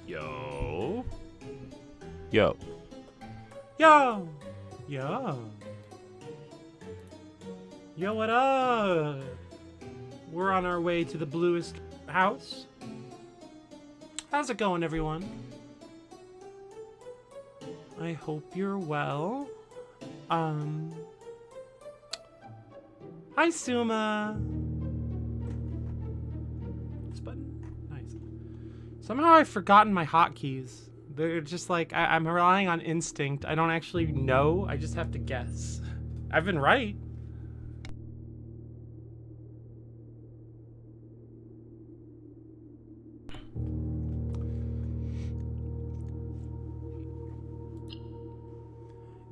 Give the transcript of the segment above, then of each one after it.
Yo. Yo. Yo. Yo. Yo, what up? We're on our way to the Bluest house. How's it going, everyone? I hope you're well. Hi, Suma. This button? Nice. Somehow I've forgotten my hotkeys. They're just like, I'm relying on instinct. I don't actually know. I just have to guess. I've been right.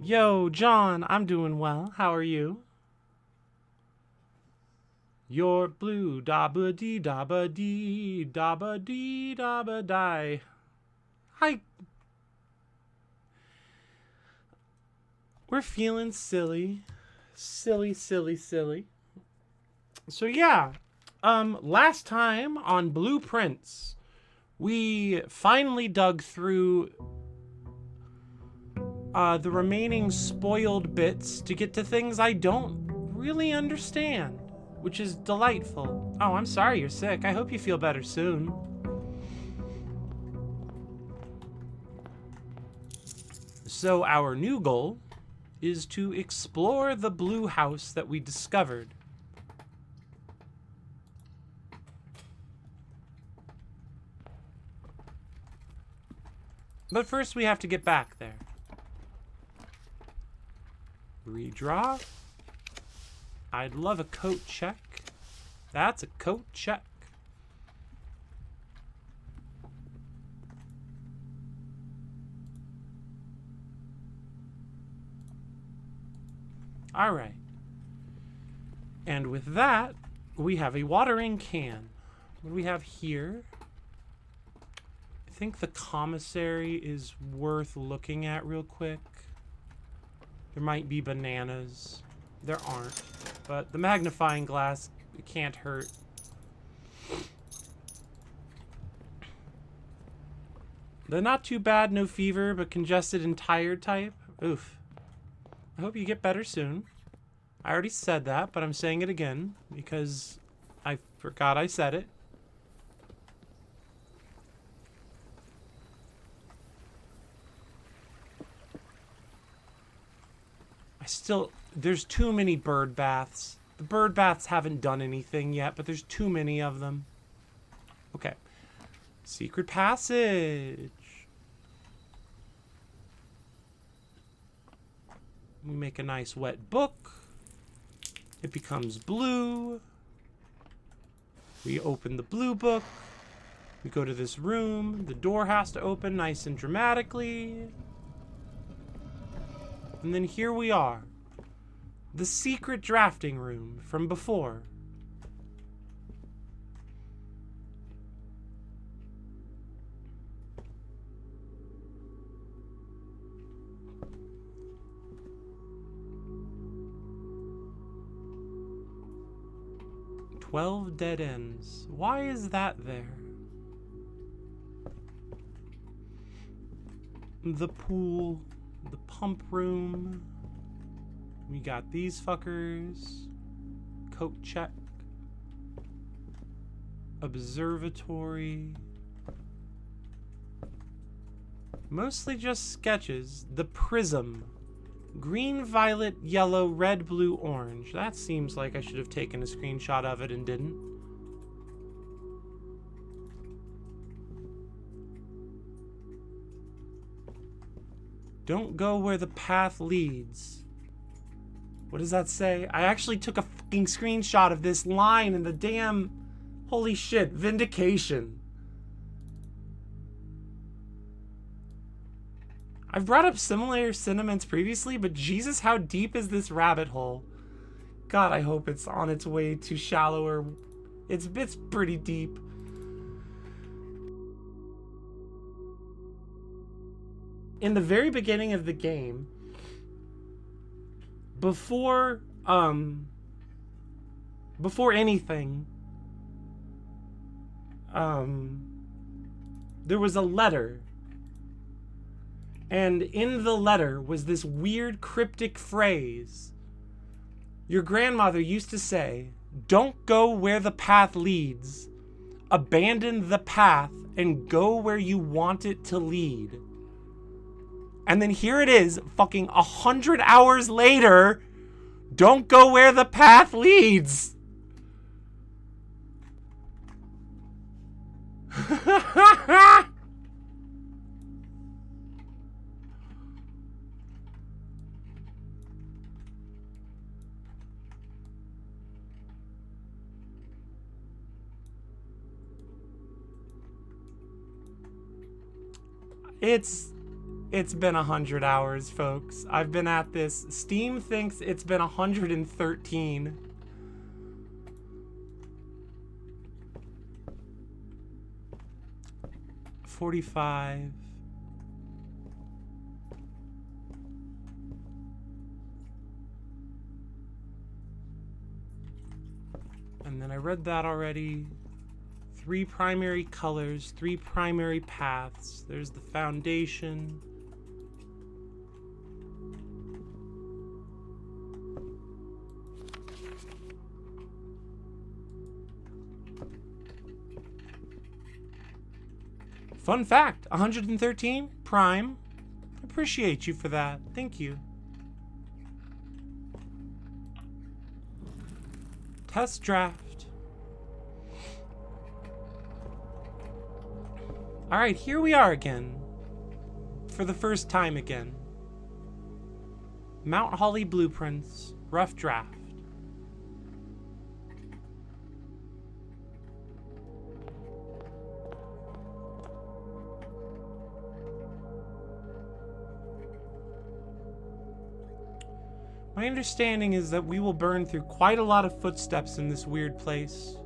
Yo, John, I'm doing well. How are you? You're blue, dabba dee dabba dee dabba dee dabba die. Hi. We're feeling silly. Silly, silly, silly. So yeah. Last time on Blueprints, we finally dug through the remaining spoiled bits to get to things I don't really understand, which is delightful. Oh, I'm sorry you're sick. I hope you feel better soon. So our new goal is to explore the blue house that we discovered. But first we have to get back there. Redraw. I'd love a coat check. That's a coat check. All right. And with that, we have a watering can. What do we have here? I think the commissary is worth looking at real quick. There might be bananas. There aren't. But the magnifying glass, it can't hurt. The not too bad, no fever, but congested and tired type. Oof. I hope you get better soon. I already said that, but I'm saying it again because I forgot I said it. There's too many bird baths. The bird baths haven't done anything yet, but there's too many of them. Okay. Secret passage. We make a nice wet book. It becomes blue. We open the blue book. We go to this room. The door has to open nice and dramatically. And then here we are. The secret drafting room from before. "12 dead ends." Why is that there? The pool. The pump room. We got these fuckers. Coat check. Observatory. Mostly just sketches. The prism. Green, violet, yellow, red, blue, orange. That seems like I should have taken a screenshot of it and didn't. Don't go where the path leads. What does that say? I actually took a fucking screenshot of this line in the damn... Holy shit, vindication. I've brought up similar sentiments previously, but Jesus, how deep is this rabbit hole? God, I hope it's on its way to shallower. It's pretty deep. In the very beginning of the game, before anything, there was a letter. And in the letter was this weird cryptic phrase. Your grandmother used to say, "Don't go where the path leads. Abandon the path and go where you want it to lead." And then here it is, fucking 100 hours later. Don't go where the path leads. It's been 100 hours, folks. I've been at this. Steam thinks it's been 113. $45. And then I read that already. 3 primary colors, 3 primary paths. There's the foundation. Fun fact, 113 prime. Appreciate you for that. Thank you. Test draft. All right, here we are again. For the first time again. Mount Holly Blueprints, rough draft. My understanding is that we will burn through quite a lot of footsteps in this weird place.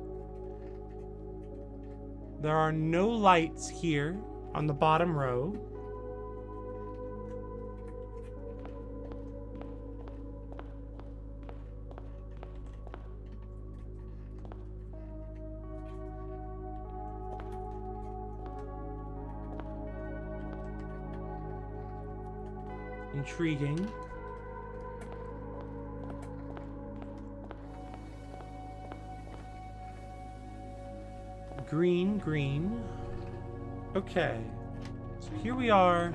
There are no lights here on the bottom row. Intriguing. Green, green. Okay. So here we are.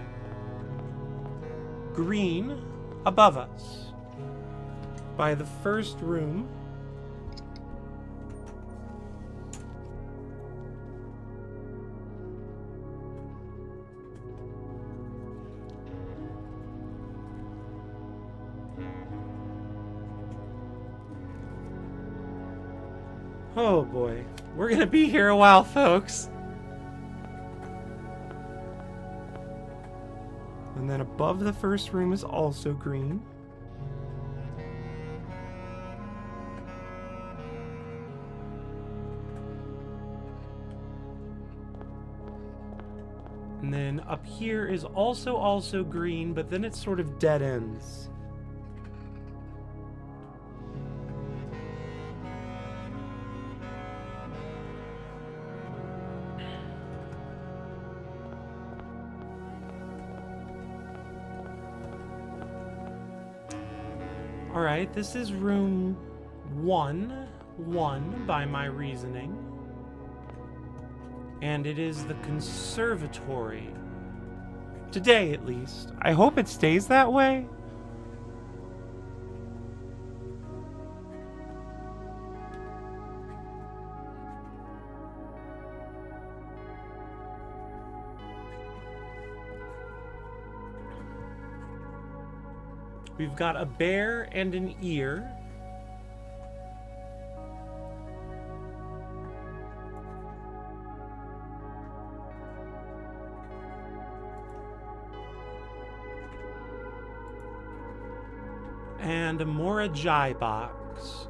Green above us. By the first room. Oh boy. We're gonna be here a while, folks. And then above the first room is also green. And then up here is also green, but then it sort of dead ends. Alright, this is room 1 by my reasoning. And it is the conservatory. Today, at least. I hope it stays that way. We've got a bear and an ear. And a Morajai box.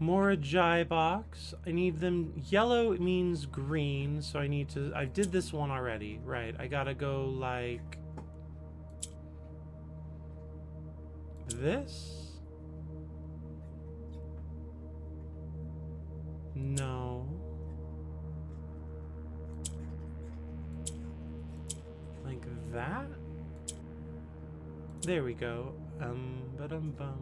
Morajai box. I need them. Yellow means green, so I need to. I did this one already. Right. I gotta go like this. No. Like that? There we go. Ba-dum-bum.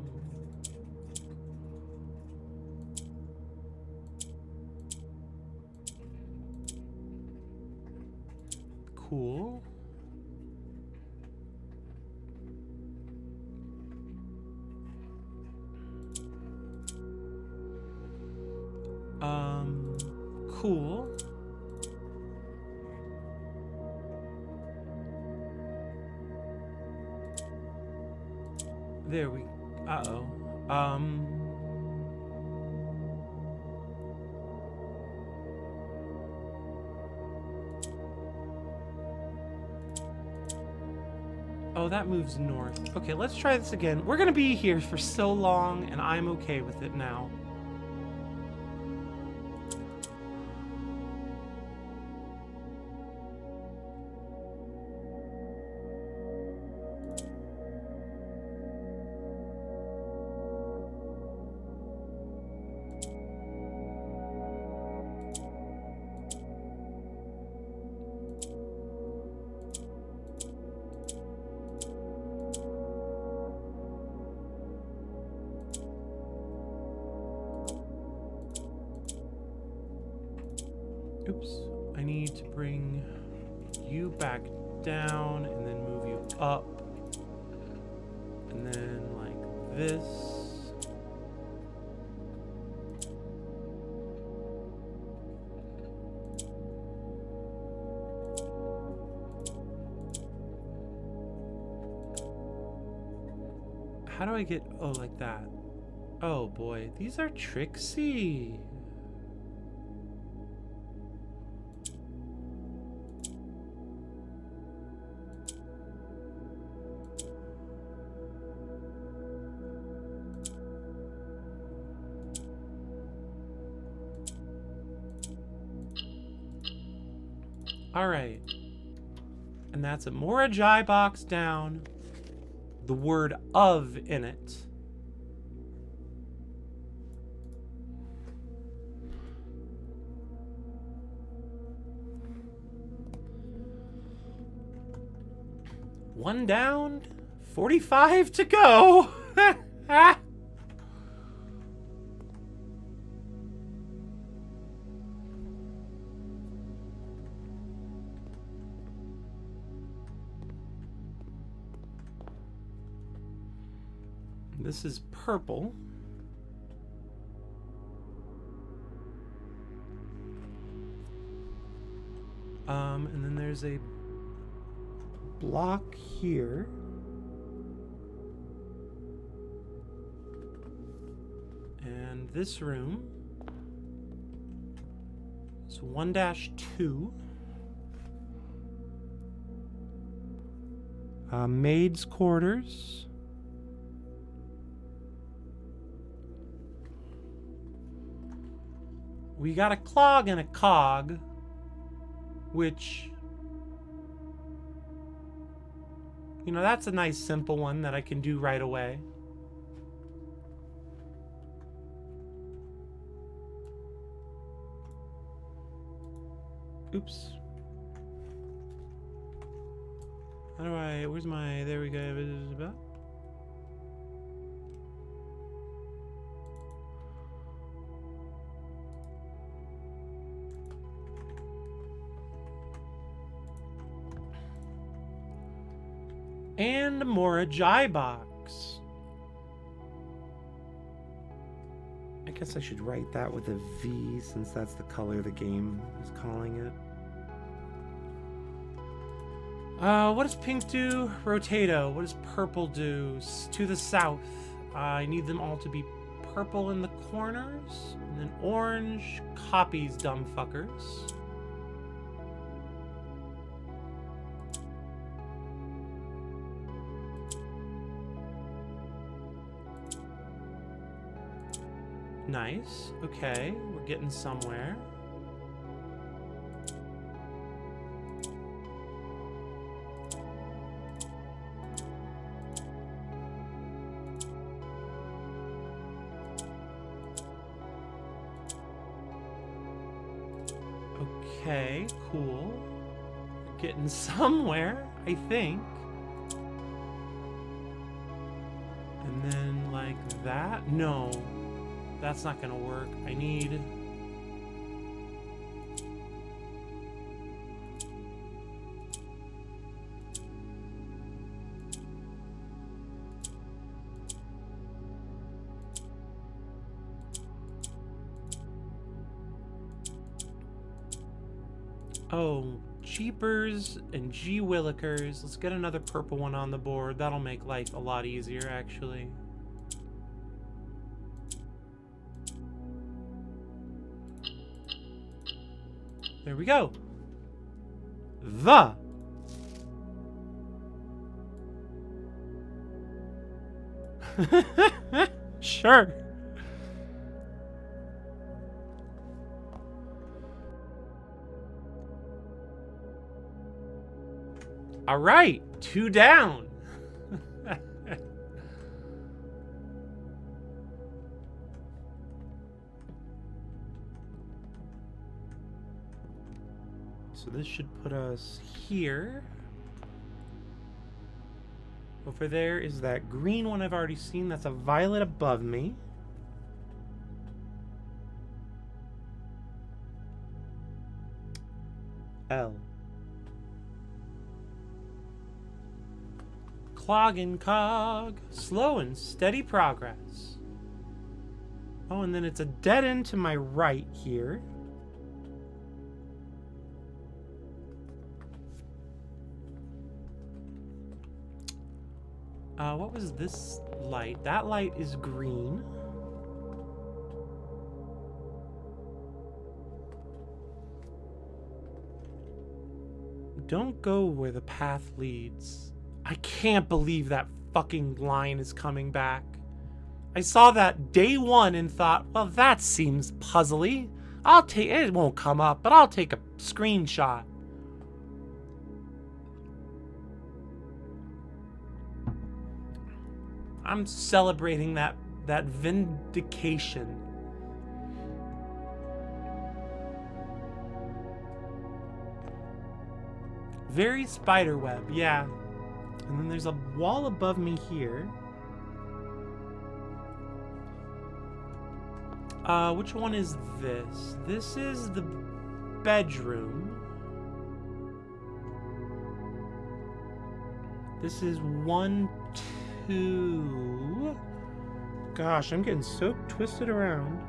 Cool. Cool. There we... Uh-oh. Oh, that moves north. Okay, let's try this again. We're gonna be here for so long, and I'm okay with it now. Oops. I need to bring you back down and then move you up. And then like this. How do I get... Oh, like that. Oh boy, these are tricksy. Alright. And that's a Morajai box down. The word of in it. One down, 45 to go. This is purple. And then there's a block here. And this room is 1-2. Maid's quarters. We got a clog and a cog, which, you know, that's a nice simple one that I can do right away. Oops. How do I, where's my, there we go. And a Morajai box. I guess I should write that with a V since that's the color the game is calling it. What does pink do? Rotato. What does purple do? To the south. I need them all to be purple in the corners. And then orange copies, dumb fuckers. Nice. Okay, we're getting somewhere. Okay, cool. We're getting somewhere, I think. And then like that? No. That's not gonna work. I need... Oh, Jeepers and Gee Willikers. Let's get another purple one on the board. That'll make life a lot easier, actually. There we go. The. Sure. All right, 2 down. So this should put us here. Over there is that green one I've already seen. That's a violet above me. L. Clogging cog. Slow and steady progress. Oh, and then it's a dead end to my right here. What was this light? That light is green. Don't go where the path leads. I can't believe that fucking line is coming back. I saw that day one and thought, well, that seems puzzly. It won't come up, but I'll take a screenshot. I'm celebrating that vindication. Very spiderweb, yeah. And then there's a wall above me here. Which one is this? This is the bedroom. This is 1, 2. Gosh, I'm getting so twisted around.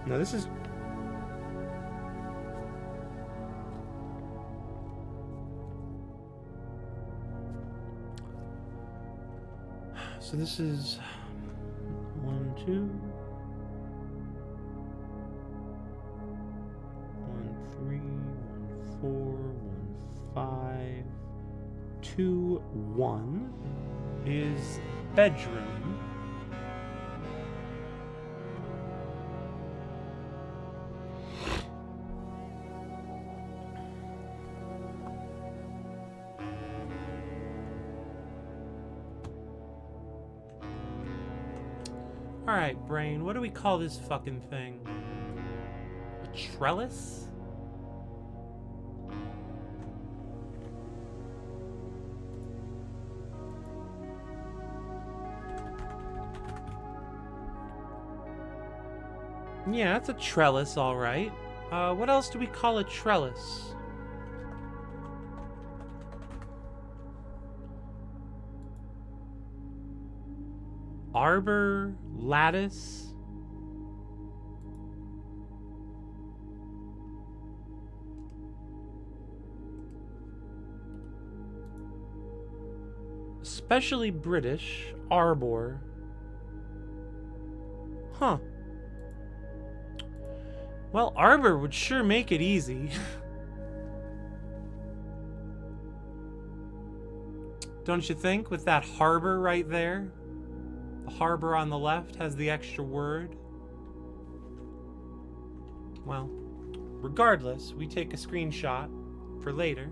No, this is... So this is 1, 2. 1, 3, 1, 4, 1, 5, 2, 1 is bedroom. Alright, brain, what do we call this fucking thing? A trellis? Yeah, that's a trellis, alright. What else do we call a trellis? Arbor, lattice. Especially British, arbor. Huh. Well, arbor would sure make it easy. Don't you think, with that harbor right there? The harbor on the left has the extra word. Well, regardless, we take a screenshot for later.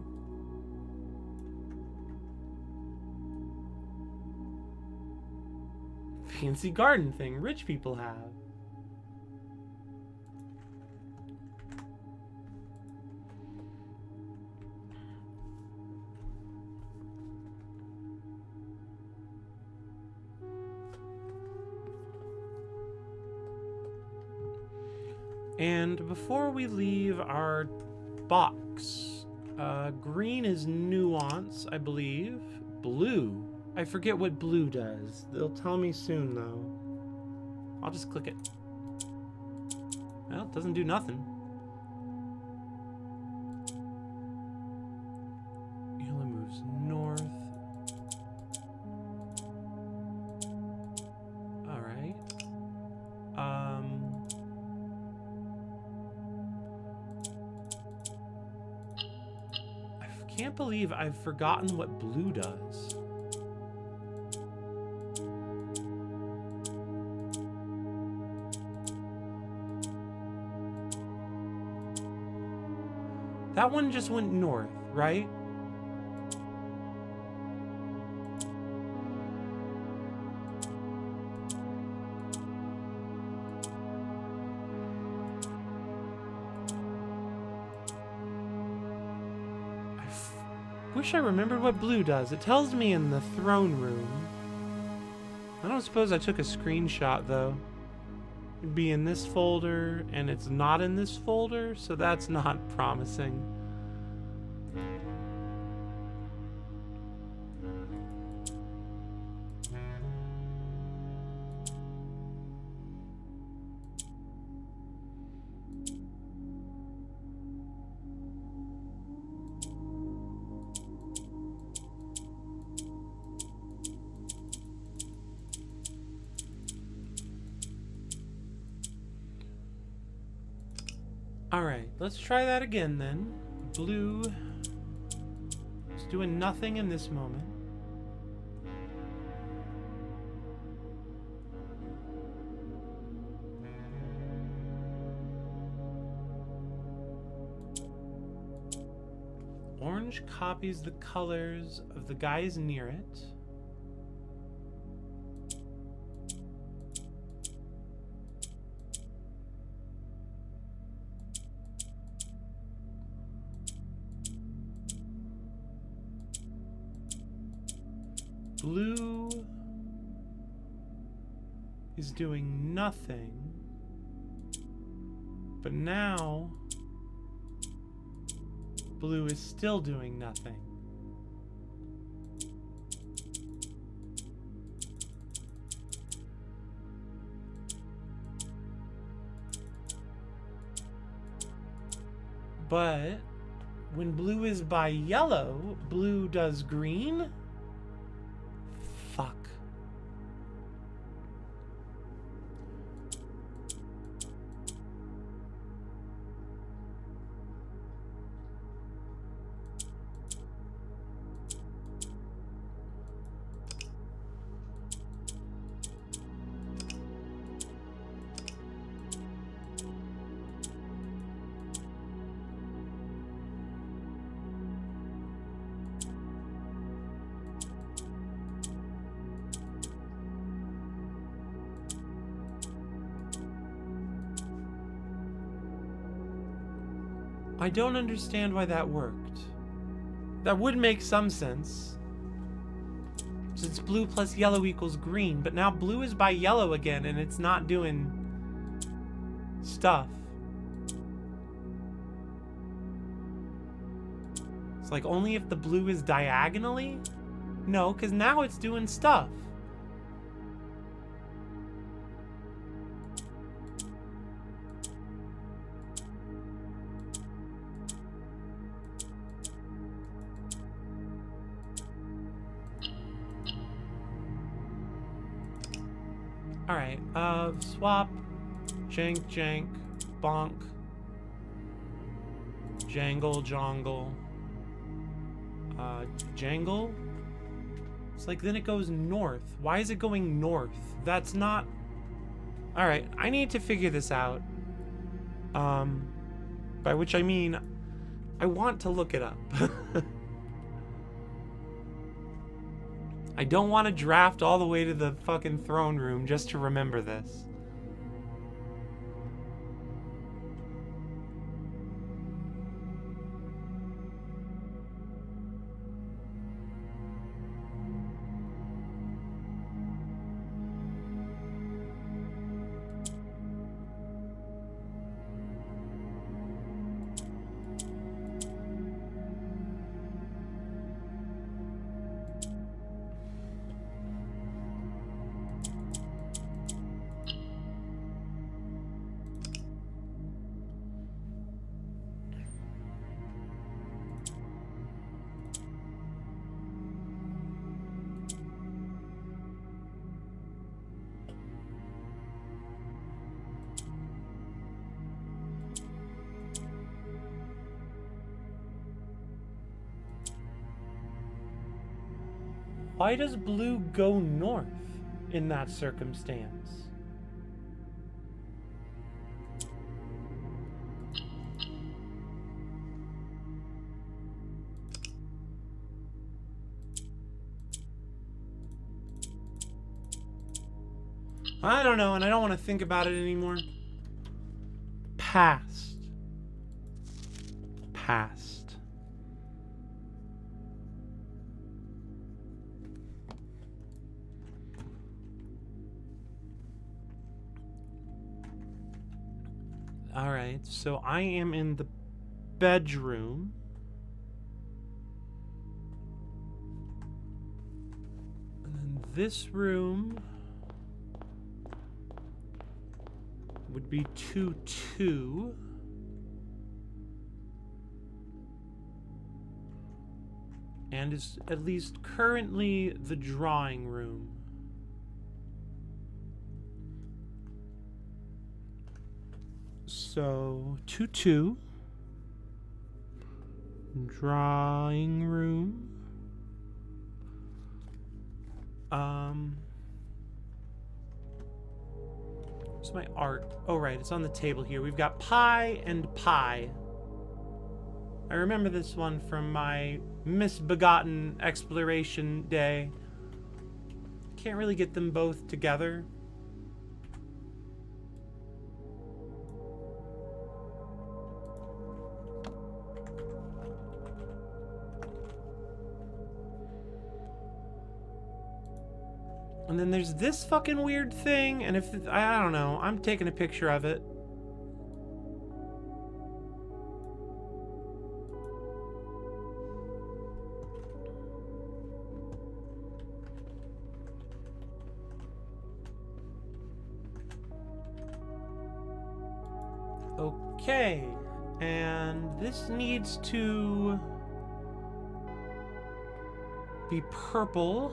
Fancy garden thing rich people have. And before we leave our box, green is nuance, I believe. Blue. I forget what blue does. They'll tell me soon, though. I'll just click it. Well, it doesn't do nothing. Can't believe I've forgotten what blue does. That one just went north, right? Wish I remembered what blue does. It tells me in the throne room. I don't suppose I took a screenshot though. It'd be in this folder, and it's not in this folder, so that's not promising. Alright, let's try that again then. Blue is doing nothing in this moment. Orange copies the colors of the guys near it. Blue is doing nothing, but now blue is still doing nothing. But when blue is by yellow, blue does green? Fuck. I don't understand why that worked. That would make some sense, since blue plus yellow equals green, but now blue is by yellow again and it's not doing stuff. It's like only if the blue is diagonally? No, because now it's doing stuff. Alright, swap, jank, jank, bonk, jangle, jongle, jangle? It's like then it goes north. Why is it going north? That's not... Alright, I need to figure this out. By which I mean, I want to look it up. I don't want to draft all the way to the fucking throne room just to remember this. Why does blue go north in that circumstance? I don't know, and I don't want to think about it anymore. Past. Past. Alright, so I am in the bedroom. And then this room would be 2-2. And is at least currently the drawing room. So 2-2. Drawing room. Where's my art? Oh, right, it's on the table here. We've got pie and pie. I remember this one from my misbegotten exploration day. Can't really get them both together. And then there's this fucking weird thing, and if I don't know, I'm taking a picture of it. Okay, and this needs to be purple.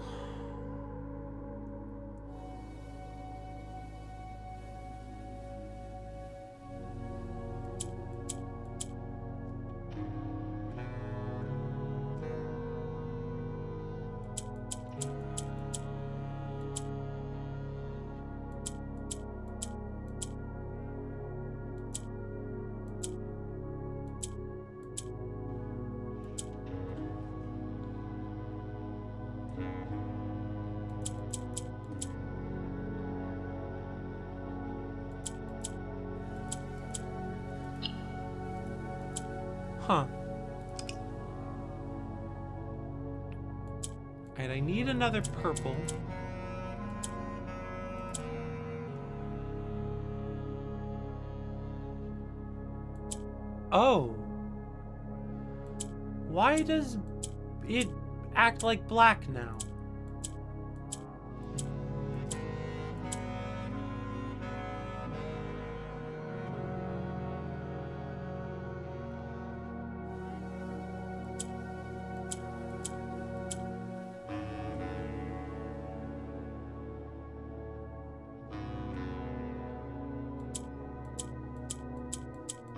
Huh. Alright, I need another purple. Oh. Why does it act like black now?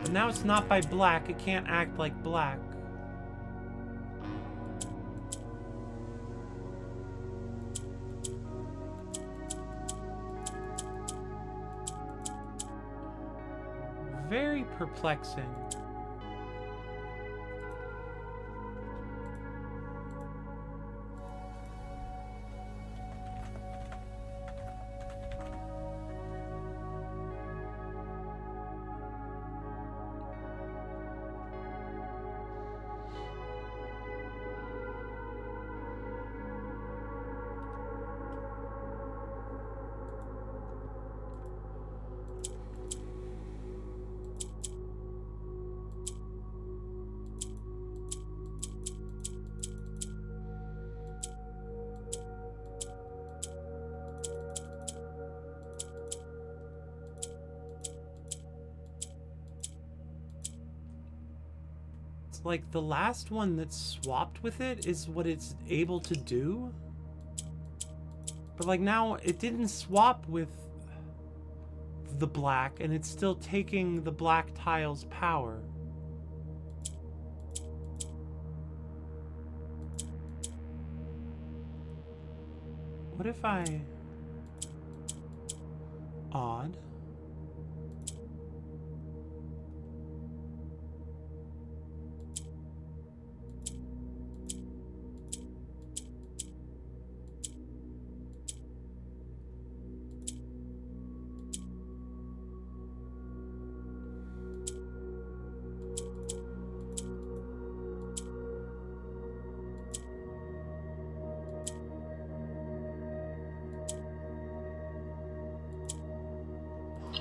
But now it's not by black. It can't act like black. Very perplexing. Like, the last one that's swapped with it is what it's able to do. But, like, now it didn't swap with the black, and it's still taking the black tile's power. What if I... Odd.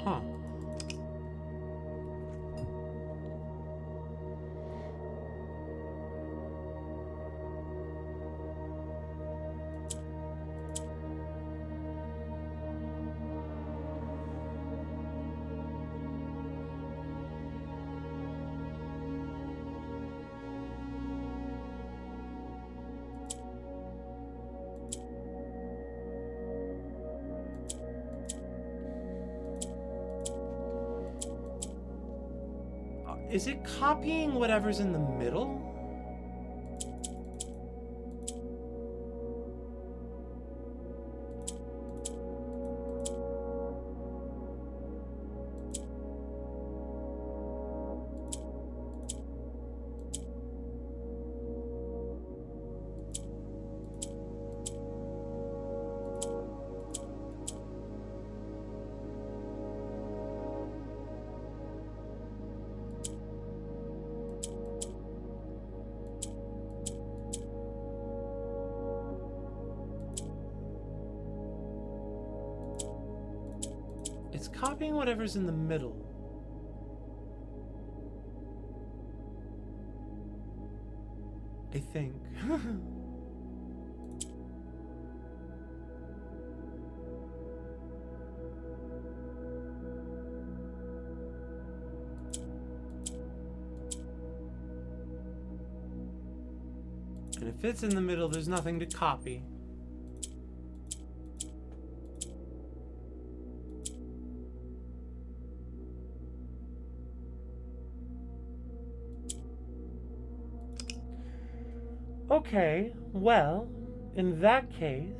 Huh. Is it copying whatever's in the middle? It's copying whatever's in the middle. I think. And if it's in the middle, there's nothing to copy. Okay, well, in that case...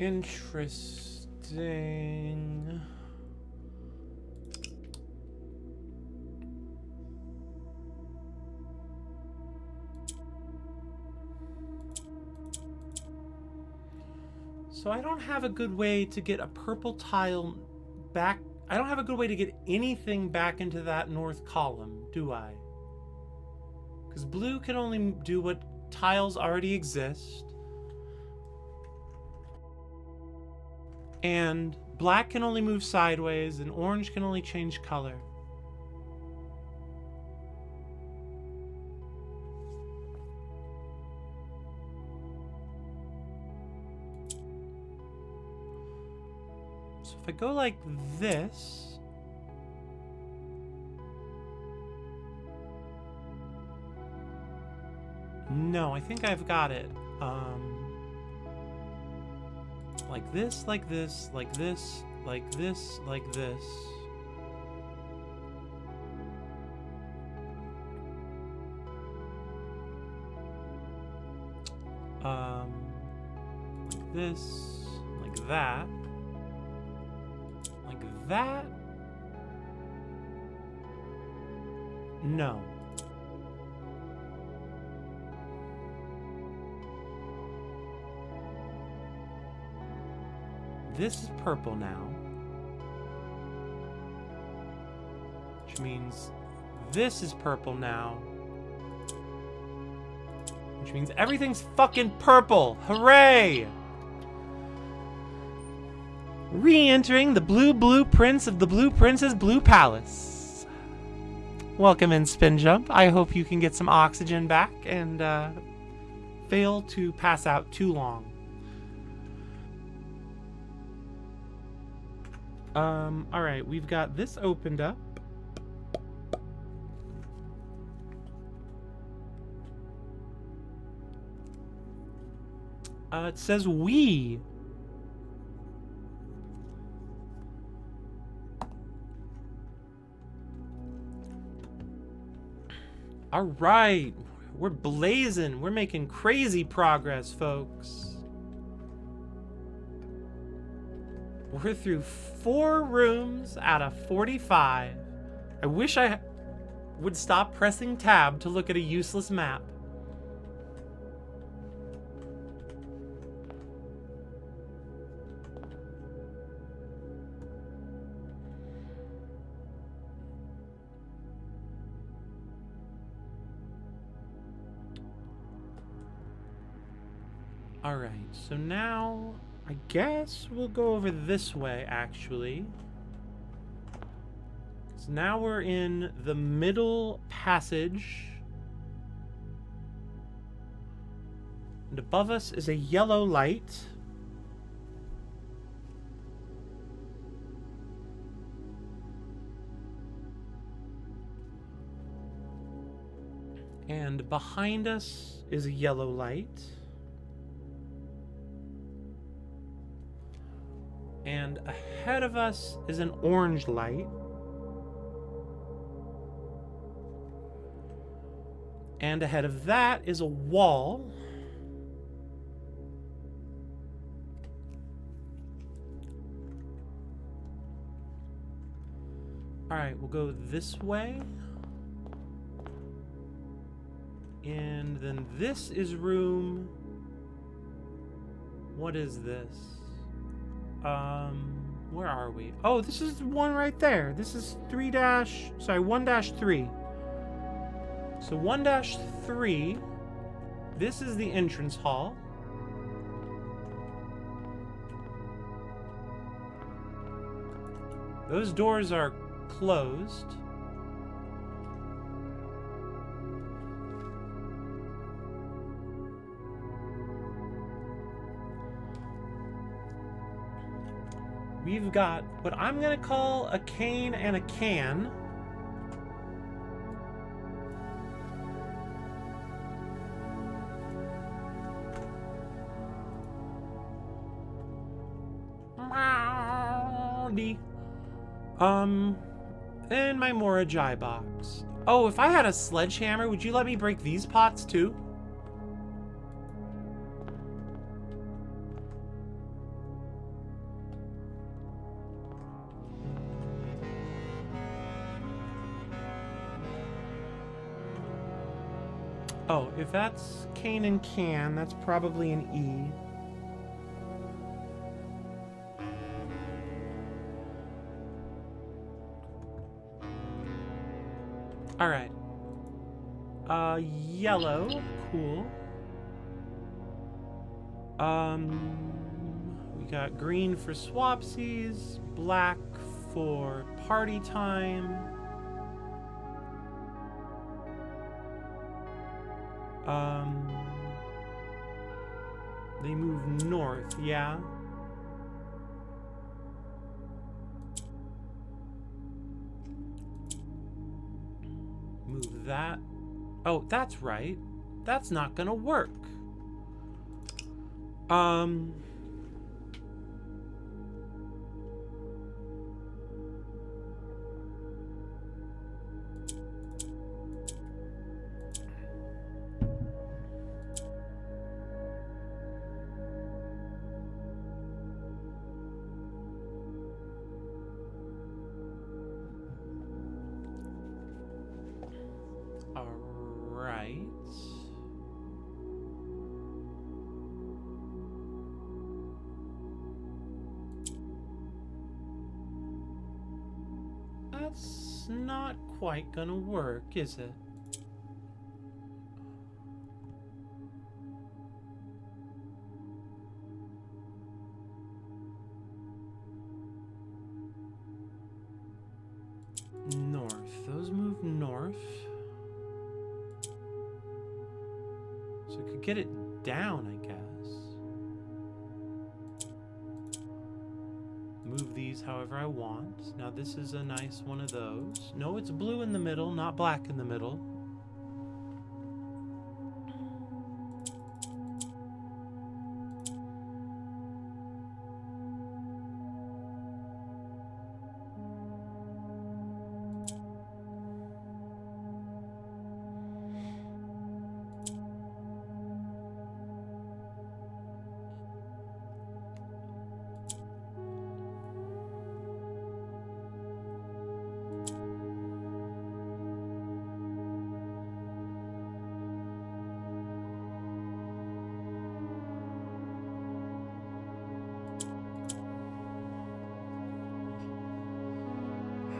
Interesting. So I don't have a good way to get a purple tile back. I don't have a good way to get anything back into that north column, do I? Because blue can only do what tiles already exist. And black can only move sideways, and orange can only change color. So if I go like this... No, I think I've got it. Like this, like this, like this, like this, like this. Like this, like that, like that. No. This is purple now, which means this is purple now, which means everything's fucking purple. Hooray! Re-entering the blue blueprints of the Blue Prince's Blue Palace. Welcome in, Spin Jump. I hope you can get some oxygen back and fail to pass out too long. Alright, we've got this opened up. It says we. Alright, we're blazing. We're making crazy progress, folks. We're through 4 rooms out of 45. I wish I would stop pressing tab to look at a useless map. Alright, so now I guess we'll go over this way, actually. So now we're in the middle passage. And above us is a yellow light. And behind us is a yellow light. And ahead of us is an orange light. And ahead of that is a wall. Alright, we'll go this way. And then this is room... What is this? Where are we? Oh, this is one right there. This is 1-3. So 1-3, this is the entrance hall. Those doors are closed. We've got what I'm gonna call a cane and a can. And my Morajai box. Oh, if I had a sledgehammer, would you let me break these pots too? Oh, if that's cane and can, that's probably an E. Alright. Yellow. Cool. We got green for swapsies, black for party time. They move north, yeah. Move that. Oh, that's right. That's not gonna work. Alright. That's not quite gonna work, is it? north. So I could get it down, I guess. Move these however I want. Now this is a nice one of those. No, it's blue in the middle, not black in the middle.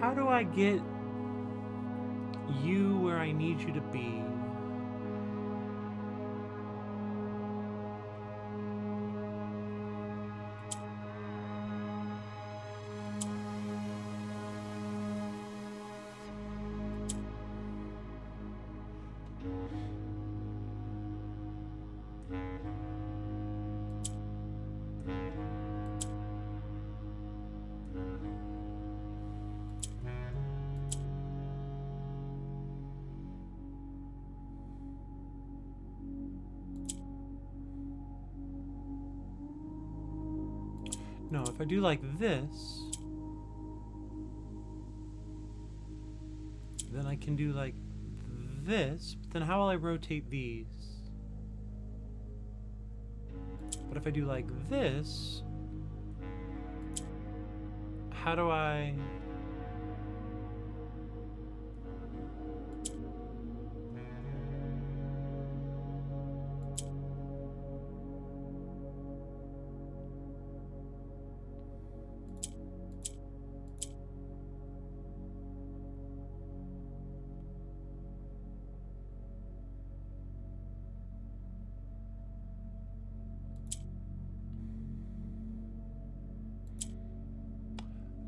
How do I get you where I need you to be? No, if I do like this, then I can do like this, but then how will I rotate these? But if I do like this, how do I...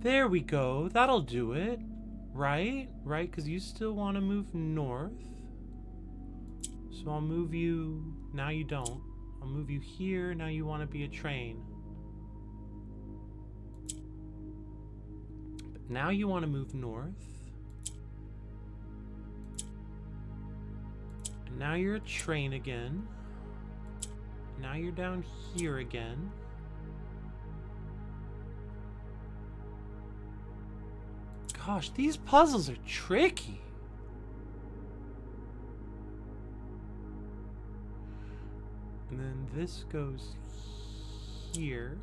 There we go. That'll do it. Right? Right? Because you still want to move north. So I'll move you... Now you don't. I'll move you here. Now you want to be a train. But now you want to move north. And now you're a train again. Now you're down here again. Gosh, these puzzles are tricky. And then this goes here.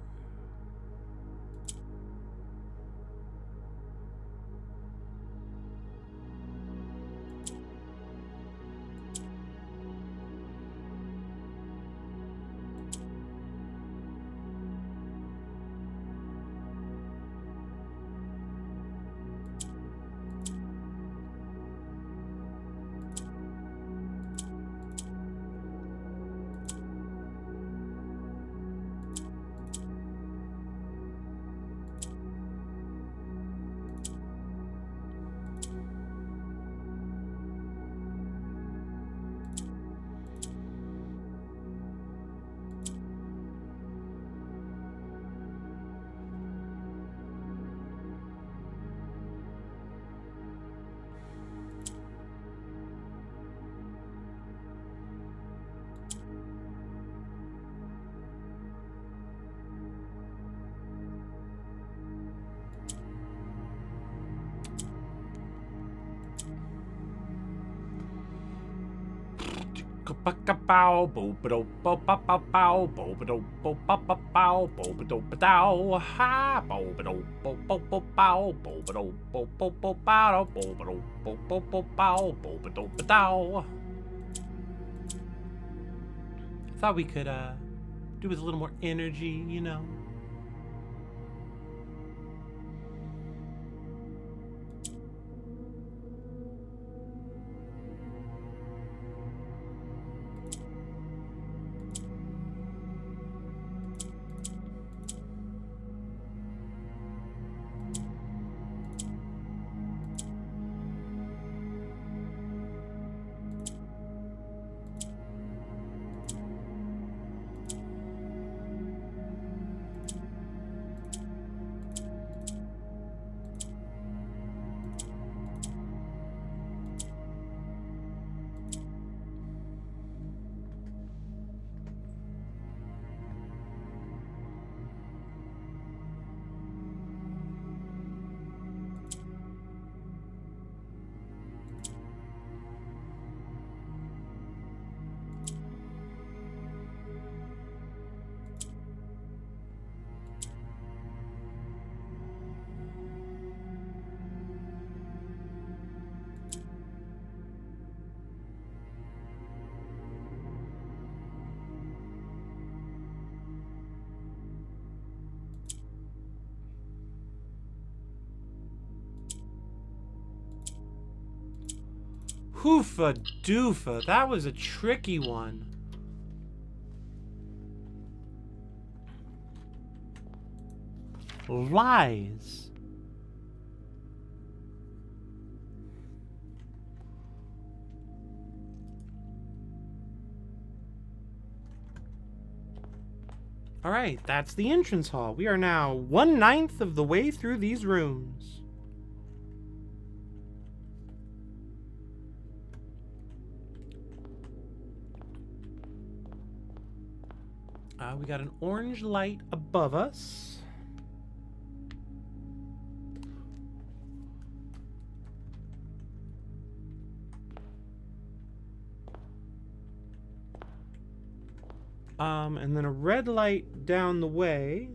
Bow, bo bo bo bow, bow, bo bo bo bow, bo bo bow, ha, bo bo bo bow, bo bo bo bow, bo bo bow, bo bow. Thought we could do with a little more energy, you know. Hoofa doofa. That was a tricky one. Lies. All right, that's the entrance hall. We are now 1/9 of the way through these rooms. We got an orange light above us. And then a red light down the way.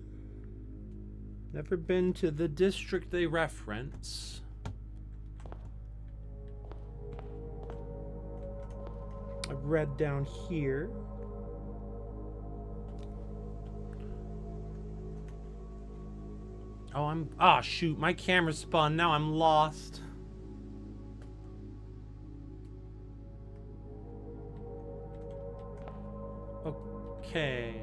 Never been to the district they reference. A red down here. Oh, shoot, my camera spun. Now I'm lost. Okay.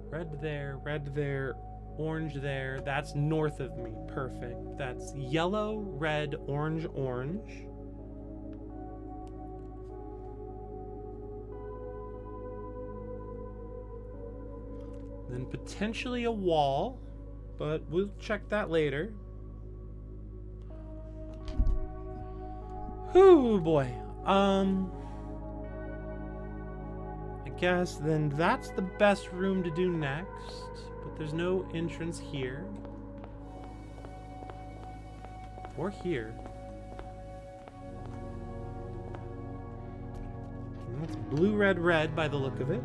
Red there, orange there. That's north of me. Perfect. That's yellow, red, orange, orange. Then potentially a wall, but we'll check that later. Oh boy. I guess then that's the best room to do next, but there's no entrance here. Or here. And that's blue, red, red by the look of it.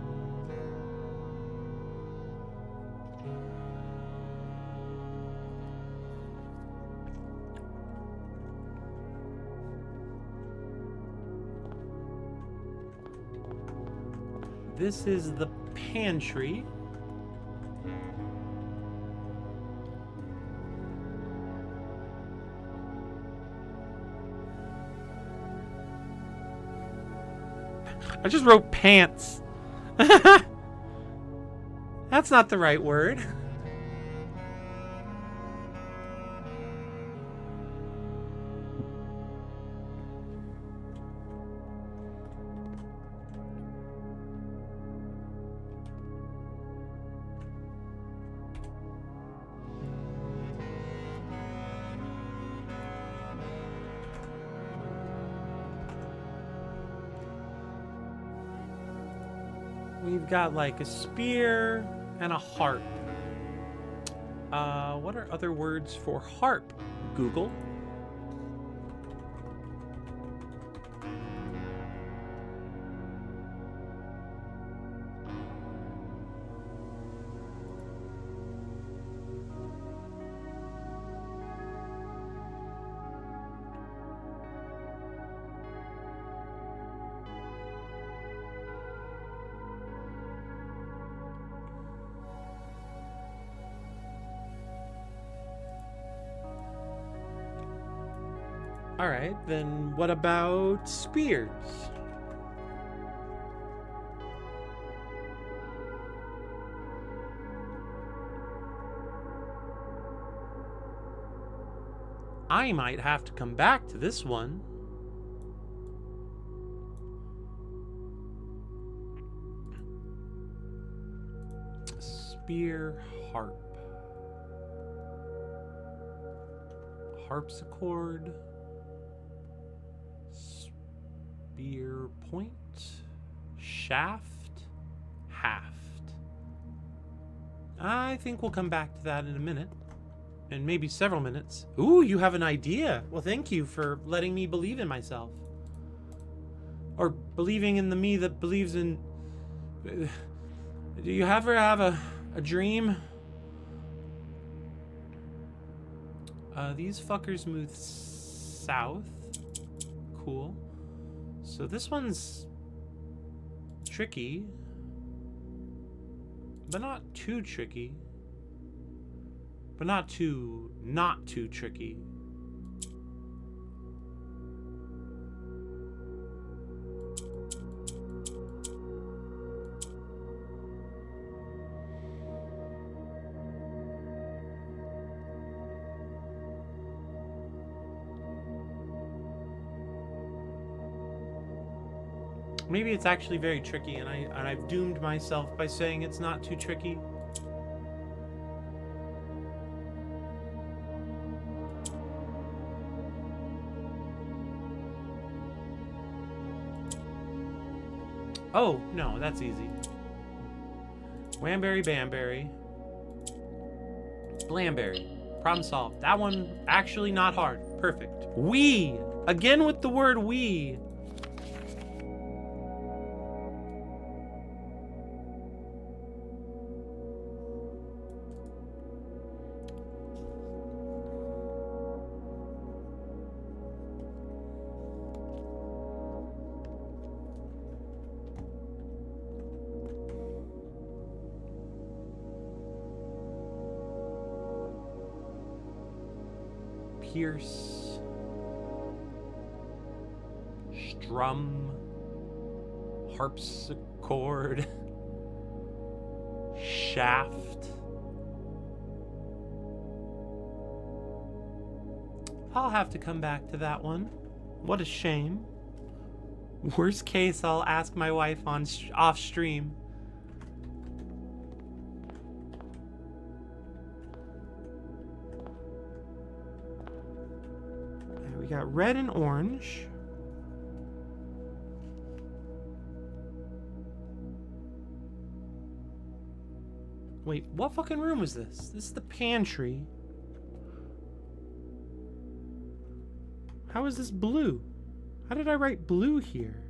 This is the pantry. I just wrote pants. That's not the right word. We've got like a spear and a harp. What are other words for harp, Google? All right, then what about spears? I might have to come back to this one. Spear, harp. Harpsichord. Spear point, shaft, haft. I think we'll come back to that in a minute. And maybe several minutes. Ooh, you have an idea. Well, thank you for letting me believe in myself. Or believing in the me that believes in... Do you ever have a dream? These fuckers move south. Cool. So this one's tricky, but not too tricky, but not too tricky. Maybe it's actually very tricky, and I've doomed myself by saying it's not too tricky. Oh, no, that's easy. Whamberry, Bamberry. Blamberry. Problem solved. That one, actually not hard. Perfect. We! Again with the word we. Pierce, strum, harpsichord, shaft. I'll have to come back to that one. What a shame. Worst case, I'll ask my wife on off stream. We got red and orange. Wait, what fucking room was this? This is the pantry. How is this blue? How did I write blue here?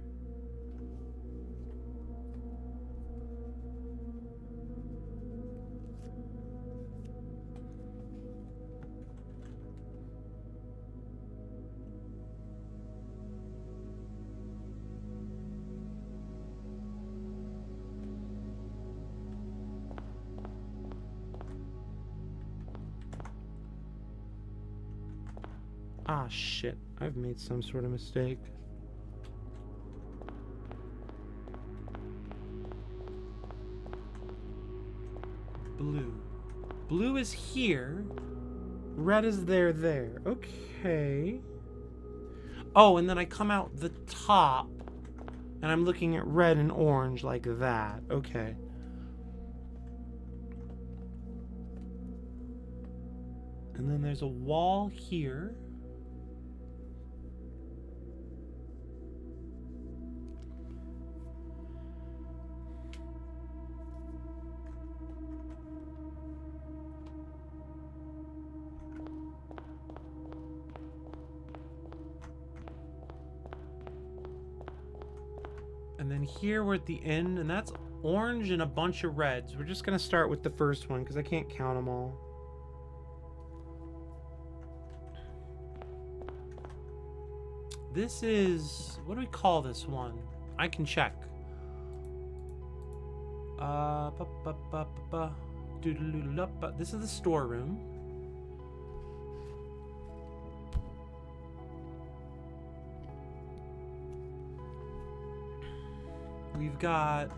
Ah, shit. I've made some sort of mistake. Blue. Blue is here. Red is there. Okay. Oh, and then I come out the top, and I'm looking at red and orange like that. Okay. And then there's a wall here. And then here we're at the end, and that's orange and a bunch of reds. We're just gonna start with the first one because I can't count them all. This is, what do we call this one? I can check. This is the storeroom. We've got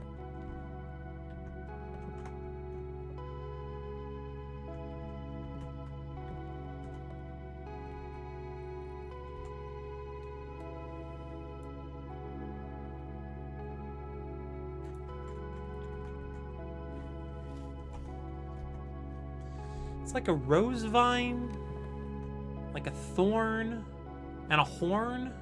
it's like a rose vine, like a thorn, and a horn.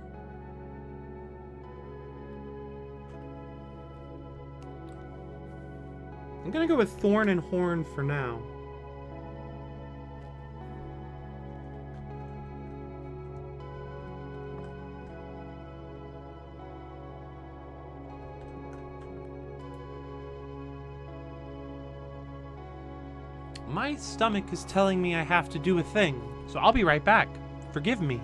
I'm gonna go with thorn and horn for now. My stomach is telling me I have to do a thing, so I'll be right back. Forgive me.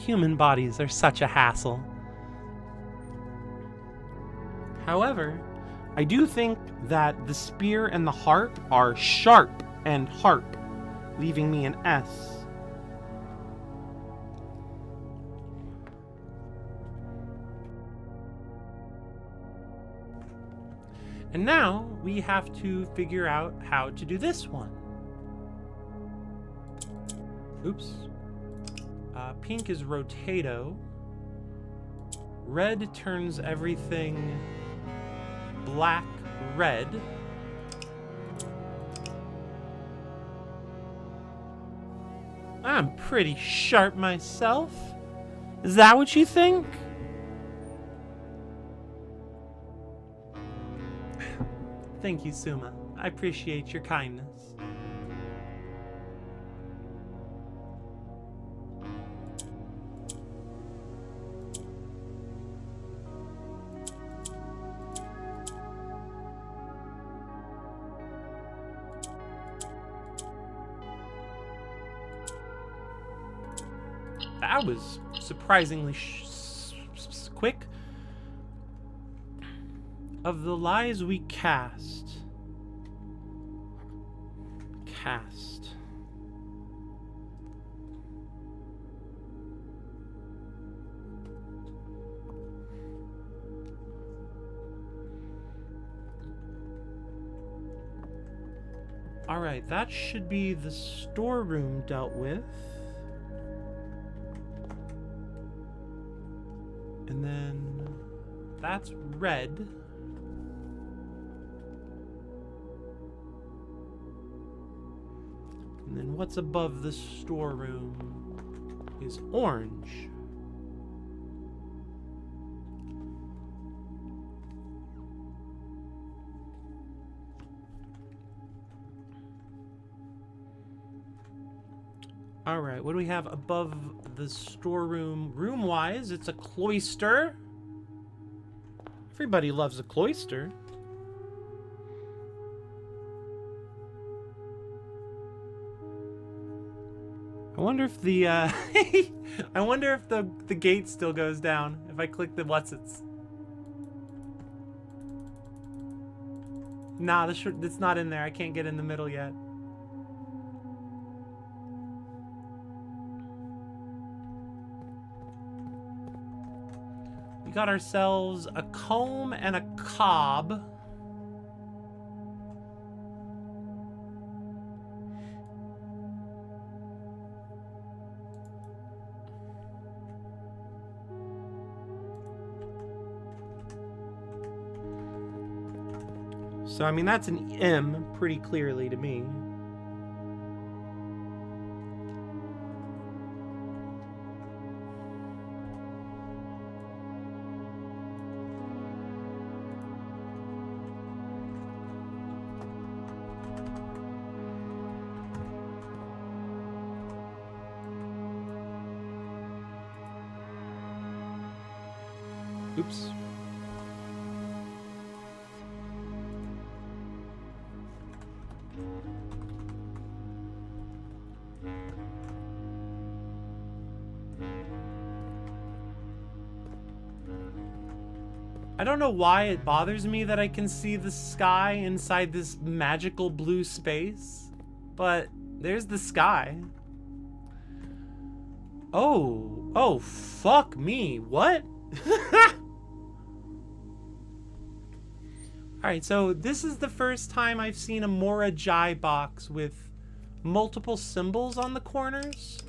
human bodies are such a hassle. However, I do think that the spear and the harp are sharp and harp, leaving me an S. And now we have to figure out how to do this one. Oops. Pink is rotato. Red turns everything black red. I'm pretty sharp myself. Is that what you think? Thank you, Suma. I appreciate your kindness. That was surprisingly quick. Of the lies we cast. Alright, that should be the storeroom dealt with. And then that's red. And then what's above the storeroom is orange. All right, what do we have above the storeroom? Room-wise, it's a cloister. Everybody loves a cloister. I wonder if the I wonder if the gate still goes down if I click the what's-its. Nah, it's not in there. I can't get in the middle yet. We got ourselves a comb and a cob. So, I mean, that's an M pretty clearly to me. Oops. I don't know why it bothers me that I can see the sky inside this magical blue space, but there's the sky. Oh, fuck me. What? Alright, so this is the first time I've seen a Mora Jai box with multiple symbols on the corners.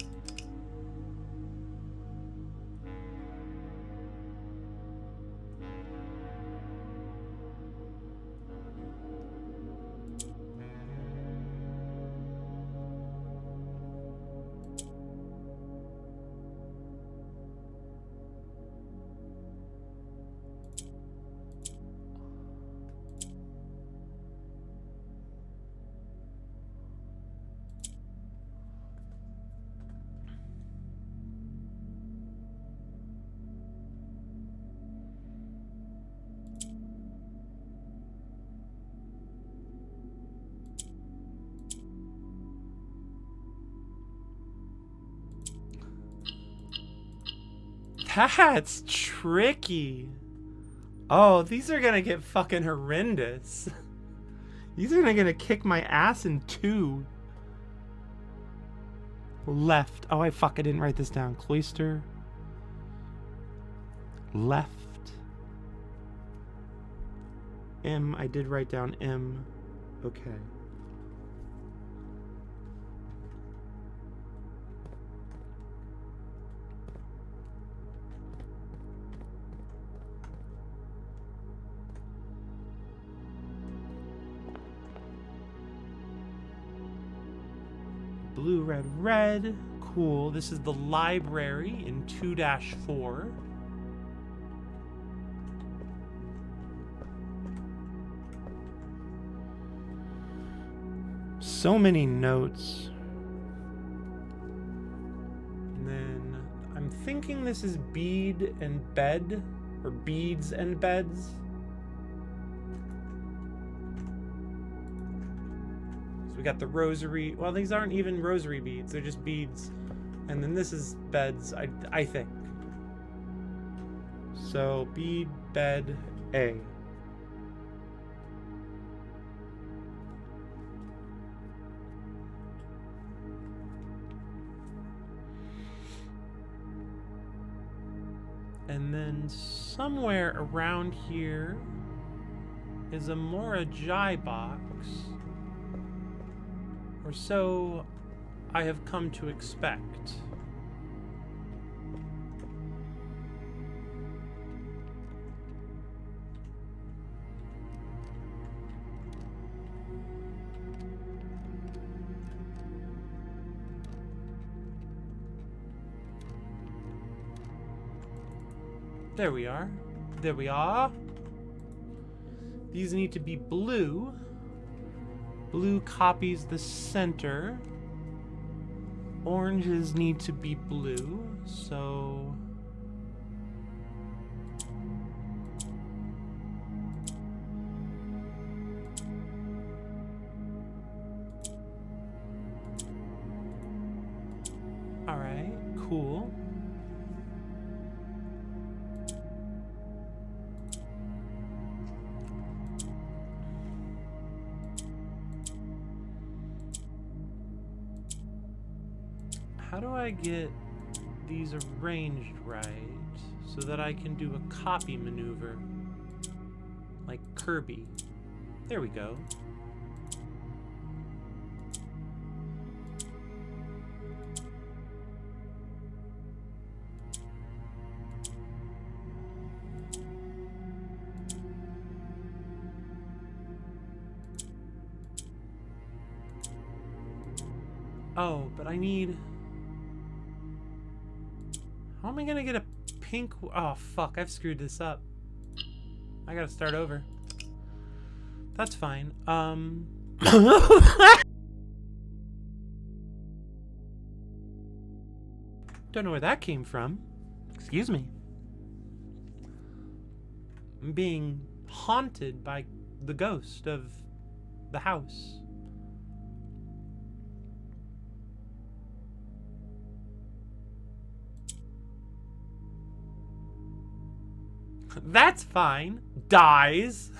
That's tricky. Oh, these are gonna get fucking horrendous. These are gonna kick my ass in two. Left. Oh, fuck, I didn't write this down. Cloister. Left. M. I did write down M. Okay. Blue, red, red. Cool. This is the library in 2-4. So many notes. And then I'm thinking this is bead and bed, or beads and beds. So we got the rosary. Well, these aren't even rosary beads, they're just beads. And then this is beds, I think. So bead, bed, A. And then somewhere around here is a Morajai box, or so I have come to expect. There we are. There we are. These need to be blue. Blue copies the center. Oranges need to be blue, so... Alright, cool. How do I get these arranged right so that I can do a copy maneuver like Kirby? There we go. Oh, but I need... How am I gonna get a pink... Oh, fuck. I've screwed this up. I gotta start over. That's fine. Don't know where that came from. Excuse me. I'm being haunted by the ghost of the house. That's fine. Dies.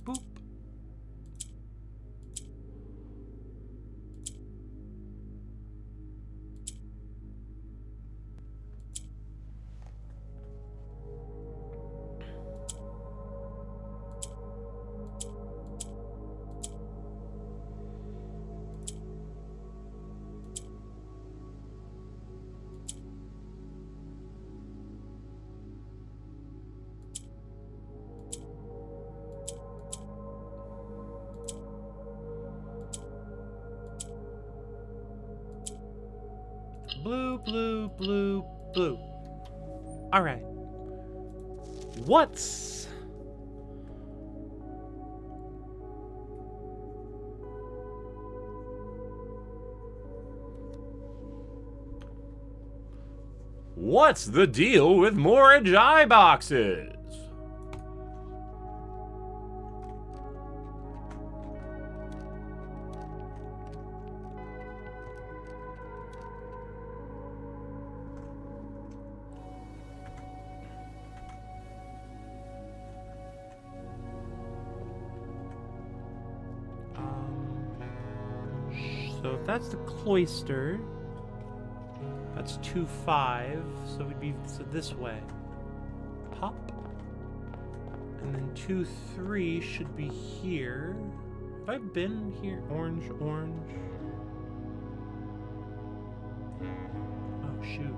Boop. Blue, blue, blue, blue. All right. What's... What's the deal with more Ajay boxes? So if that's the cloister, that's 2-5, so we'd be this way. Pop. And then 2-3 should be here. Have I been here? Orange, orange. Oh, shoot.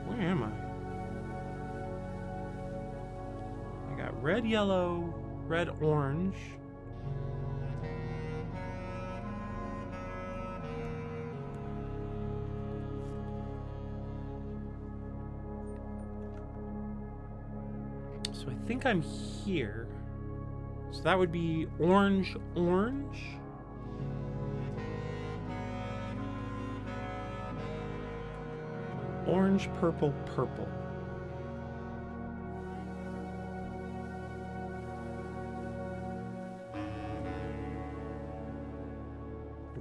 Where am I? I got red, yellow, red, orange. So I think I'm here. So that would be orange, orange. Orange, purple, purple.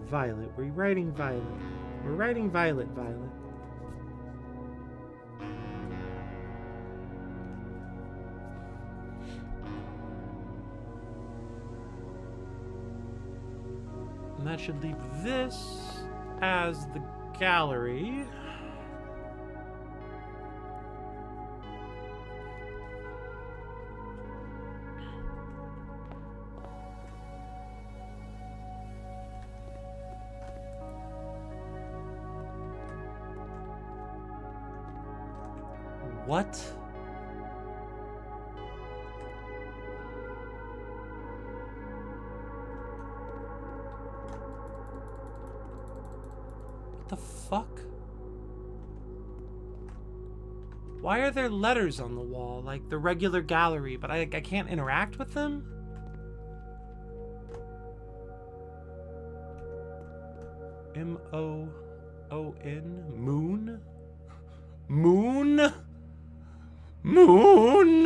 Violet. We're writing violet. We're writing violet, violet. And that should leave this as the gallery. What? What the fuck? Why are there letters on the wall like the regular gallery, but I can't interact with them? M-O-O-N? Moon? Moon? Moon?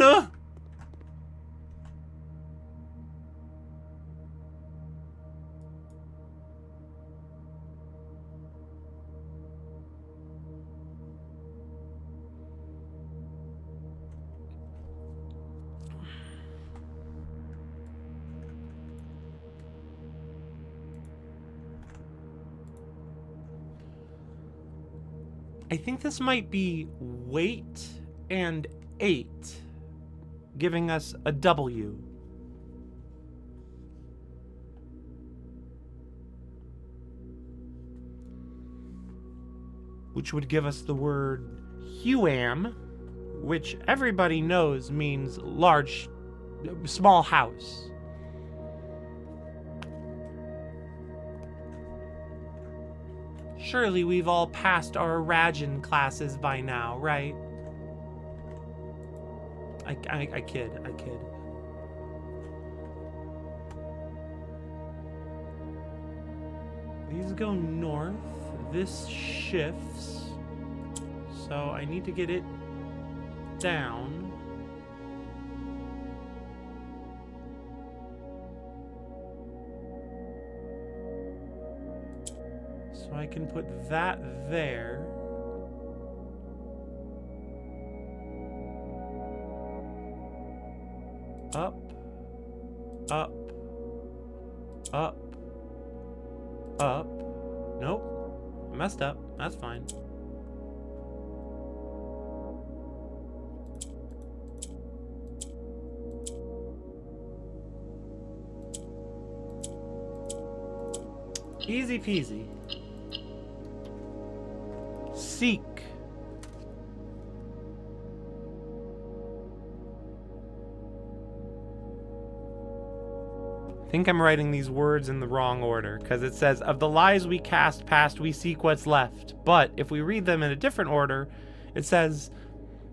I think this might be weight and 8, giving us a W. Which would give us the word Huam, which everybody knows means large, small house. Surely we've all passed our Arajan classes by now, right? I kid. These go north. This shifts. So I need to get it down. So I can put that there. Up, up, up, up. Nope, I messed up. That's fine. Easy peasy. Seek. I think I'm writing these words in the wrong order, because it says, of the lies we cast past, we seek what's left. But if we read them in a different order, it says,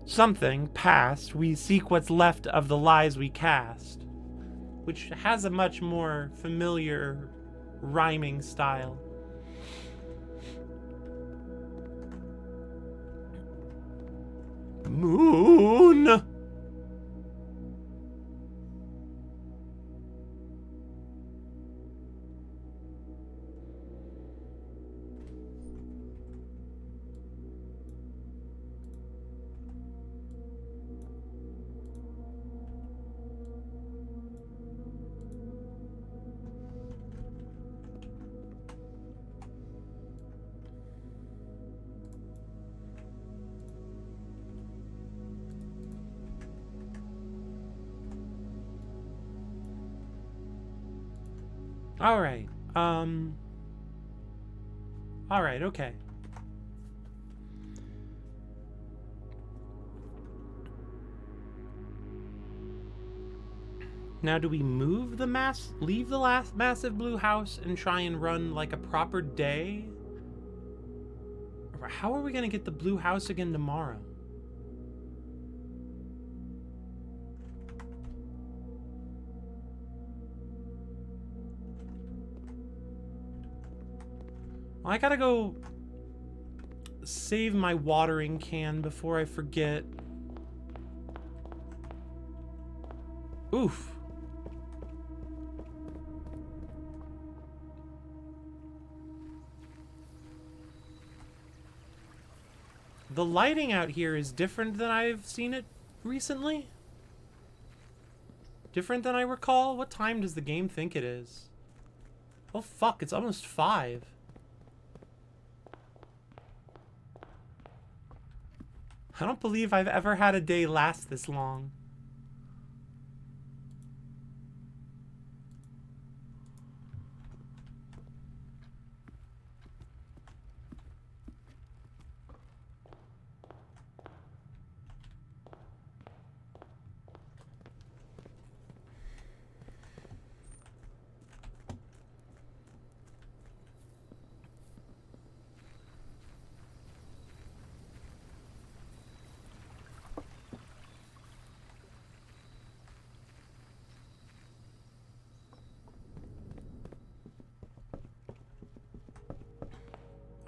something past, we seek what's left of the lies we cast. Which has a much more familiar rhyming style. Moon. Alright, alright, okay. Now do we move the leave the last massive blue house and try and run like a proper day? Or how are we gonna get the blue house again tomorrow? Well, I gotta go save my watering can before I forget. Oof. The lighting out here is different than I've seen it recently. Different than I recall. What time does the game think it is? Oh fuck, it's almost 5. I don't believe I've ever had a day last this long.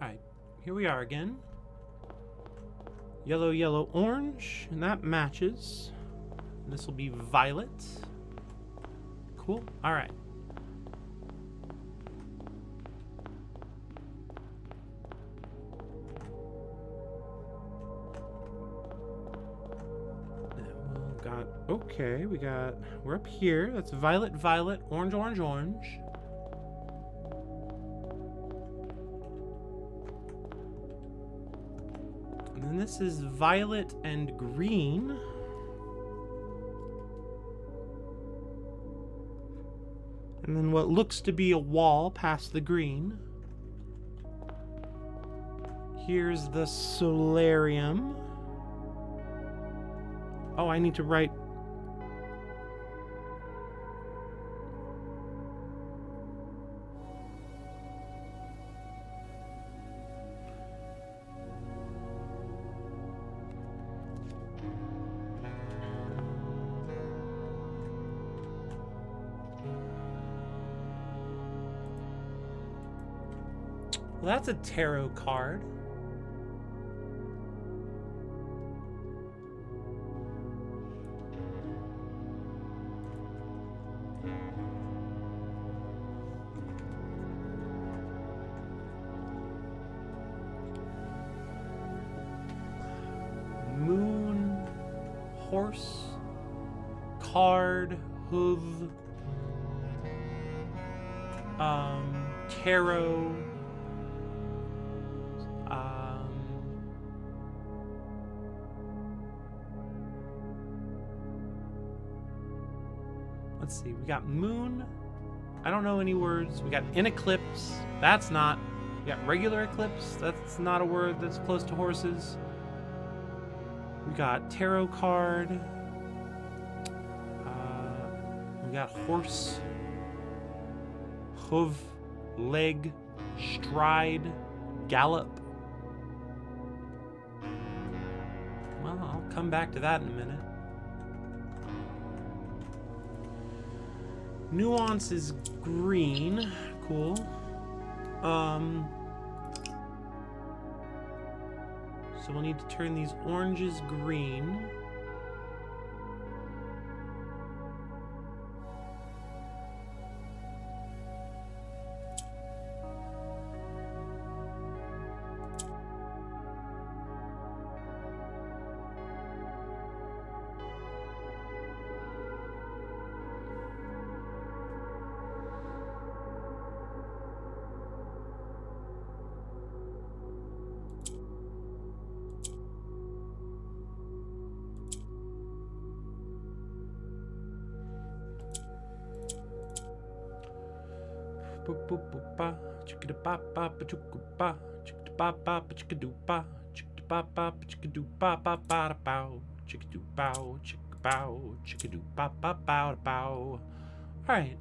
Alright, here we are again. Yellow, yellow, orange, and that matches. This will be violet. Cool, alright. Okay, we're up here. That's violet, violet, orange, orange, orange. And then this is violet and green. And then what looks to be a wall past the green. Here's the solarium. Oh, I need to write... Well, that's a tarot card. Moon, horse, card, hoof, tarot, let's see, we got moon. I don't know any words. We got in eclipse. That's not. We got regular eclipse. That's not a word that's close to horses. We got tarot card. We got horse, hoof, leg, stride, gallop. Well, I'll come back to that in a minute. Nuance is green. Cool. So we'll need to turn these oranges green. Alright,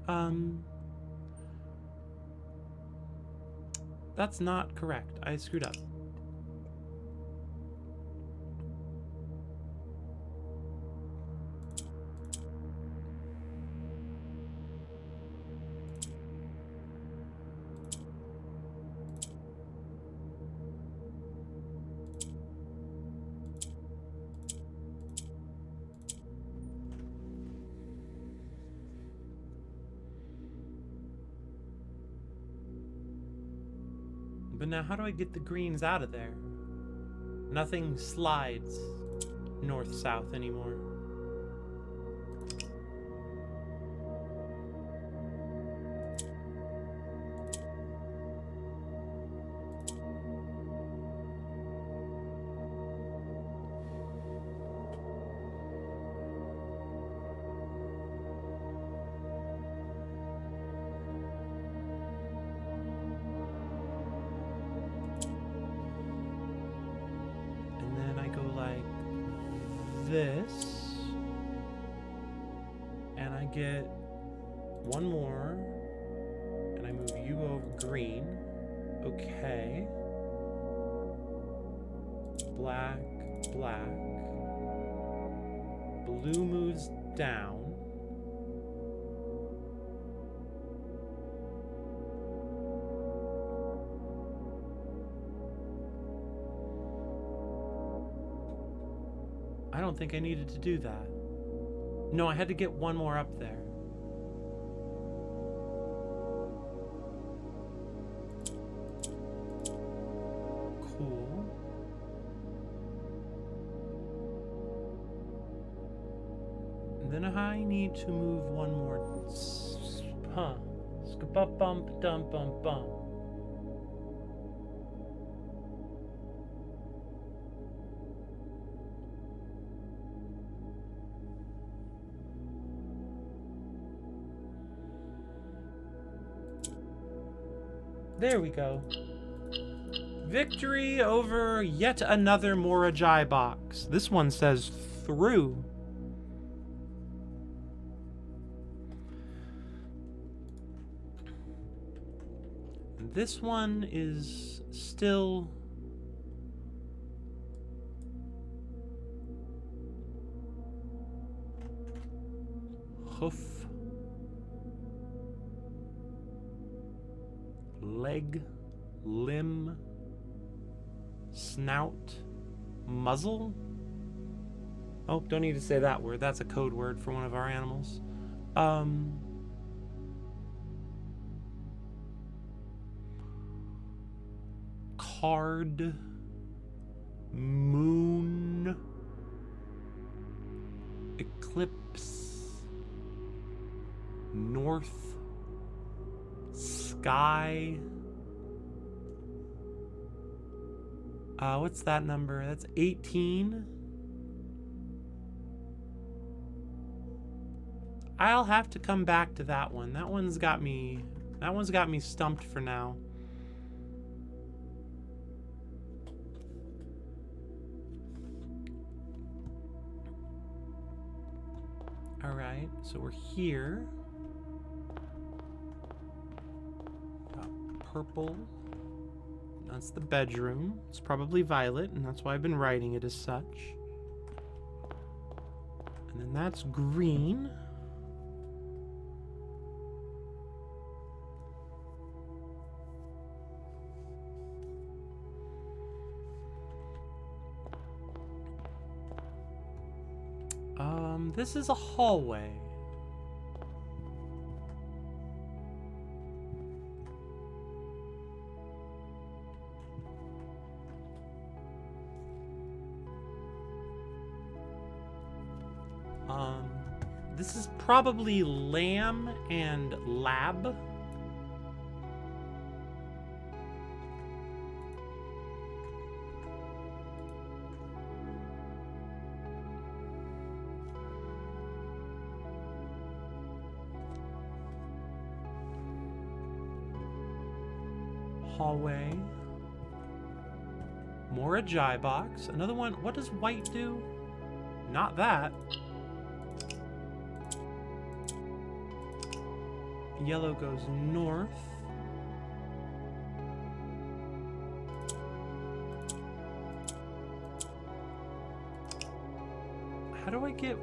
that's not correct. I screwed up. But now how do I get the greens out of there? Nothing slides north-south anymore. This, and I get one more, and I move you over green. Okay. Black, black. Blue moves down. I don't think I needed to do that. No, I had to get one more up there. Cool. And then I need to move one more. Huh. Skabump-dum-bum-bum. There we go. Victory over yet another Morajai box. This one says through. This one is still hoof. Leg, limb, snout, muzzle. Oh, don't need to say that word. That's a code word for one of our animals. Card, moon, eclipse, north, sky. What's that number? That's 18. I'll have to come back to that one. That one's got me stumped for now. All right, so we're here. Purple. That's the bedroom. It's probably violet, and that's why I've been writing it as such. And then that's green. This is a hallway. This is probably lamb and lab. Hallway. More Ajay box. Another one. What does white do? Not that. Yellow goes north. How do I get...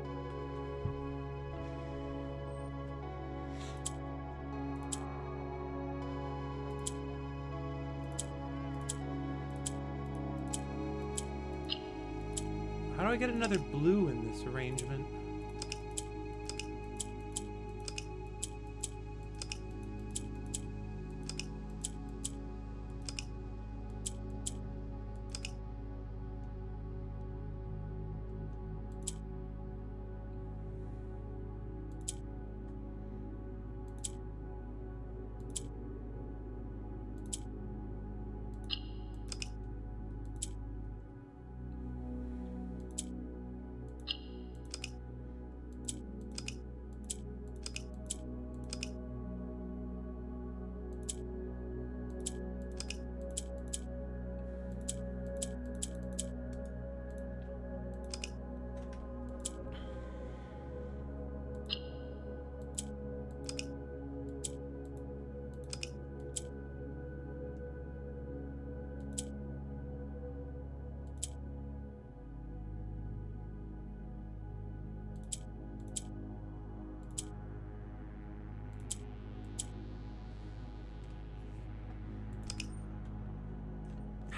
How do I get another blue in this arrangement?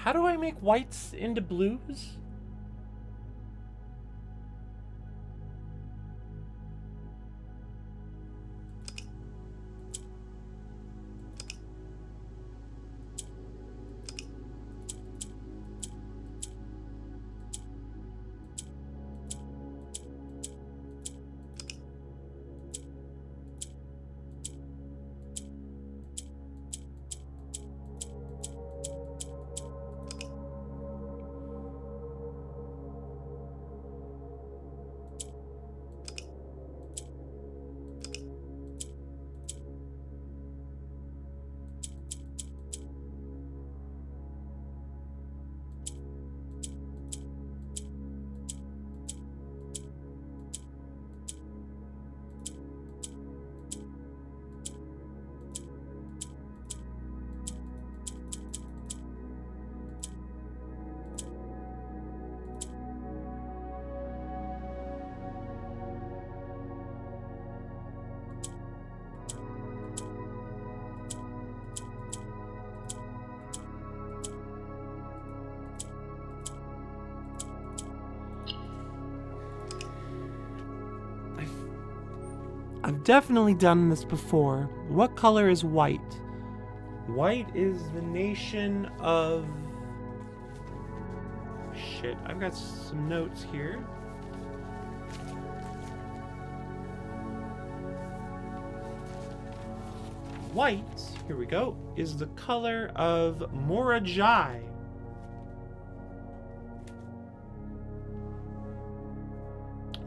How do I make whites into blues? I've definitely done this before. What color is white? White is the nation of... Shit, I've got some notes here. White, here we go, is the color of Morajai.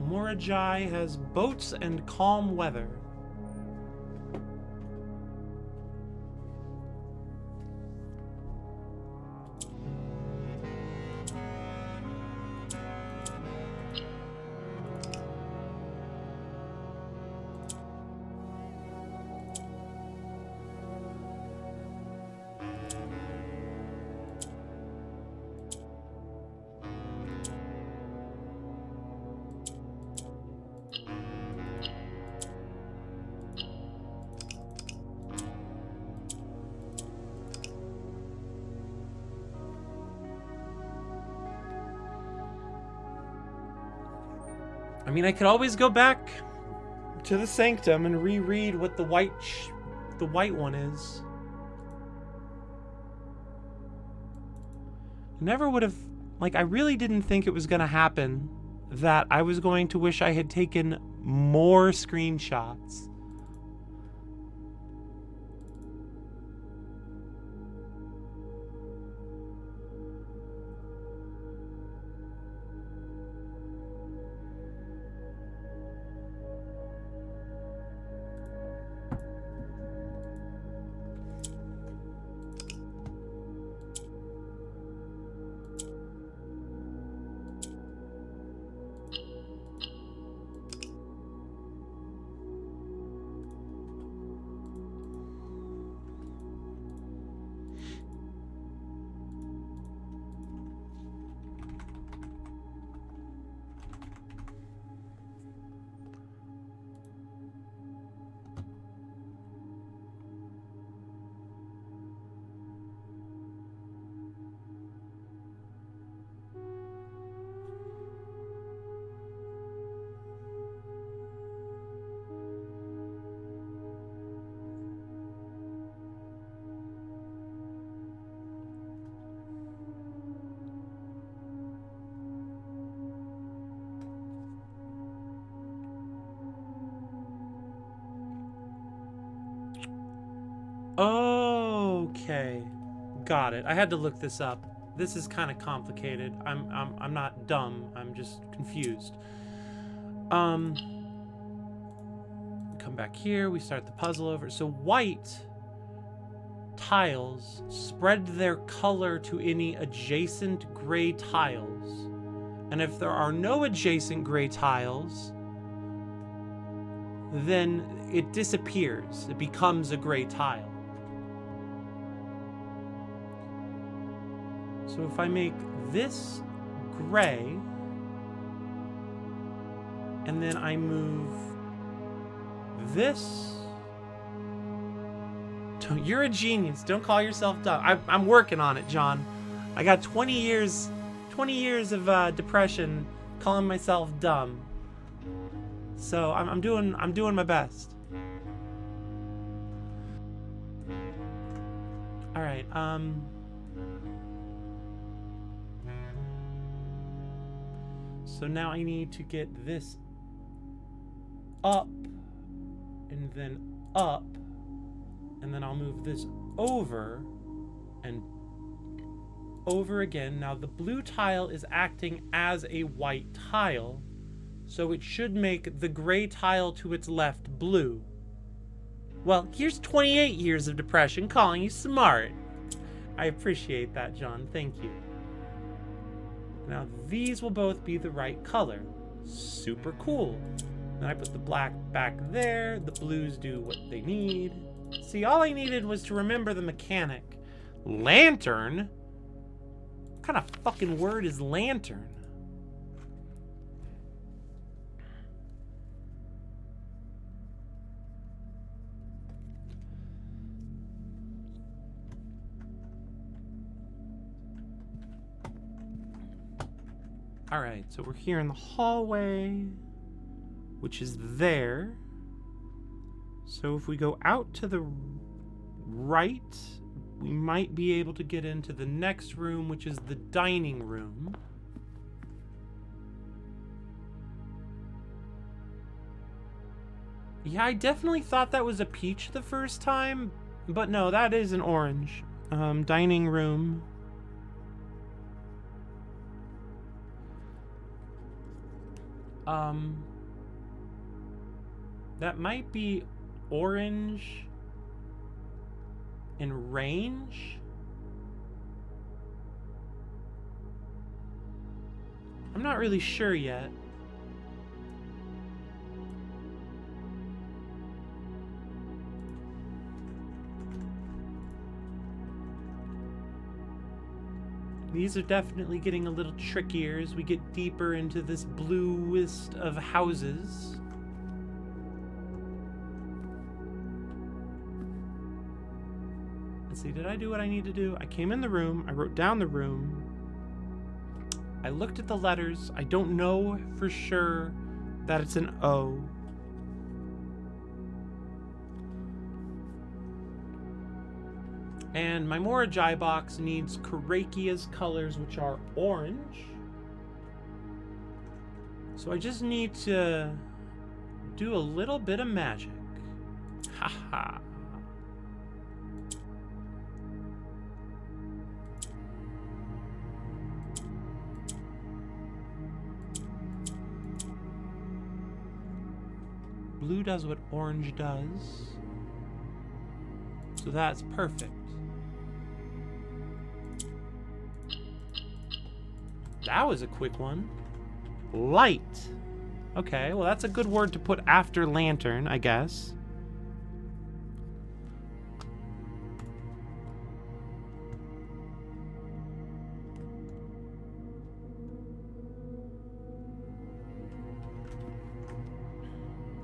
Morajai has boats and calm weather. mean, I could always go back to the sanctum and reread what the white one is. Never would have, like, I really didn't think it was going to happen that I was going to wish I had taken more screenshots. Okay, got it. I had to look this up. This is kind of complicated. I'm not dumb. I'm just confused. Come back here. We start the puzzle over. So white tiles spread their color to any adjacent gray tiles, and if there are no adjacent gray tiles, then it disappears. It becomes a gray tile. So if I make this gray, and then I move this... You're a genius. Don't call yourself dumb. I'm working on it, John. I got 20 years of depression calling myself dumb. So I'm doing my best. All right. So now I need to get this up, and then up, and then I'll move this over and over again. Now the blue tile is acting as a white tile, so it should make the gray tile to its left blue. Well, here's 28 years of depression calling you smart. I appreciate that, John. Thank you. Now these will both be the right color. Super cool. Then I put the black back there. The blues do what they need. See, all I needed was to remember the mechanic. Lantern? What kind of fucking word is lantern? All right, so we're here in the hallway, which is there. So if we go out to the right, we might be able to get into the next room, which is the dining room. Yeah, I definitely thought that was a peach the first time, but no, that is an orange. Dining room. That might be orange in range. I'm not really sure yet. These are definitely getting a little trickier as we get deeper into this bluest of houses. Let's see, did I do what I need to do? I came in the room, I wrote down the room, I looked at the letters. I don't know for sure that it's an O. And my Morajai box needs Karakia's colors, which are orange. So I just need to do a little bit of magic. Haha. Blue does what orange does. So that's perfect. That was a quick one. Light. Okay, well that's a good word to put after lantern, I guess.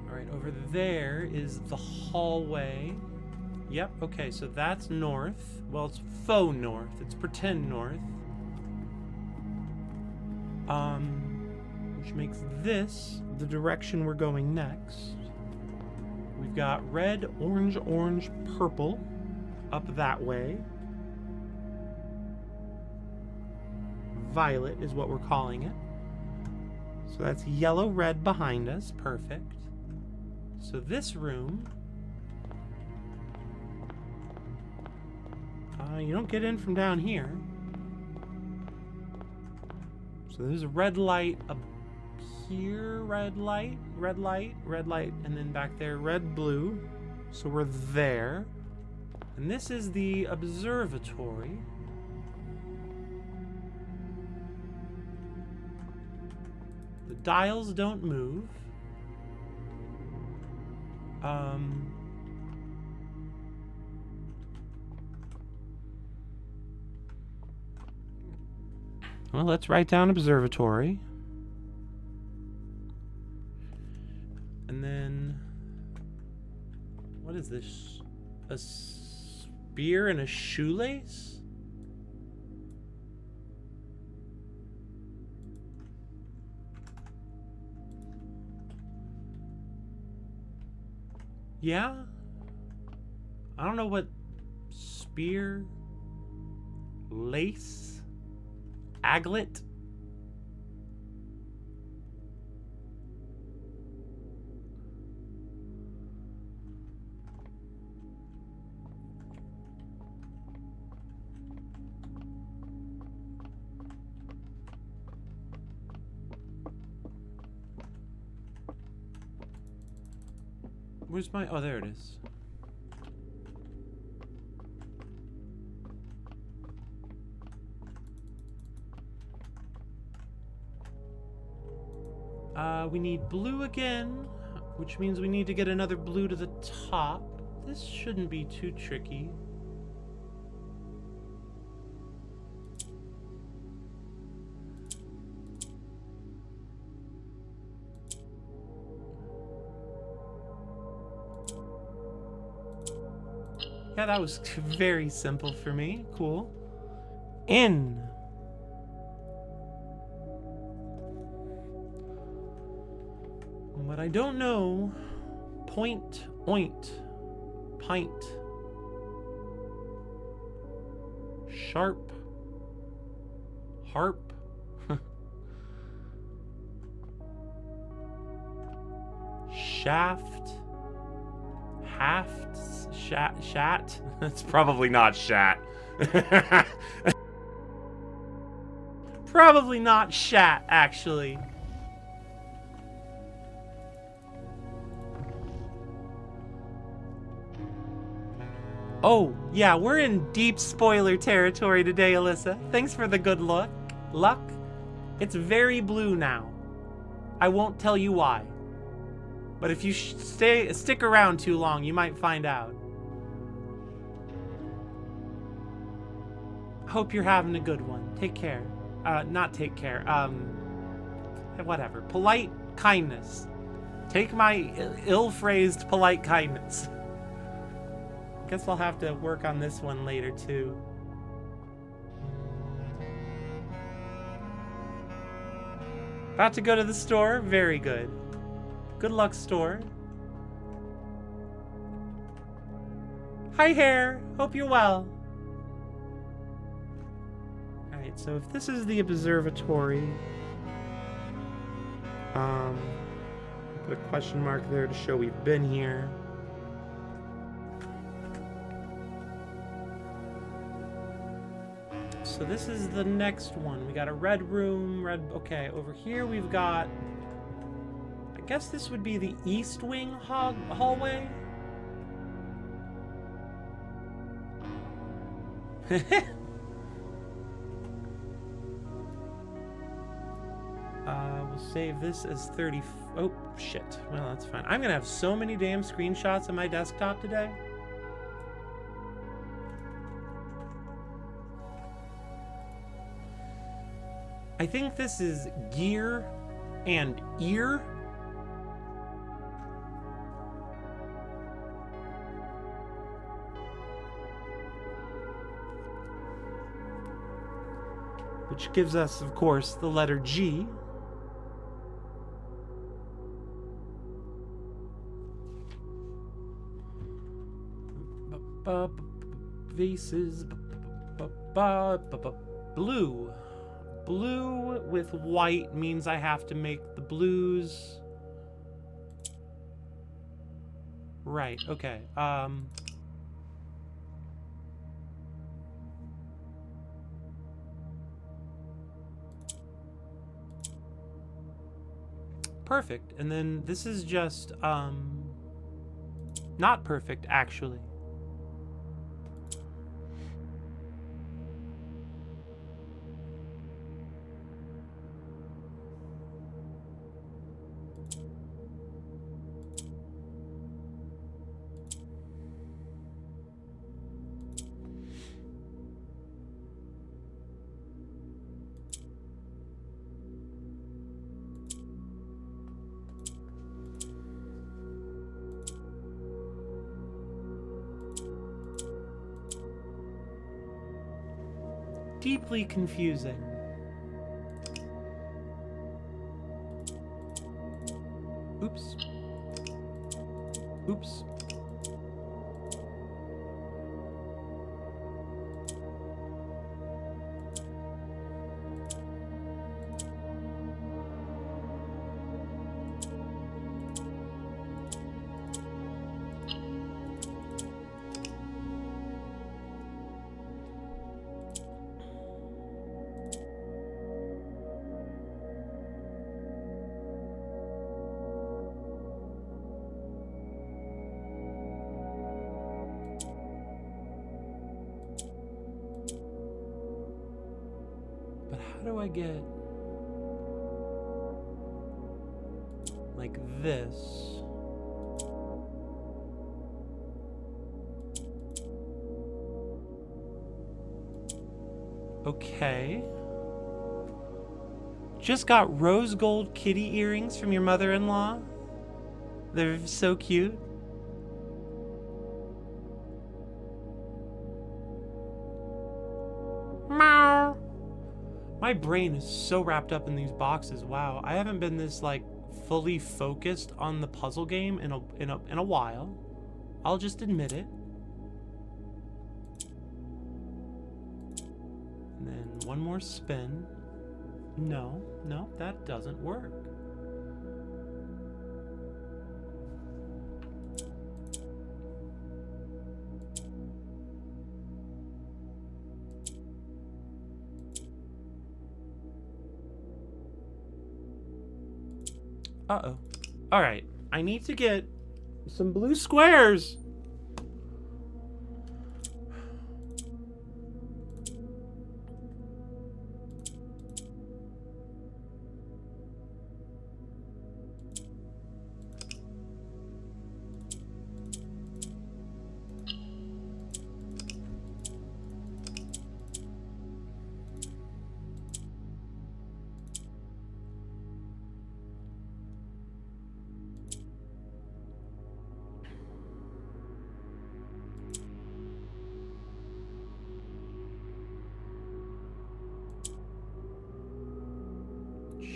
Alright, over there is the hallway. Yep, okay, so that's north. Well, it's faux north. It's pretend north. Which makes this the direction we're going next. We've got red, orange, orange, purple up that way. Violet is what we're calling it. So that's yellow, red behind us. Perfect. So this room, you don't get in from down here. So there's a red light up here, red light, red light, red light, and then back there, red, blue. So we're there. And this is the observatory. The dials don't move. Well, let's write down observatory. And then, what is this? A spear and a shoelace? Yeah? I don't know what spear, lace, aglet. Where's my... Oh, there it is. We need blue again, which means we need to get another blue to the top. This shouldn't be too tricky. Yeah, that was very simple for me. Cool. In. But I don't know. Point, oint, pint. Sharp. Harp. Shaft. Haft. Shat. It's probably not shat. Probably not shat, actually. Oh, yeah, we're in deep spoiler territory today, Alyssa. Thanks for the good luck. It's very blue now. I won't tell you why. But if you stick around too long, you might find out. Hope you're having a good one. Take care. Not take care. Whatever. Polite kindness. Take my ill-phrased polite kindness. Guess I'll have to work on this one later, too. About to go to the store? Very good. Good luck, store. Hi, Hare. Hope you're well. Alright, so if this is the observatory, put a question mark there to show we've been here. So this is the next one. We got a red room, okay, over here we've got, I guess this would be the east wing hallway. We'll save this as 30. Oh, shit. Well, that's fine. I'm gonna have so many damn screenshots on my desktop today. I think this is gear and ear. Which gives us, of course, the letter G. Vases. Blue. Blue with white means I have to make the blues. Right, okay. Perfect. And then this is just, not perfect, actually. Deeply confusing. Oops. Oops. How do I get like this? Okay. Just got rose gold kitty earrings from your mother-in-law. They're so cute. Meow. My brain is so wrapped up in these boxes. Wow, I haven't been this like fully focused on the puzzle game in a while. I'll just admit it. And then one more spin. No, that doesn't work. Uh-oh. All right, I need to get some blue squares.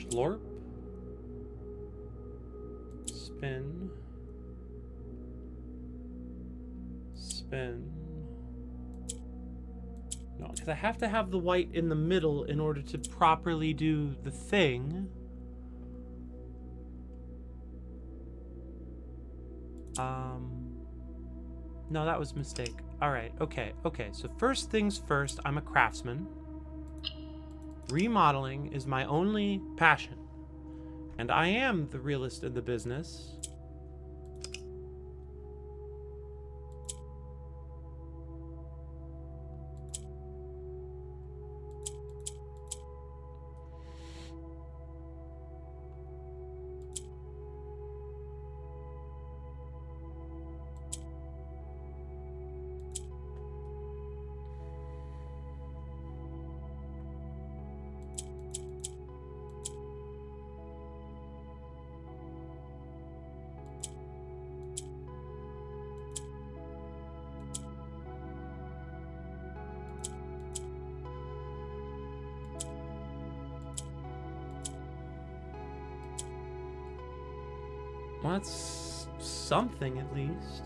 Slorp. Spin. Spin. No, because I have to have the white in the middle in order to properly do the thing. No, that was a mistake. Alright, okay. So first things first, I'm a craftsman. Remodeling is my only passion. And I am the realist in the business. Well, that's something at least.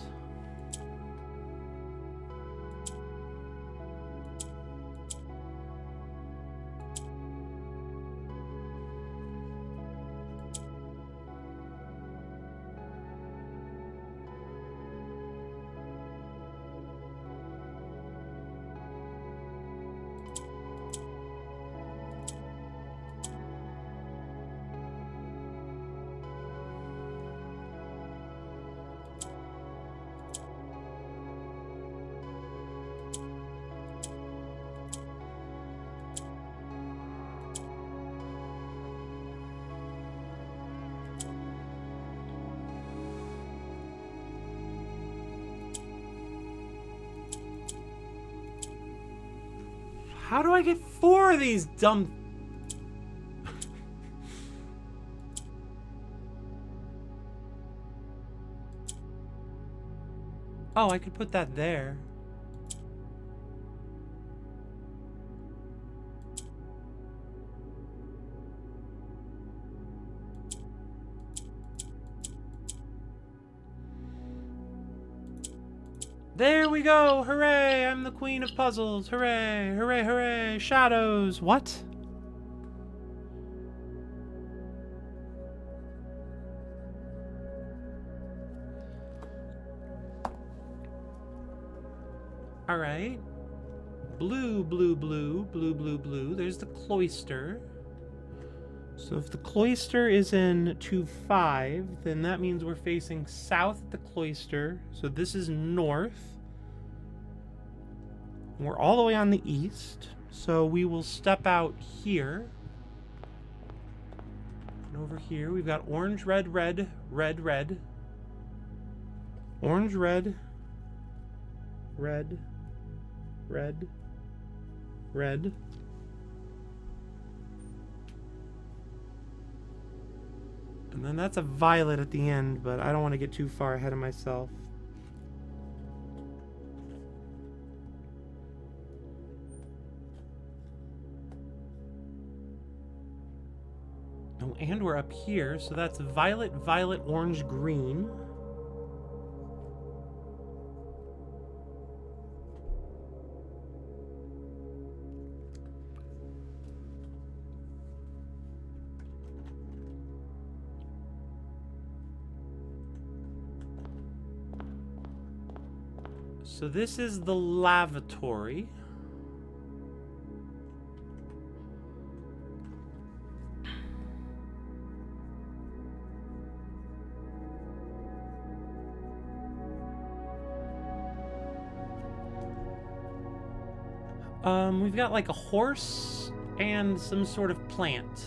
How do I get 4 of these dumb... Oh, I could put that there. There we go! Hooray! I'm the queen of puzzles! Hooray! Hooray! Hooray! Shadows! What? Alright. Blue, blue, blue, blue, blue, blue. There's the cloister. So if the cloister is in 2-5, then that means we're facing south at the cloister. So this is north. We're all the way on the east. So we will step out here. And over here, we've got orange, red, red, red, red. Orange, red, red, red, red. And then that's a violet at the end, but I don't want to get too far ahead of myself. Oh, and we're up here, so that's violet, violet, orange, green. So this is the lavatory. We've got like a horse and some sort of plant.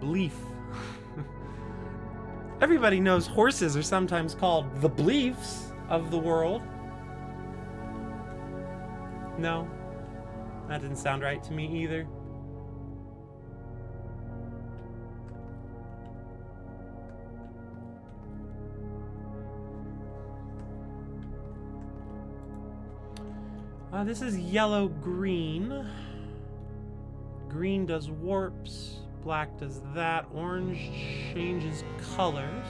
Bleef. Everybody knows horses are sometimes called the bleefs of the world. No, that didn't sound right to me either. This is yellow-green. Green does warps. Black does that. Orange changes colors.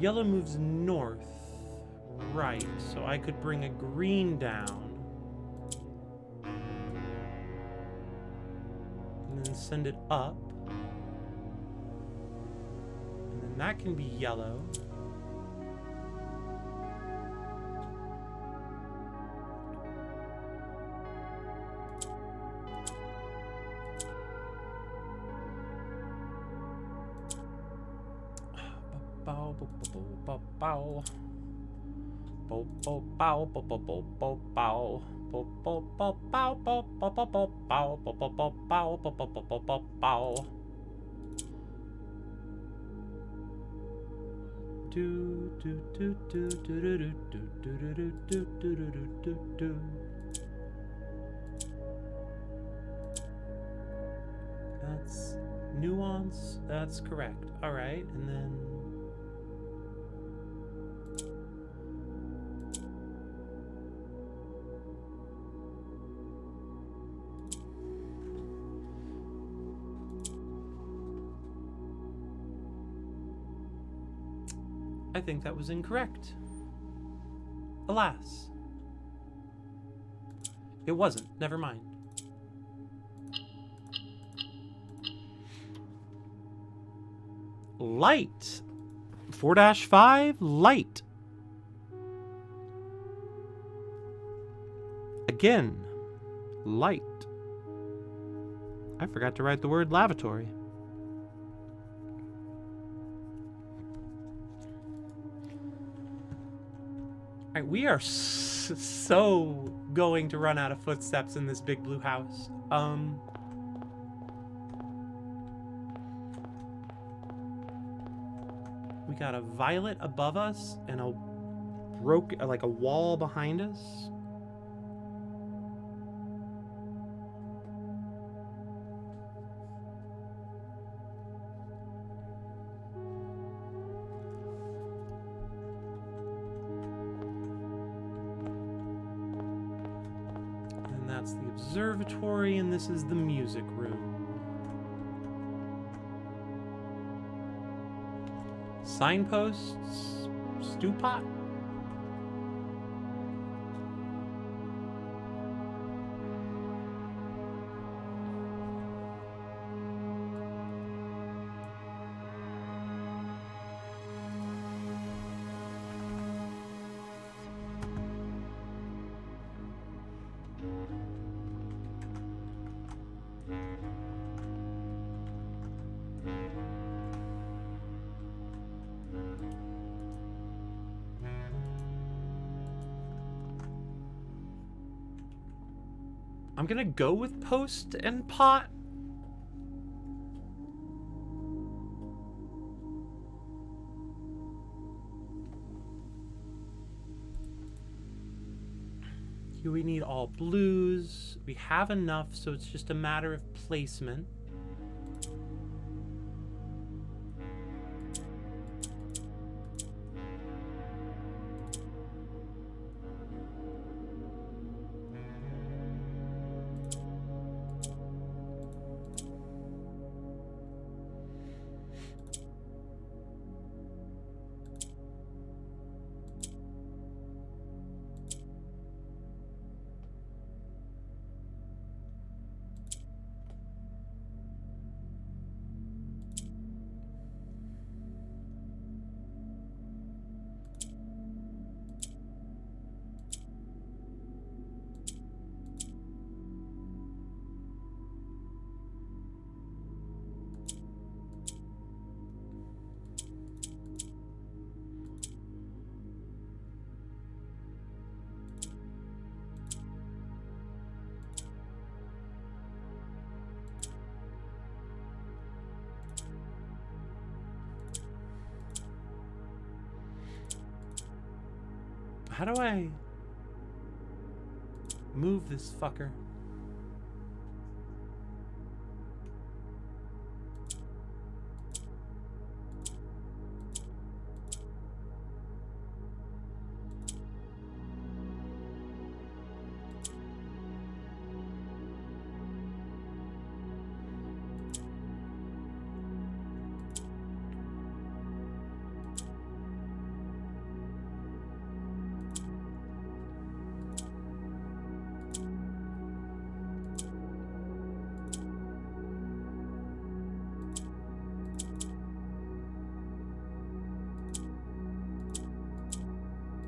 Yellow moves north. Right, so I could bring a green down. And then send it up. And then that can be yellow. Bow, bow, bow, bow, bow, bow, bow, bow, bow, bow, bow, bow. Bow, bow, bow, bow, bow, bow, bow, bow, bow, bow, bow, bow, bow, bow, bow, bow, bow, bow. Do do do do do do do do do do do do do do. That's nuance. That's correct. All right, and then. I think that was incorrect. Alas. It wasn't. Never mind. Light. 4-5, light. Again, light. I forgot to write the word lavatory. All right, we are so going to run out of footsteps in this big blue house. We got a violet above us and a like a wall behind us. That's the observatory, and this is the music room. Signposts, stew pot. I'm gonna go with post and pot. Here we need all blues. We have enough, so it's just a matter of placement. How do I move this fucker?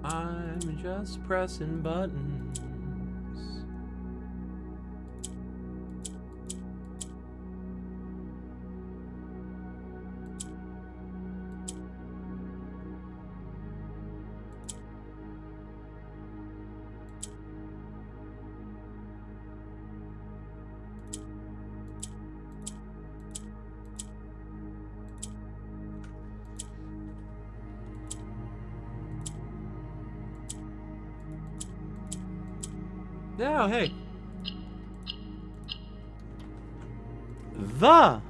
I'm just pressing buttons. Oh, hey. The.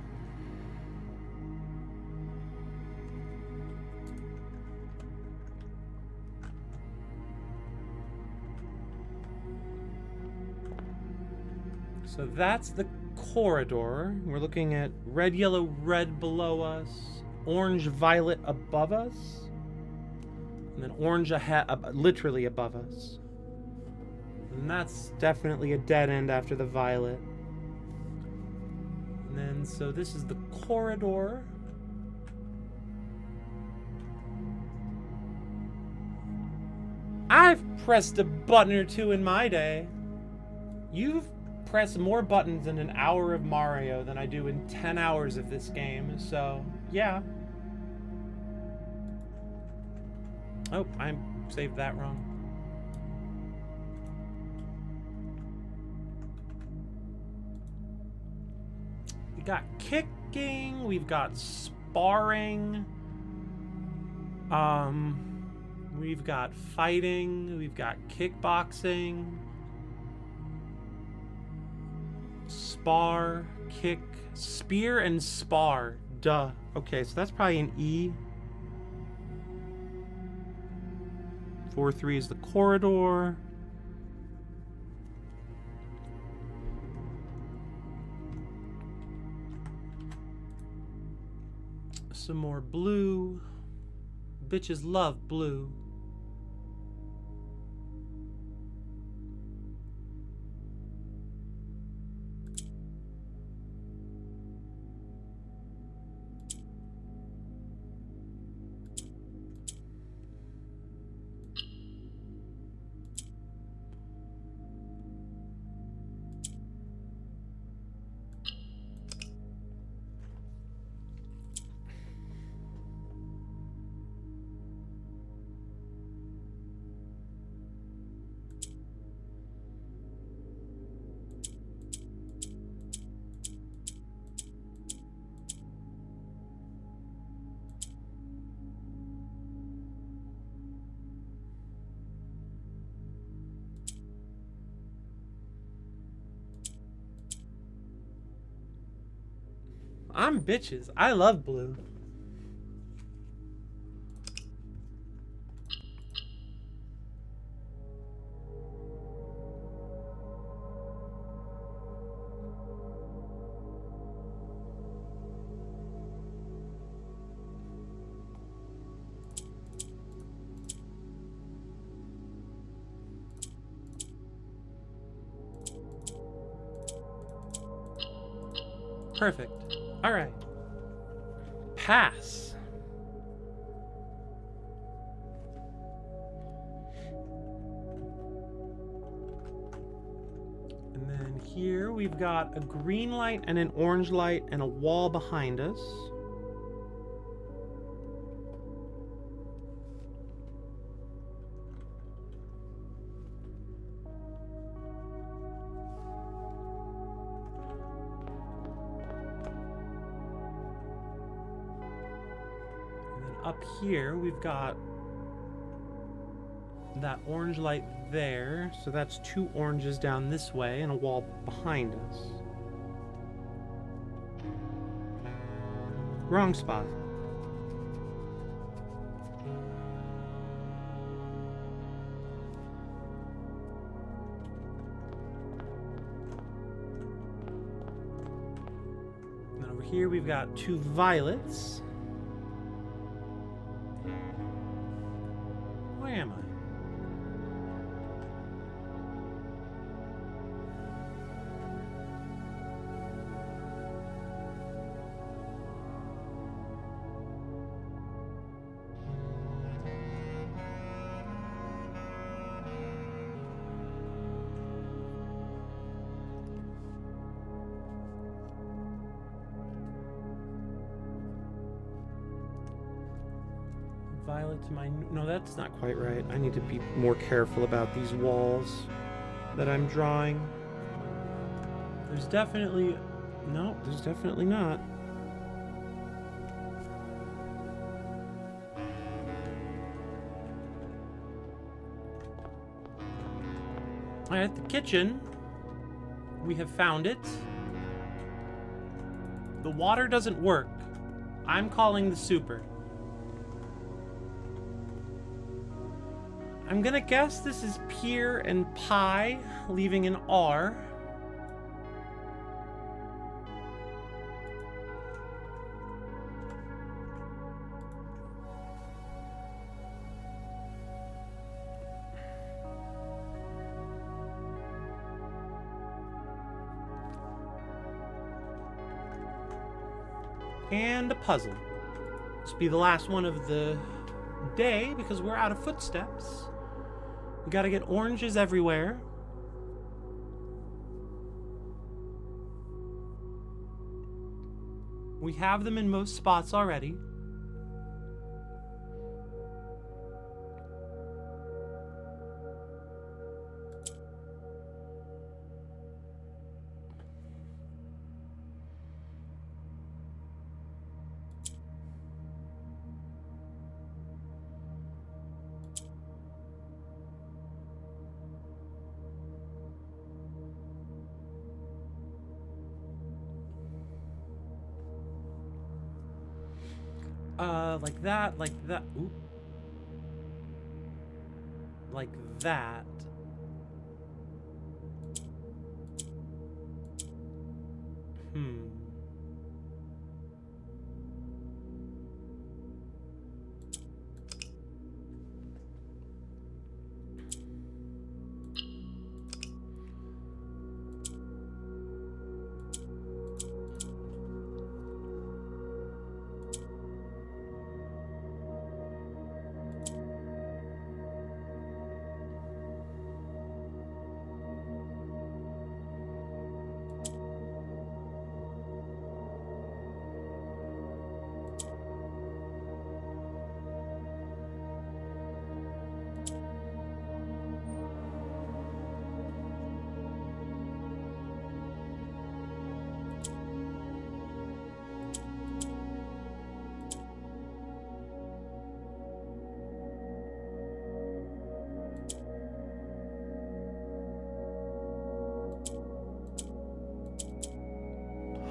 So that's the corridor. We're looking at red, yellow, red below us, orange, violet above us, and then orange ahead, literally above us. And that's definitely a dead end after the violet. And then, so this is the corridor. I've pressed a button or two in my day. You've pressed more buttons in an hour of Mario than I do in 10 hours of this game, so yeah. Oh, I saved that wrong. We got kicking, we've got sparring, we've got fighting, we've got kickboxing, spar, kick, spear, and spar. Duh. Okay, so that's probably an E. 4-3 is the corridor. Some more blue. Bitches love blue. I'm bitches. I love blue. Perfect. All right. Pass. And then here we've got a green light and an orange light and a wall behind us. Up here, we've got that orange light there, so that's 2 oranges down this way and a wall behind us. Wrong spot. And then over here, we've got 2 violets. Where am I? Violet to my... No, that's not quite right. I need to be more careful about these walls that I'm drawing. There's definitely... No, there's definitely not. Alright, the kitchen. We have found it. The water doesn't work. I'm calling the super. I'm gonna guess this is pier and pie, leaving an R. And a puzzle. This will be the last one of the day because we're out of footsteps. We gotta get oranges everywhere. We have them in most spots already. Like that, like that. Ooh. Like that.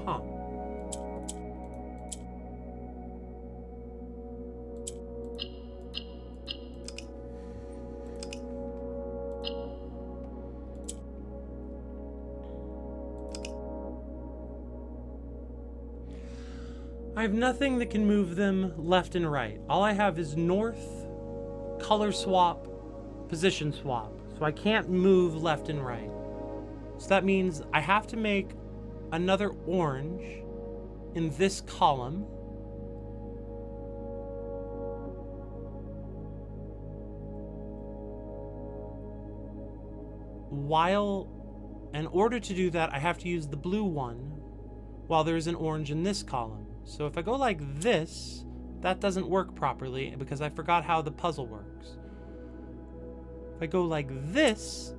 Huh. I have nothing that can move them left and right. All I have is north, color swap, position swap. So I can't move left and right. So that means I have to make another orange in this column. While, in order to do that, I have to use the blue one while there's an orange in this column. So if I go like this, that doesn't work properly because I forgot how the puzzle works. If I go like this,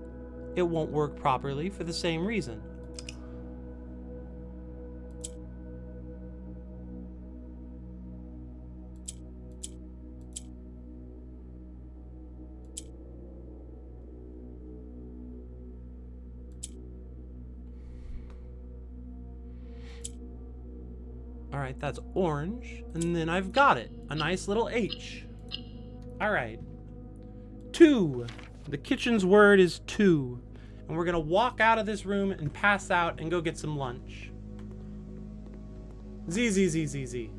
it won't work properly for the same reason. All right, that's orange, and then I've got it, a nice little H. All right, 2. The kitchen's word is 2, and we're gonna walk out of this room and pass out and go get some lunch. Z, Z, Z, Z, Z.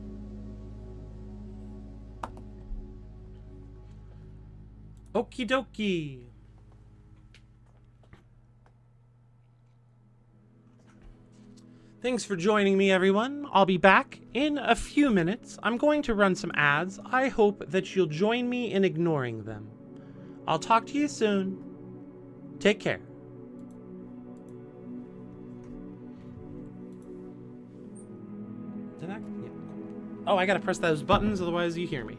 Okie dokie. Thanks for joining me, everyone. I'll be back in a few minutes. I'm going to run some ads. I hope that you'll join me in ignoring them. I'll talk to you soon. Take care. Did I? Yeah. Oh, I gotta press those buttons, otherwise you hear me.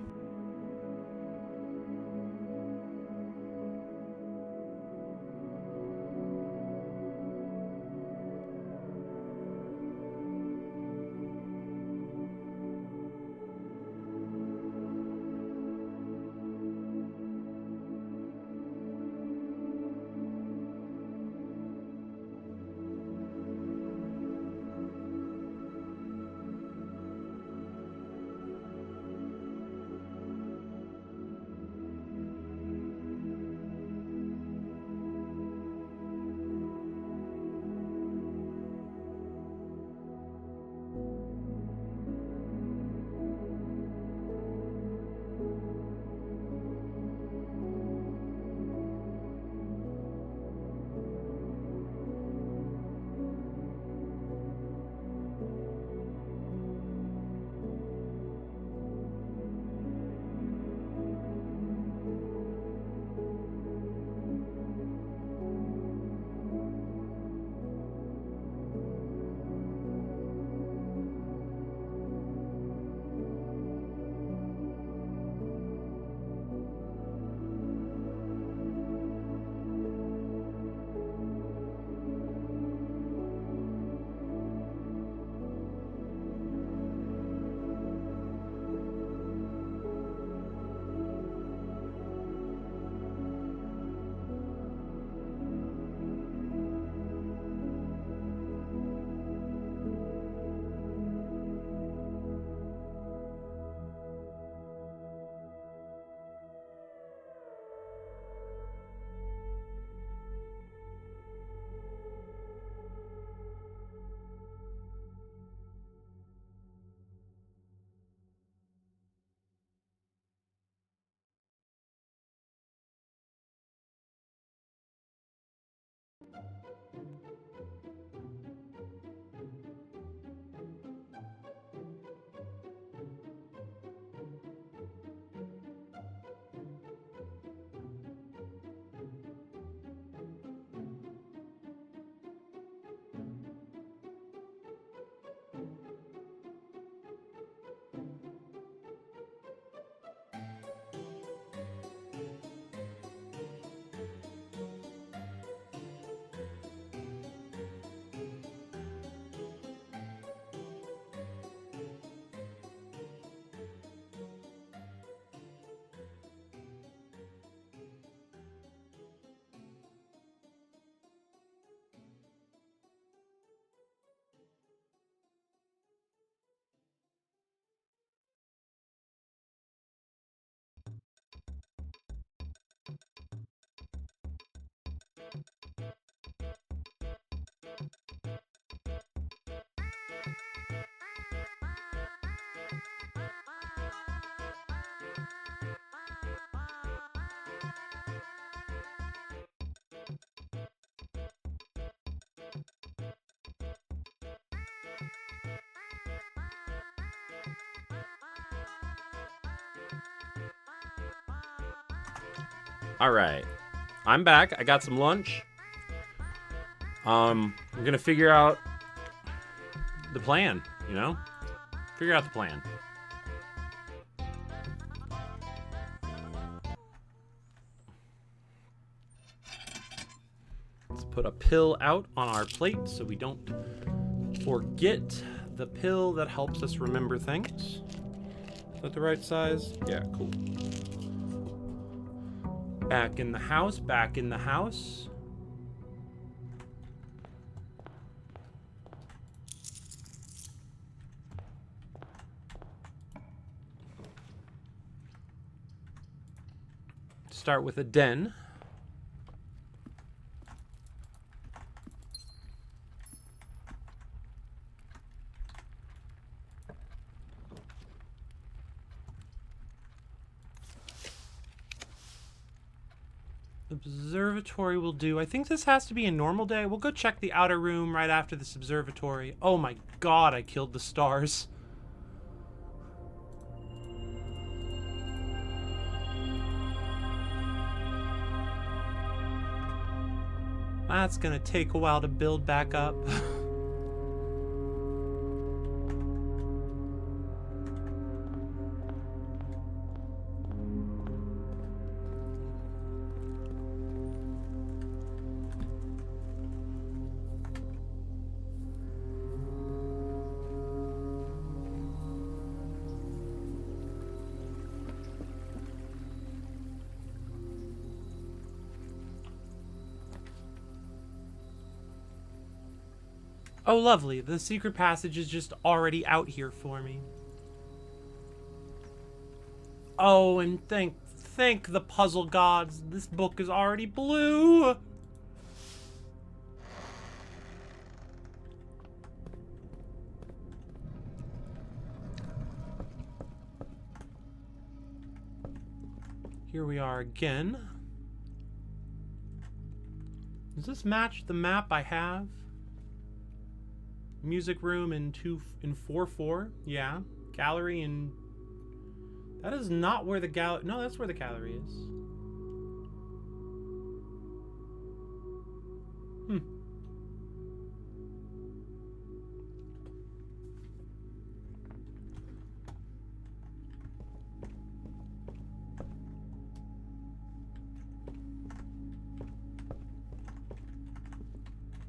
All right, I'm back. I got some lunch. I'm gonna figure out the plan, you know? Figure out the plan. Let's put a pill out on our plate so we don't forget the pill that helps us remember things. Is that the right size? Yeah, cool. Back in the house, back in the house. Start with a den. Observatory will do. I think this has to be a normal day. We'll go check the outer room right after this observatory. Oh my god, I killed the stars. That's gonna take a while to build back up. Oh, lovely. The secret passage is just already out here for me. Oh, and thank the puzzle gods. This book is already blue. Here we are again. Does this match the map I have? Music room in 4-4. Yeah. Gallery in... That is not where the gallery... No, that's where the gallery is.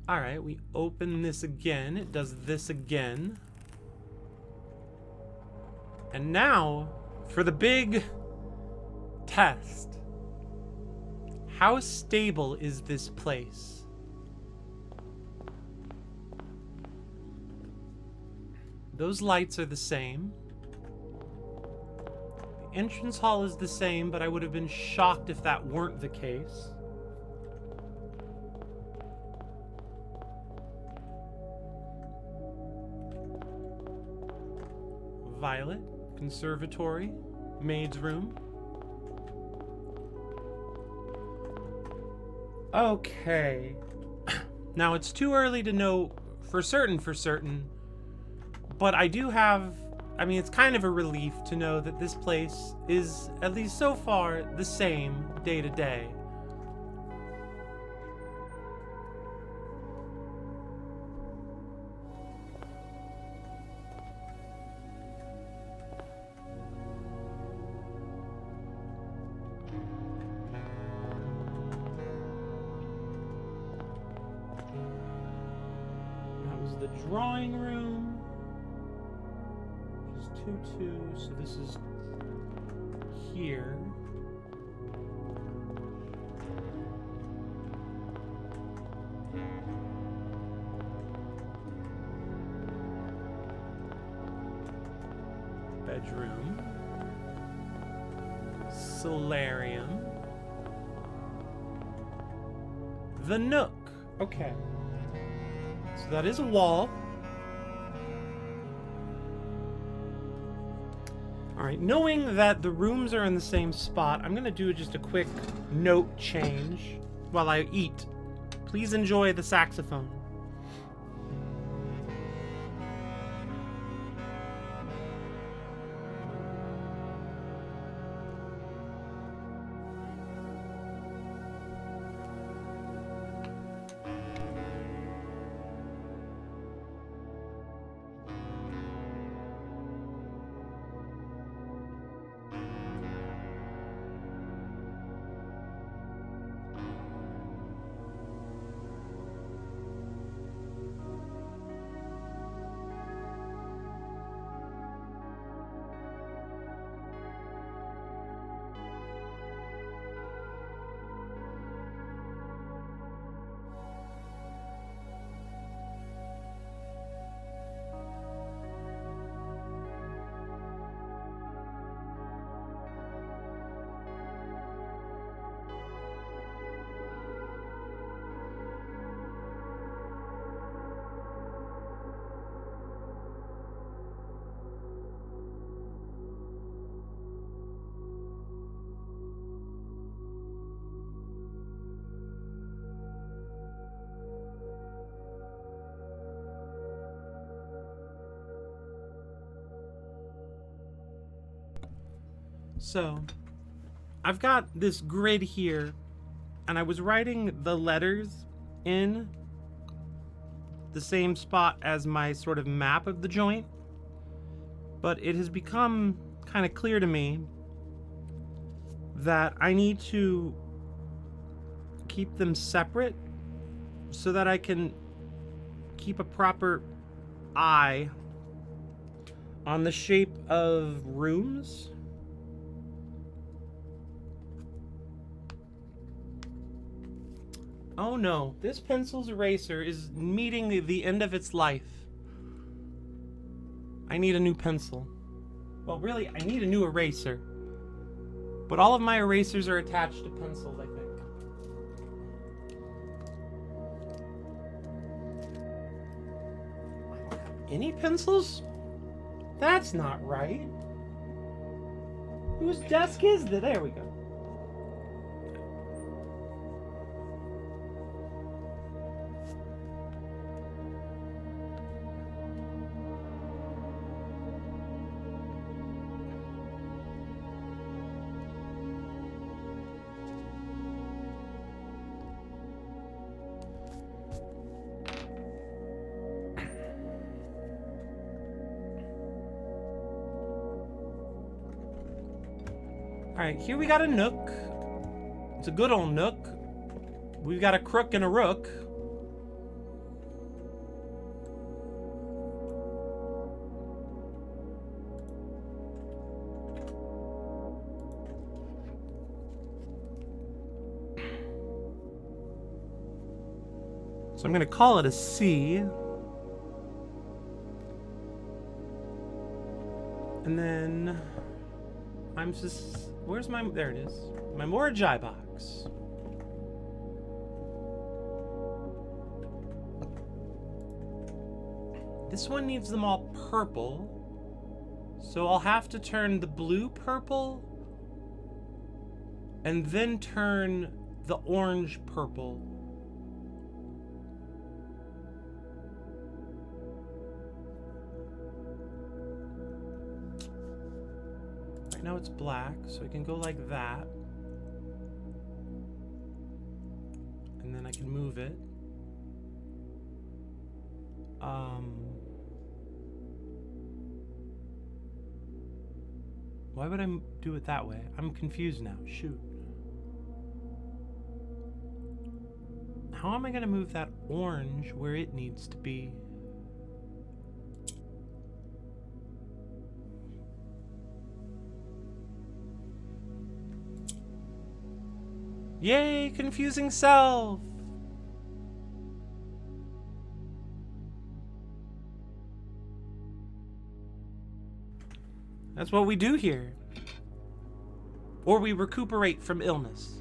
Alright, we open this again. It does this again. And now, for the big test. How stable is this place? Those lights are the same. The entrance hall is the same, but I would have been shocked if that weren't the case. Violet, conservatory, maid's room. Okay. Now, it's too early to know for certain, but I do have... I mean, it's kind of a relief to know that this place is, at least so far, the same day to day. The drawing room, which is 2-2, so this is here. Bedroom. Solarium. the nook. Okay. So that is a wall. Alright, knowing that the rooms are in the same spot, I'm gonna do just a quick note change while I eat. Please enjoy the saxophone. So, I've got this grid here, and I was writing the letters in the same spot as my sort of map of the joint, but it has become kind of clear to me that I need to keep them separate so that I can keep a proper eye on the shape of rooms. Oh no, this pencil's eraser is meeting the end of its life. I need a new pencil. Well, really, I need a new eraser. But all of my erasers are attached to pencils, I think. I don't have any pencils? That's not right. Whose desk is that? There we go. Alright, here we got a nook. It's a good old nook. We've got a crook and a rook. So I'm going to call it a C. And then I'm just... Where's my... There it is. My Morajai box. This one needs them all purple. So I'll have to turn the blue purple. And then turn the orange purple. Right now it's black, so I can go like that. And then I can move it. Why would I do it that way? I'm confused now. Shoot. How am I going to move that orange where it needs to be? Yay, confusing self! That's what we do here. Or we recuperate from illness.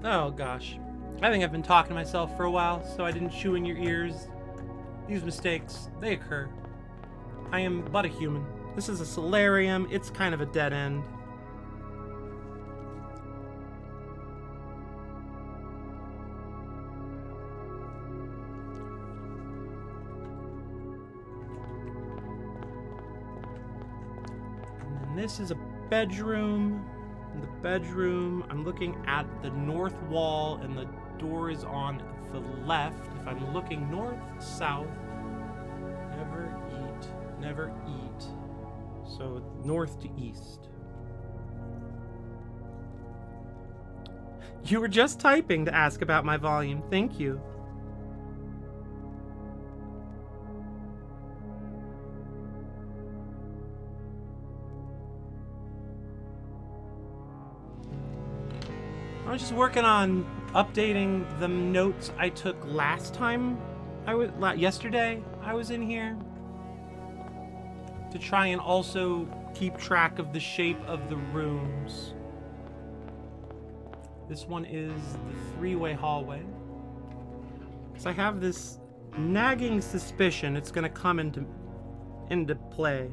Oh gosh. I think I've been talking to myself for a while, so I didn't chew in your ears. These mistakes, they occur. I am but a human. This is a solarium. It's kind of a dead end. And then this is a bedroom. In the bedroom, I'm looking at the north wall, and the door is on the left. If I'm looking north, south, never eat. So north to east. You were just typing to ask about my volume. Thank you. I was just working on updating the notes I took last time yesterday I was in here, to try and also keep track of the shape of the rooms. This one is the three-way hallway. So I have this nagging suspicion it's gonna come into play.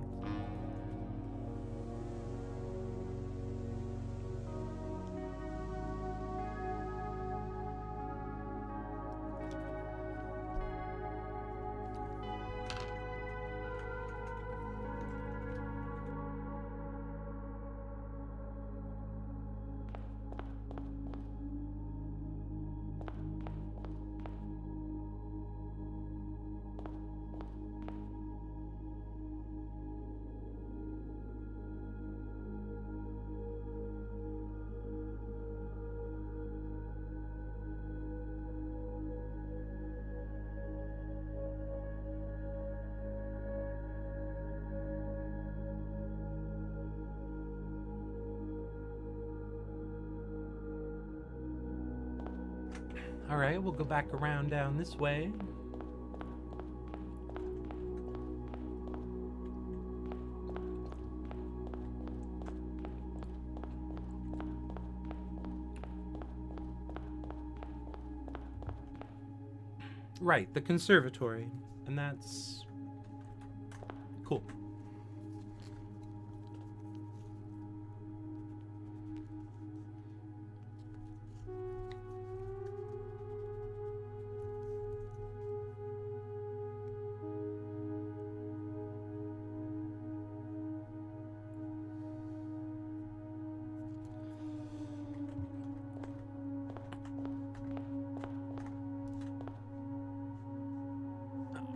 All right, we'll go back around down this way. Right, the conservatory. And that's cool.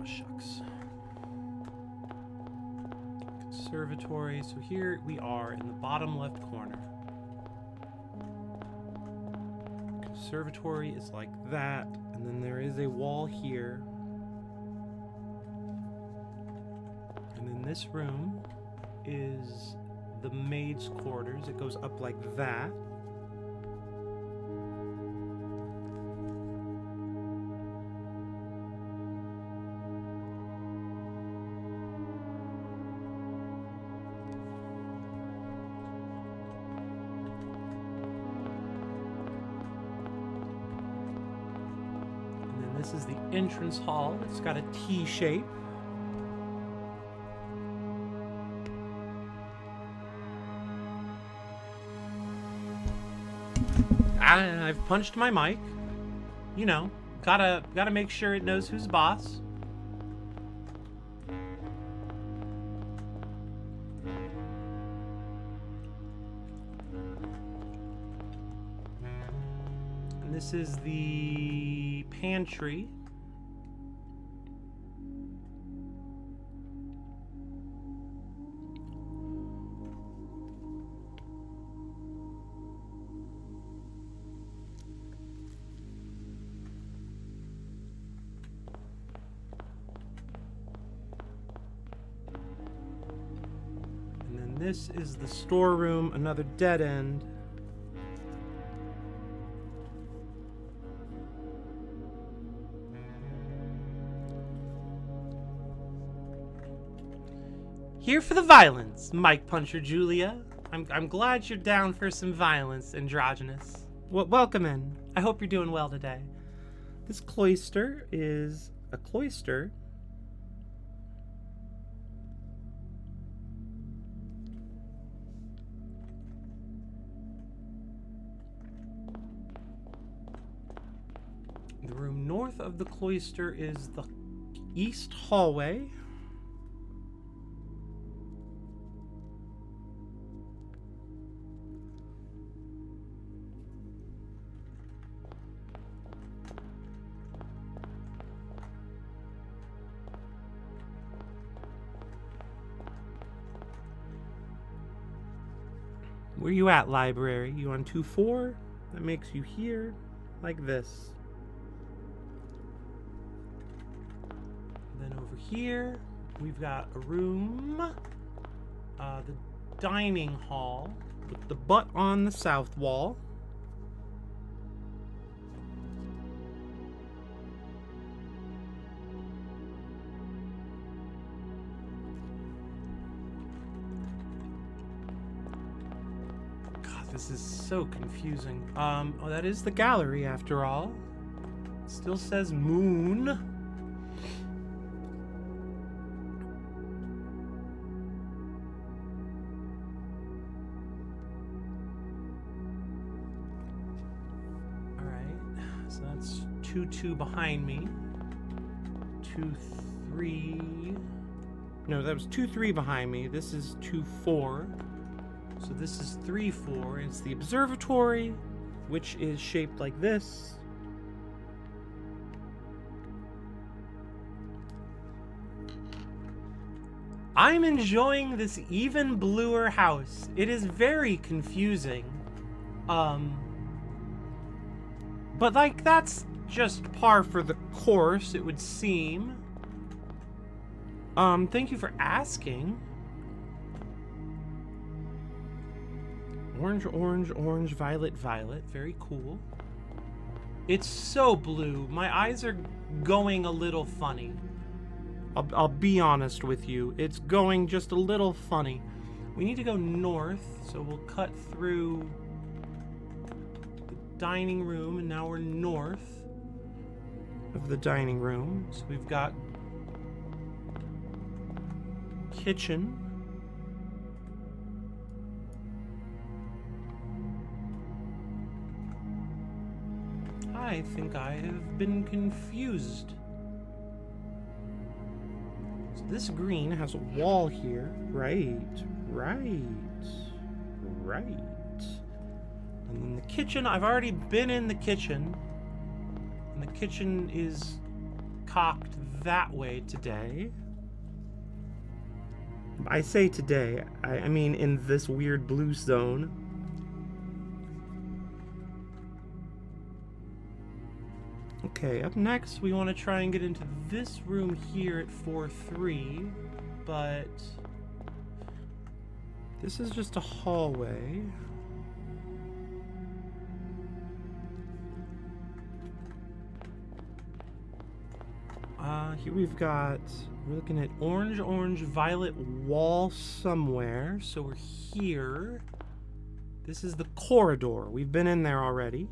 Shucks. Conservatory. So here we are in the bottom left corner. Conservatory is like that, and then there is a wall here. And then this room is the maid's quarters. It goes up like that. This is the entrance hall. It's got a T shape. I've punched my mic. You know, gotta make sure it knows who's boss. And this is the pantry. And then this is the storeroom, another dead end. Here for the violence, Mike Puncher Julia. I'm glad you're down for some violence, androgynous. welcome in. I hope you're doing well today. This cloister is a cloister. The room north of the cloister is the east hallway. Where you at, library? You on 2-4? That makes you here, like this. Then over here, we've got a room, the dining hall, with the butt on the south wall. This is so confusing. Oh, that is the gallery after all. It still says moon. Alright, so that's 2-2 behind me. 2-3. No, that was 2-3 behind me. This is 2-4. So this is 3-4, and it's the observatory, which is shaped like this. I'm enjoying this even bluer house. It is very confusing. But like, that's just par for the course, it would seem. Thank you for asking. Orange, orange, orange, violet, violet. Very cool. It's so blue. My eyes are going a little funny. I'll be honest with you. It's going just a little funny. We need to go north, so we'll cut through the dining room, and now we're north of the dining room. So we've got kitchen. I think I have been confused. So this green has a wall here. Right. And then the kitchen, I've already been in the kitchen. And the kitchen is cocked that way today. I say today, I mean in this weird blue zone. Okay, up next we want to try and get into this room here at 4-3, but this is just a hallway. Here we're looking at orange, orange, violet wall somewhere, so we're here. This is the corridor. We've been in there already.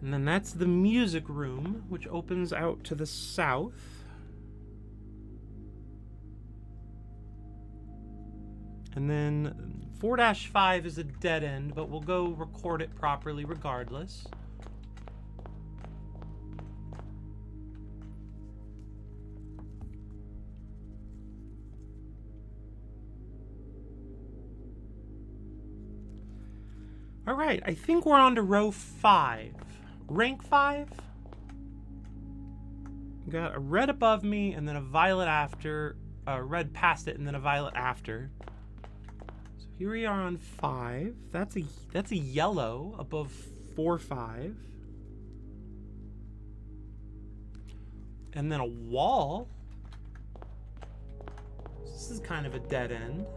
And then that's the music room, which opens out to the south. And then 4-5 is a dead end, but we'll go record it properly regardless. All right, I think we're on to row 5. Rank 5? Got a red above me, and then a violet after, red past it, and then a violet after. So here we are on 5. That's a yellow above 4-5. And then a wall. This is kind of a dead end.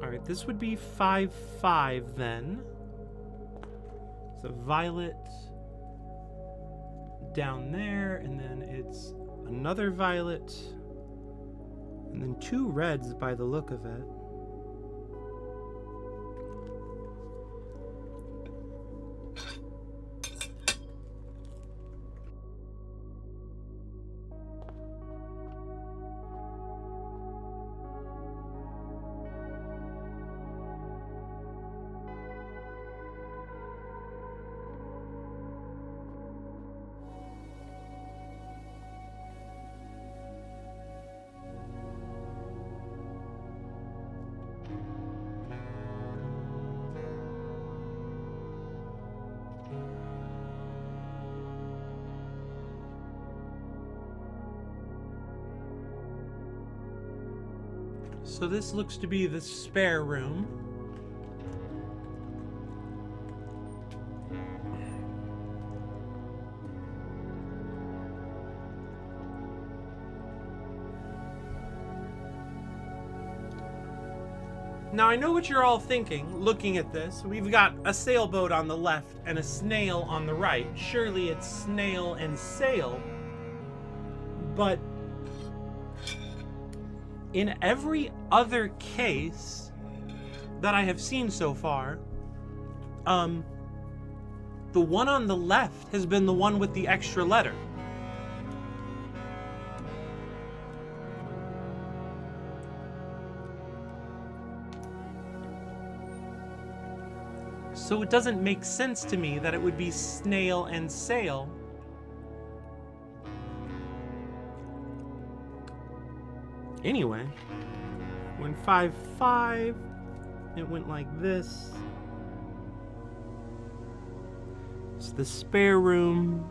Alright, this would be 5-5 then. So violet down there, and then it's another violet, and then 2 reds by the look of it. So this looks to be the spare room. Now I know what you're all thinking, looking at this. We've got a sailboat on the left and a snail on the right. Surely it's snail and sail. But in every other case that I have seen so far, the one on the left has been the one with the extra letter. So it doesn't make sense to me that it would be snail and sail. Anyway, when 5-5, it went like this. It's the spare room.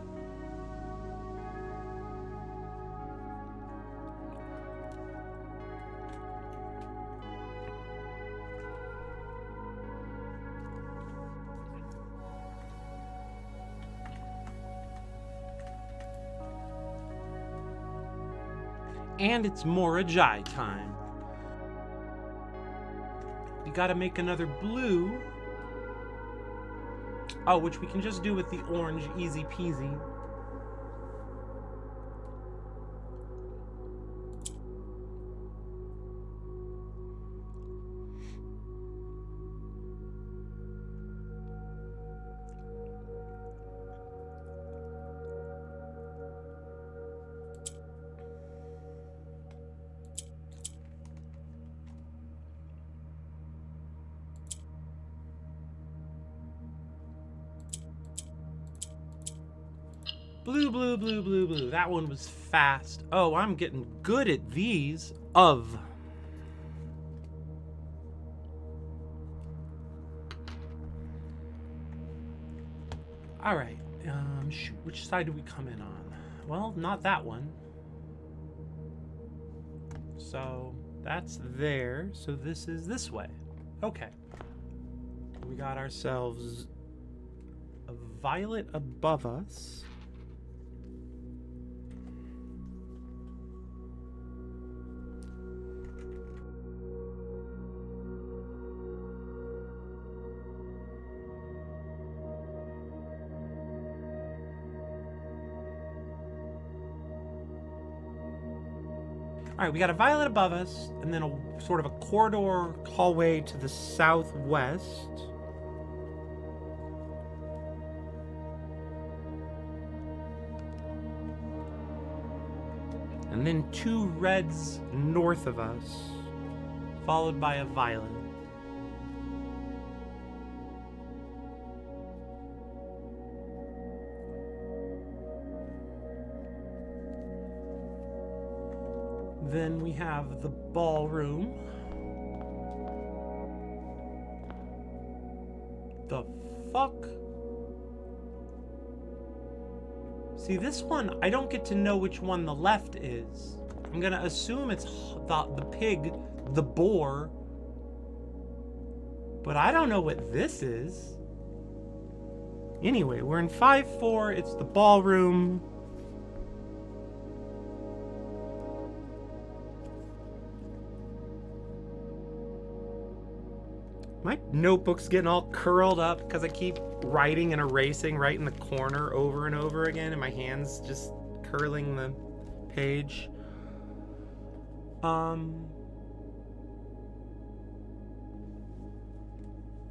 And it's Morajai time. We gotta make another blue. Oh, which we can just do with the orange, easy peasy. Blue, blue, blue, blue, blue. That one was fast. Oh, I'm getting good at these. Of. Alright. Shoot. Which side do we come in on? Well, not that one. So, that's there. So this is this way. Okay. We got ourselves a violet above us. All right, we got a violet above us, and then a sort of a corridor hallway to the southwest. And then 2 reds north of us, followed by a violet. Then we have the ballroom. The fuck? See, this one, I don't get to know which one the left is. I'm gonna assume it's the pig, the boar. But I don't know what this is. Anyway, we're in 5-4. It's the ballroom. Notebook's getting all curled up because I keep writing and erasing right in the corner over and over again, and my hand's just curling the page.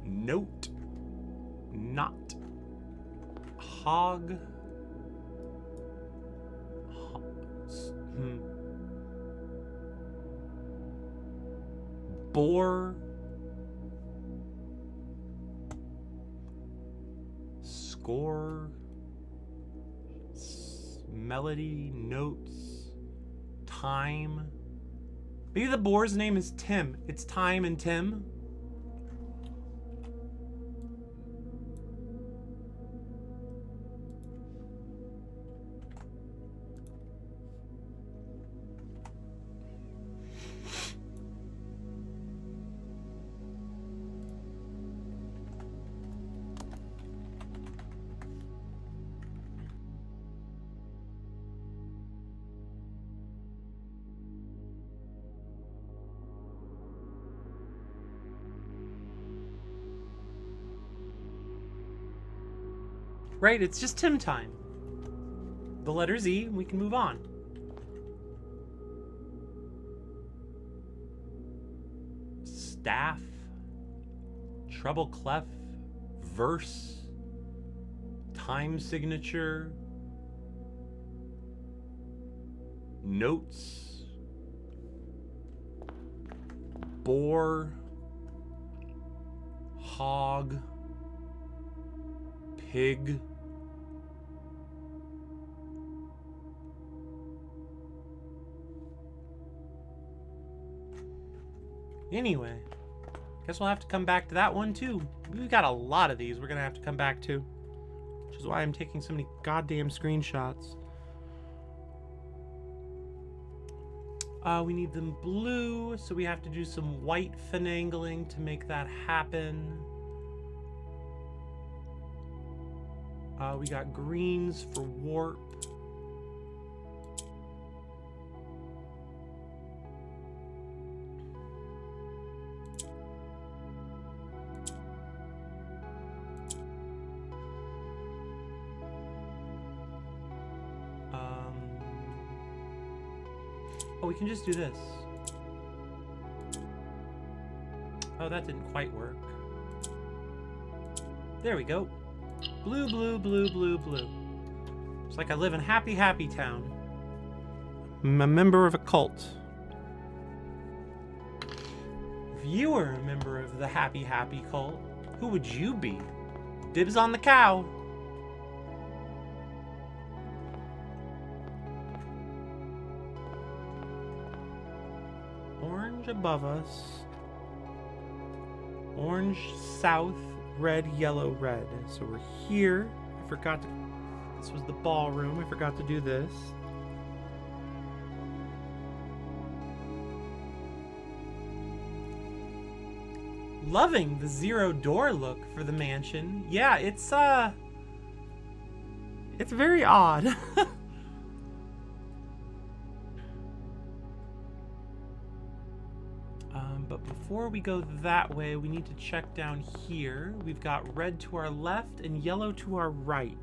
Note. Not. Hog. Bore. Score. Melody. Notes. Time. Maybe the boar's name is Tim. It's Time and Tim. Right, it's just Tim time. The letter's E, and we can move on. Staff. Treble clef. Verse. Time signature. Notes. Bore. Hog. Pig. Anyway, guess we'll have to come back to that one too. We've got a lot of these we're gonna have to come back to, which is why I'm taking so many goddamn screenshots. We need them blue, so we have to do some white finagling to make that happen. We got greens for warp. Oh, we can just do this. Oh, that didn't quite work. There we go. Blue, blue, blue, blue, blue. It's like I live in Happy, Happy Town. I'm a member of a cult. If you were a member of the Happy, Happy cult, who would you be? Dibs on the cow. Orange above us. Orange south. Red, yellow, red. So we're here. I forgot to... This was the ballroom. I forgot to do this. Loving the zero door look for the mansion. Yeah, it's very odd. But before we go that way, we need to check down here. We've got red to our left and yellow to our right.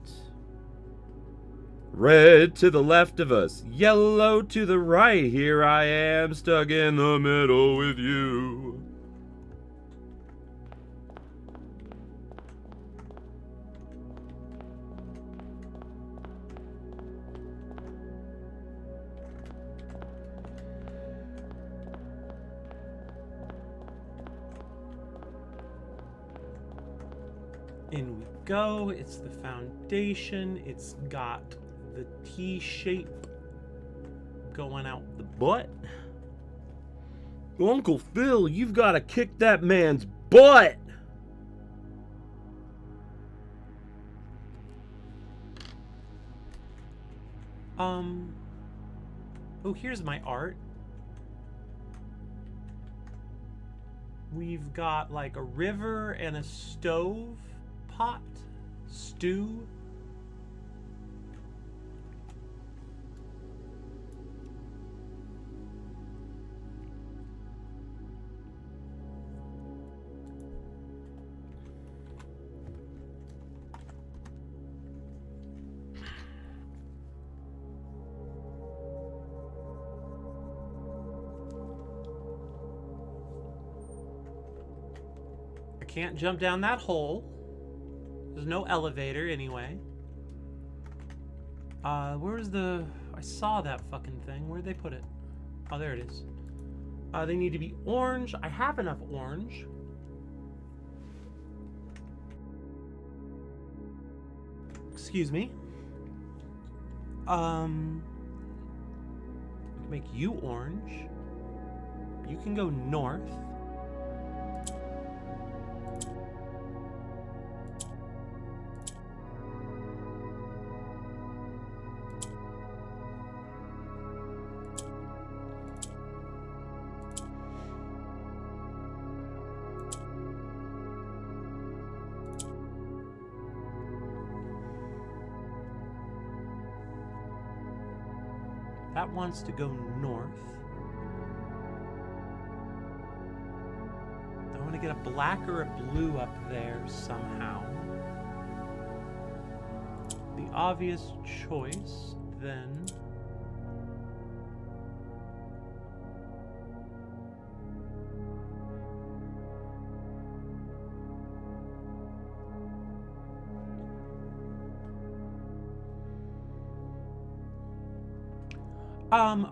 Red to the left of us, yellow to the right. Here I am, stuck in the middle with you. In we go. It's the foundation. It's got the T shape going out the butt. Uncle Phil, you've got to kick that man's butt. Oh, here's my art. We've got like a river and a stove pot stew. can't jump down that hole. There's no elevator anyway. Where's the... I saw that fucking thing. Where'd they put it? Oh, there it is. They need to be orange. I have enough orange. Excuse me. We can make you orange. You can go north. That wants to go north. I want to get a black or a blue up there somehow. The obvious choice then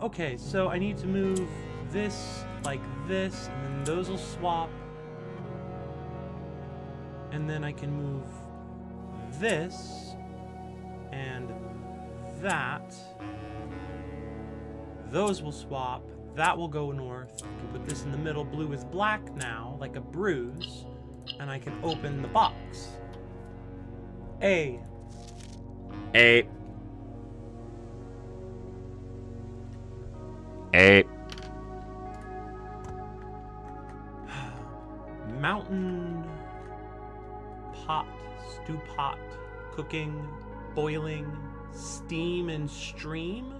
okay, so I need to move this like this, and then those will swap. And then I can move this and that. Those will swap. That will go north. I can put this in the middle. Blue is black now, like a bruise. And I can open the box. A. A. A. Mountain pot, stew pot, cooking, boiling, steam and stream.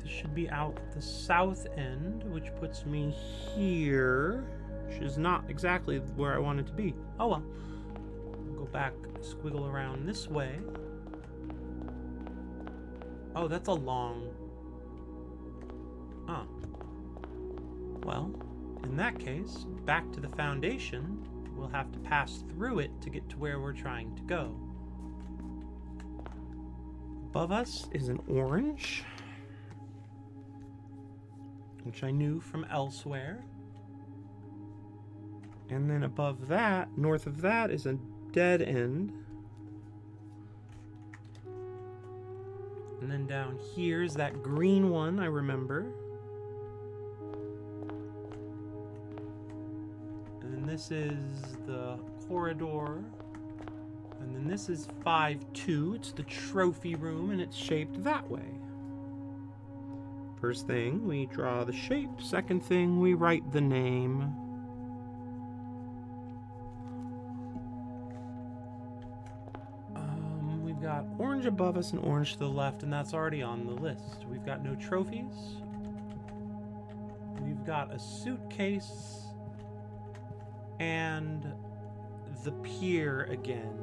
Should be out the south end, which puts me here, which is not exactly where I want it to be. Oh well. Go back, squiggle around this way. Oh, that's a long... Oh. Well, in that case, back to the foundation. We'll have to pass through it to get to where we're trying to go. Above us is an orange, which I knew from elsewhere. And then above that, north of that, is a dead end. And then down here is that green one I remember. And then this is the corridor. And then this is 5-2. It's the trophy room, and it's shaped that way. First thing, we draw the shape. Second thing, we write the name. We've got orange above us and orange to the left, and that's already on the list. We've got no trophies. We've got a suitcase and the pier again.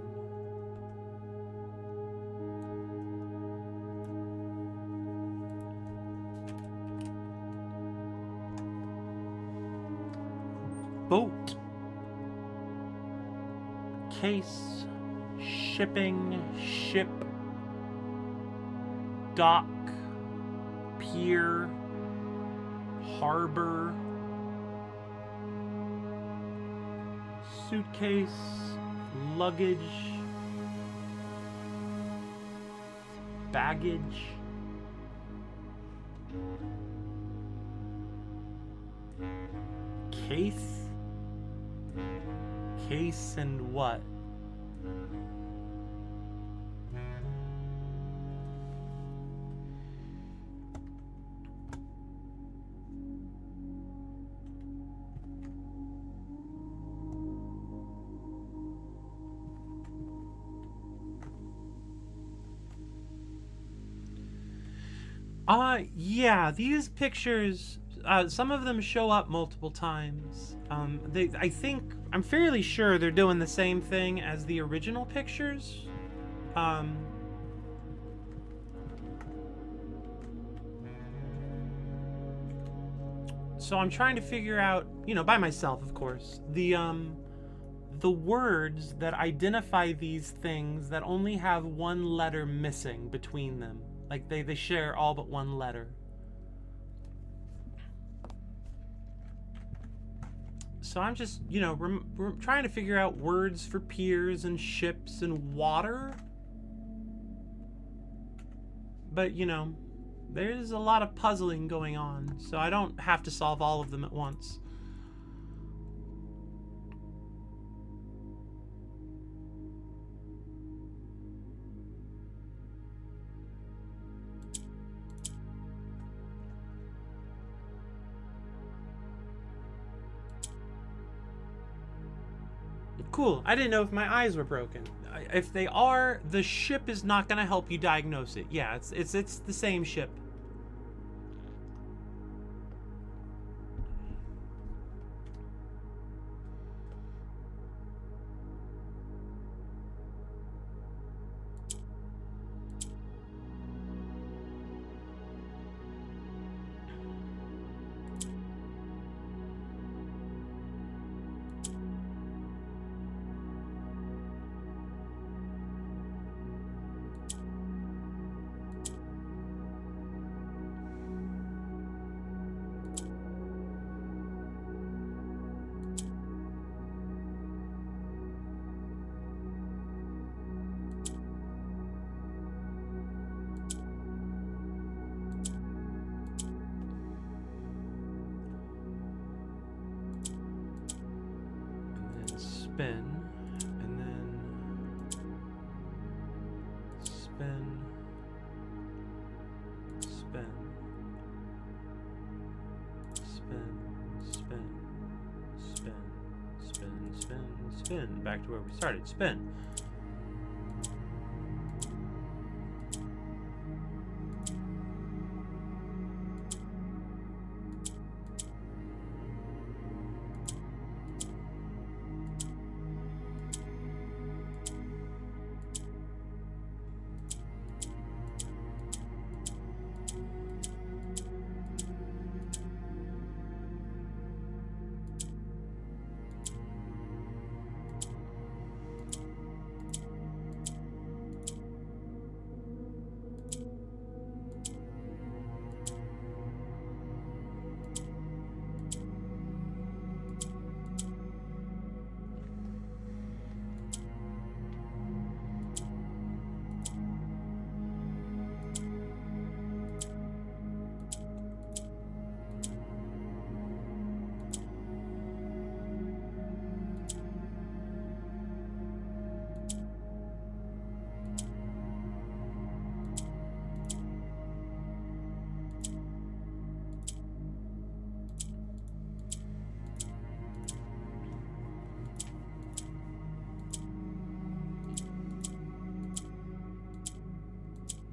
Boat, case, shipping, ship, dock, pier, harbor, suitcase, luggage, baggage, case. Case and what? Yeah, these pictures, some of them show up multiple times. I'm fairly sure they're doing the same thing as the original pictures. So I'm trying to figure out, by myself, of course, the words that identify these things that only have one letter missing between them. Like they share all but one letter. So I'm just, trying to figure out words for piers and ships and water. But, there's a lot of puzzling going on, so I don't have to solve all of them at once. Cool. I didn't know if my eyes were broken. If they are, the ship is not going to help you diagnose it. Yeah, it's the same ship. Spin, and then spin, spin, spin, spin, spin, spin, spin, spin. Back to where we started. Spin.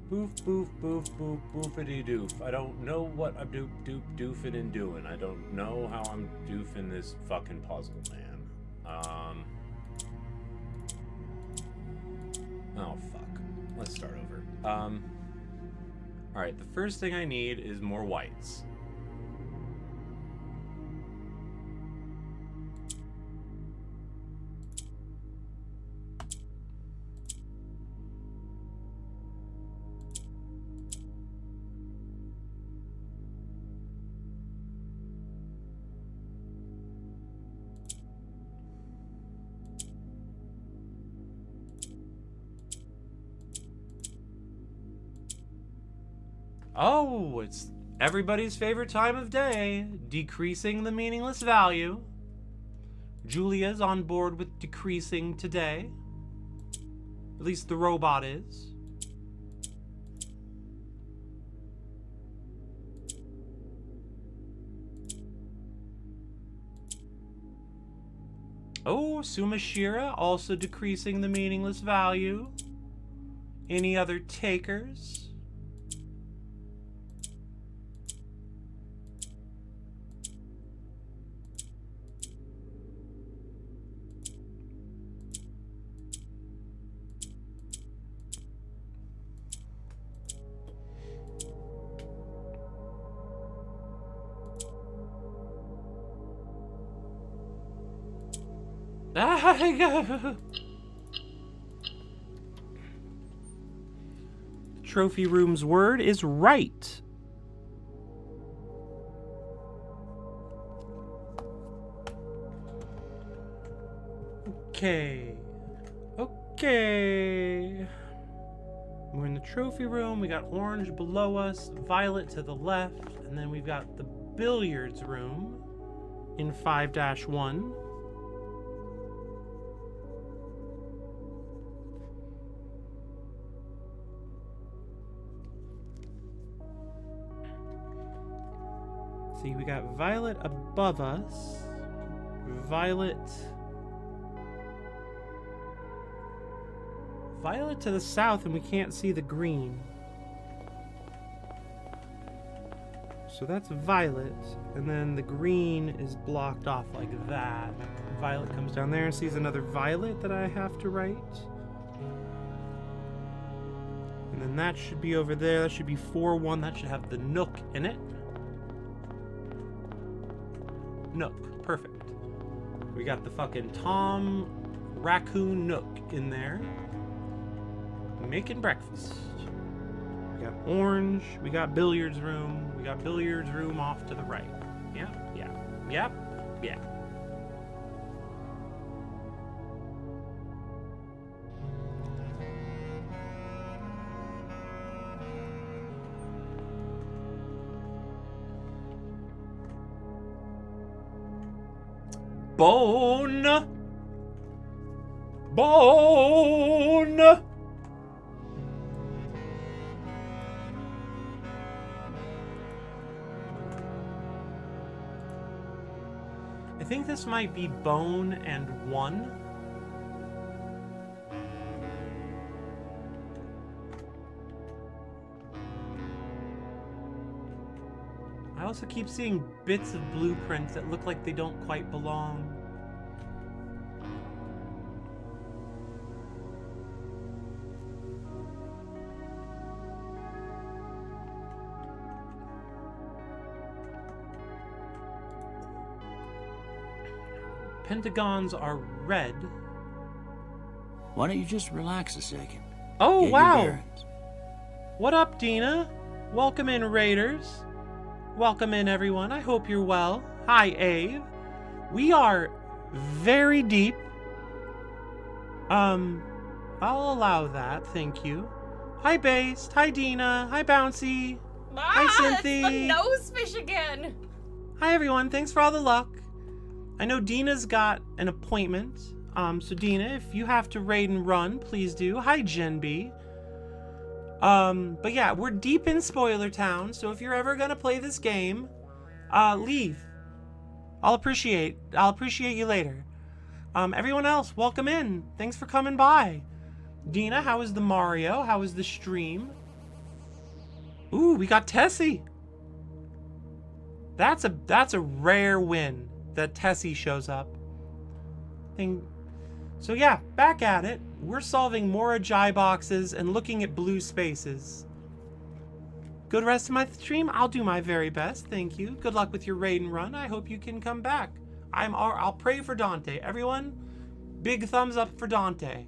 Boof, boof, boof, boof, boofity doof. I don't know what I'm doofing and doing. I don't know how I'm doofing this fucking puzzle, man. Oh, fuck. Let's start over. Alright, the first thing I need is more whites. Oh, it's everybody's favorite time of day, decreasing the meaningless value. Julia's on board with decreasing today. At least the robot is. Oh, Sumashira also decreasing the meaningless value. Any other takers? Trophy room's word is right. Okay. Okay. We're in the trophy room. We got orange below us, violet to the left, and then we've got the billiards room in 5-1. See, we got violet above us, violet to the south, and we can't see the green. So that's violet, and then the green is blocked off like that. Violet comes down there and sees another violet that I have to write. And then that should be over there. That should be 4-1. That should have the nook in it. Nook. Perfect. We got the fucking Tom Raccoon Nook in there. Making breakfast. We got orange. We got billiards room. We got billiards room off to the right. Yeah, yeah, yep, yeah. Bone! Bone! I think this might be bone and 1. I also keep seeing bits of blueprints that look like they don't quite belong. Pentagons are red. Why don't you just relax a second? Oh, Get your wow. bearings. What up, Dina? Welcome in, Raiders. Welcome in, everyone. I hope you're well. Hi, Ave. We are very deep. I'll allow that. Thank you. Hi, Based. Hi, Dina. Hi, Bouncy. Hi, Cynthia. It's the nose fish again. Hi, everyone. Thanks for all the luck. I know Dina's got an appointment. So Dina, if you have to raid and run, please do. Hi, Jen B. But yeah, we're deep in Spoiler Town, so if you're ever gonna play this game, leave. I'll appreciate you later. Everyone else, welcome in. Thanks for coming by. Dina, how was the Mario? How was the stream? Ooh, we got Tessie. That's a rare win that Tessie shows up. So yeah, back at it. We're solving more Ajay boxes and looking at blue spaces. Good rest of my stream. I'll do my very best. Thank you. Good luck with your raid and run. I hope you can come back. I'll pray for Dante. Everyone, big thumbs up for Dante.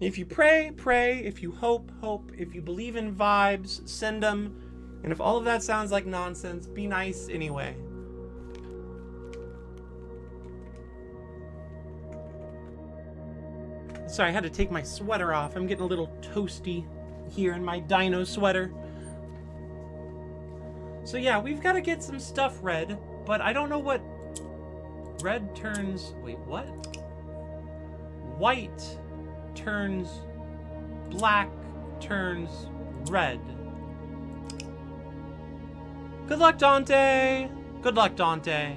If you pray, pray. If you hope, hope. If you believe in vibes, send them. And if all of that sounds like nonsense, be nice anyway. Sorry, I had to take my sweater off. I'm getting a little toasty here in my dino sweater. So yeah, we've got to get some stuff red, but I don't know what red turns... Wait, what? White turns black turns red. Good luck, Dante! Good luck, Dante.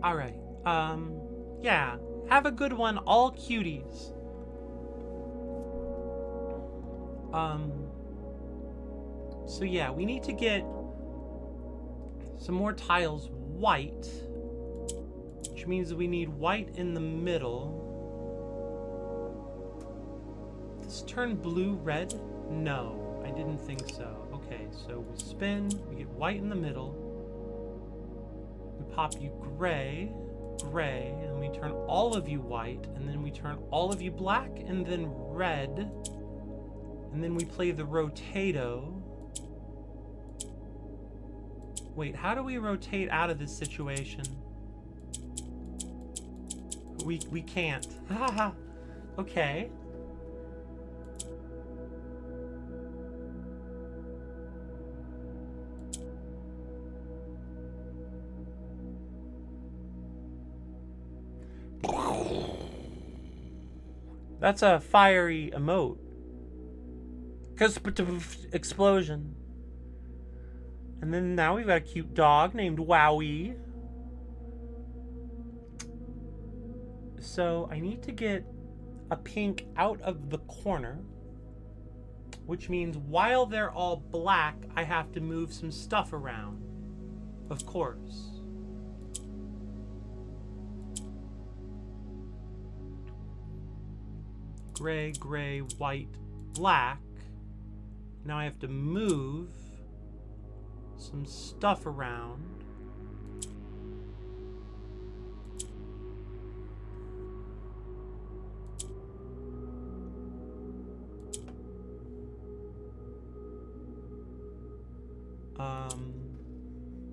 Alright, yeah. Have a good one, all cuties. So yeah, we need to get some more tiles white. which means we need white in the middle. Does this turn blue red? No, I didn't think so. Okay, so we spin, we get white in the middle. We pop you gray, gray, and we turn all of you white, and then we turn all of you black, and then red. And then we play the rotato. Wait, how do we rotate out of this situation? We can't. Haha. Okay. That's a fiery emote. Cause explosion. And then now we've got a cute dog named Wowie. So I need to get a pink out of the corner, which means while they're all black, I have to move some stuff around. Of course. Gray, gray, white, black. Now I have to move some stuff around.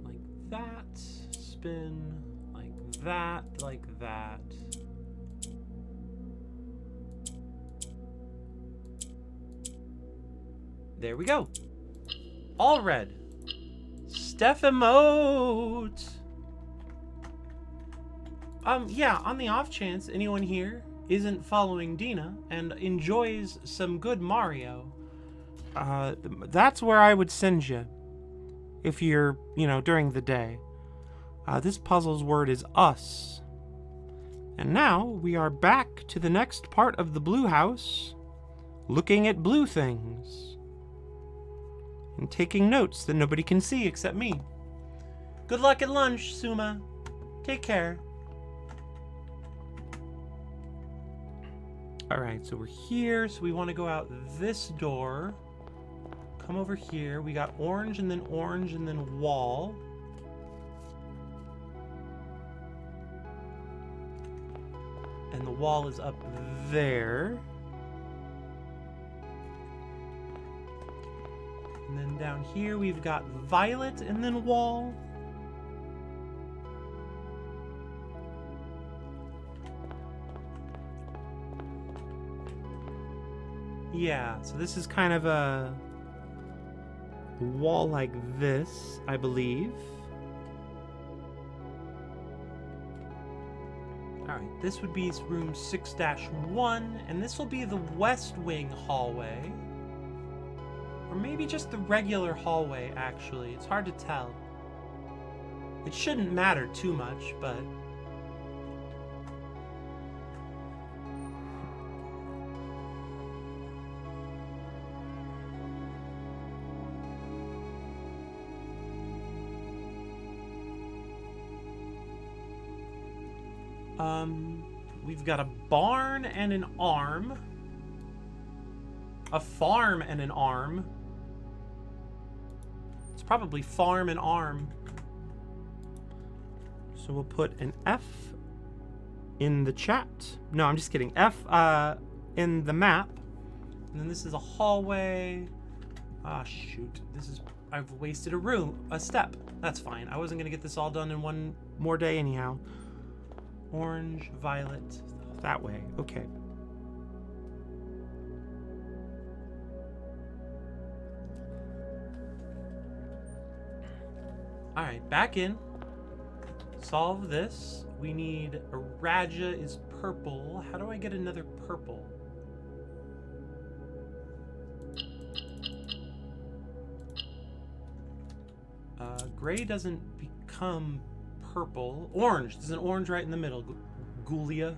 Like that. Spin like that, like that. There we go. All red. Steph emote. Yeah, on the off chance anyone here isn't following Dina and enjoys some good Mario, that's where I would send you. If you're, during the day. This puzzle's word is us. And now we are back to the next part of the blue house, looking at blue things. And taking notes that nobody can see except me. Good luck at lunch, Suma. Take care. Alright, so we're here. So we want to go out this door. Come over here. We got orange and then wall. And the wall is up there. And then down here we've got violet and then wall. Yeah, so this is kind of a wall like this, I believe. Alright, this would be room 6-1, and this will be the west wing hallway. Or maybe just the regular hallway, actually. It's hard to tell. It shouldn't matter too much, but... we've got a barn and an arm. A farm and an arm. It's probably farm and arm. So we'll put an F in the chat. No, I'm just kidding. F in the map. And then this is a hallway. Ah, shoot. I've wasted a step. That's fine. I wasn't gonna get this all done in one more day anyhow. Orange, violet, that way. Okay. Alright, back in. Solve this. We need a Raja is purple. How do I get another purple? Gray doesn't become purple. Orange. There's an orange right in the middle. Gulia.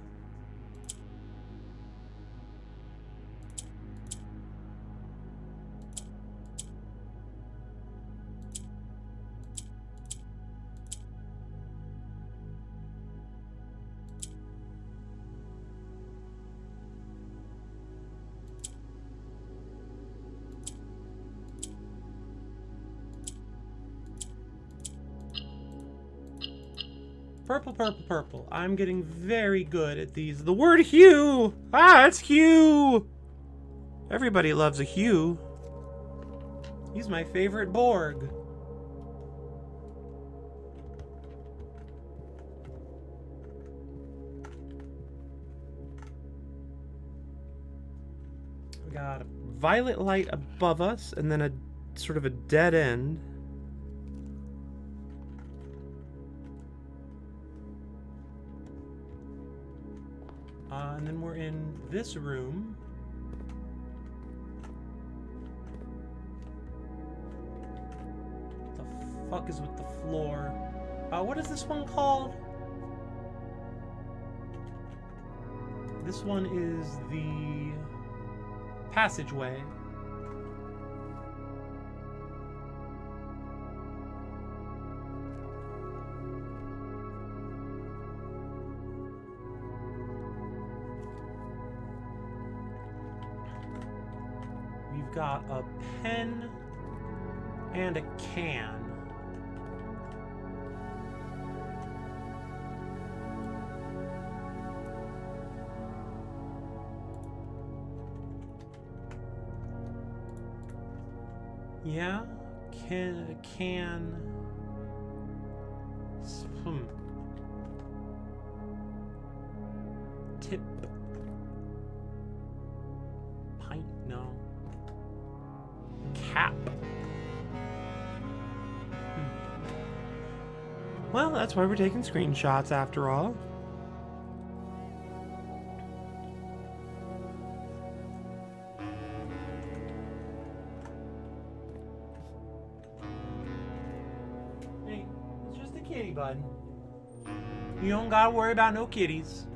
Purple, purple, purple. I'm getting very good at these. The word hue! Ah, it's hue! Everybody loves a hue. He's my favorite Borg. We got a violet light above us, and then a sort of a dead end. And then we're in this room. The fuck is with the floor? What is this one called? This one is the passageway. We've got a pen and a can. Yeah, can. Tip. Pint, no. Cap. Well, that's why we're taking screenshots after all. Hey, it's just a kitty, bud. You don't gotta worry about no kitties.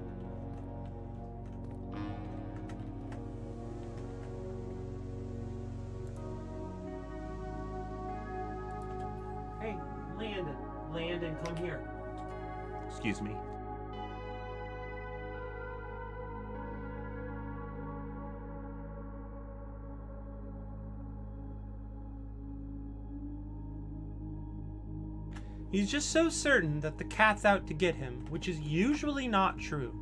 Hey, Landon, come here. Excuse me. He's just so certain that the cat's out to get him, which is usually not true.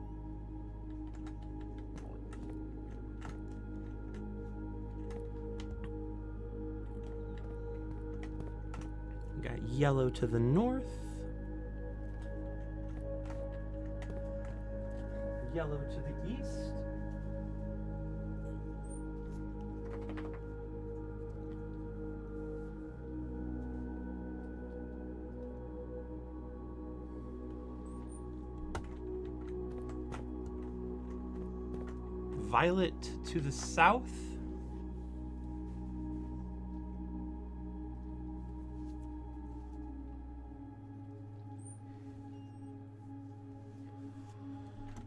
We got yellow to the north. Yellow to the east. Violet to the south.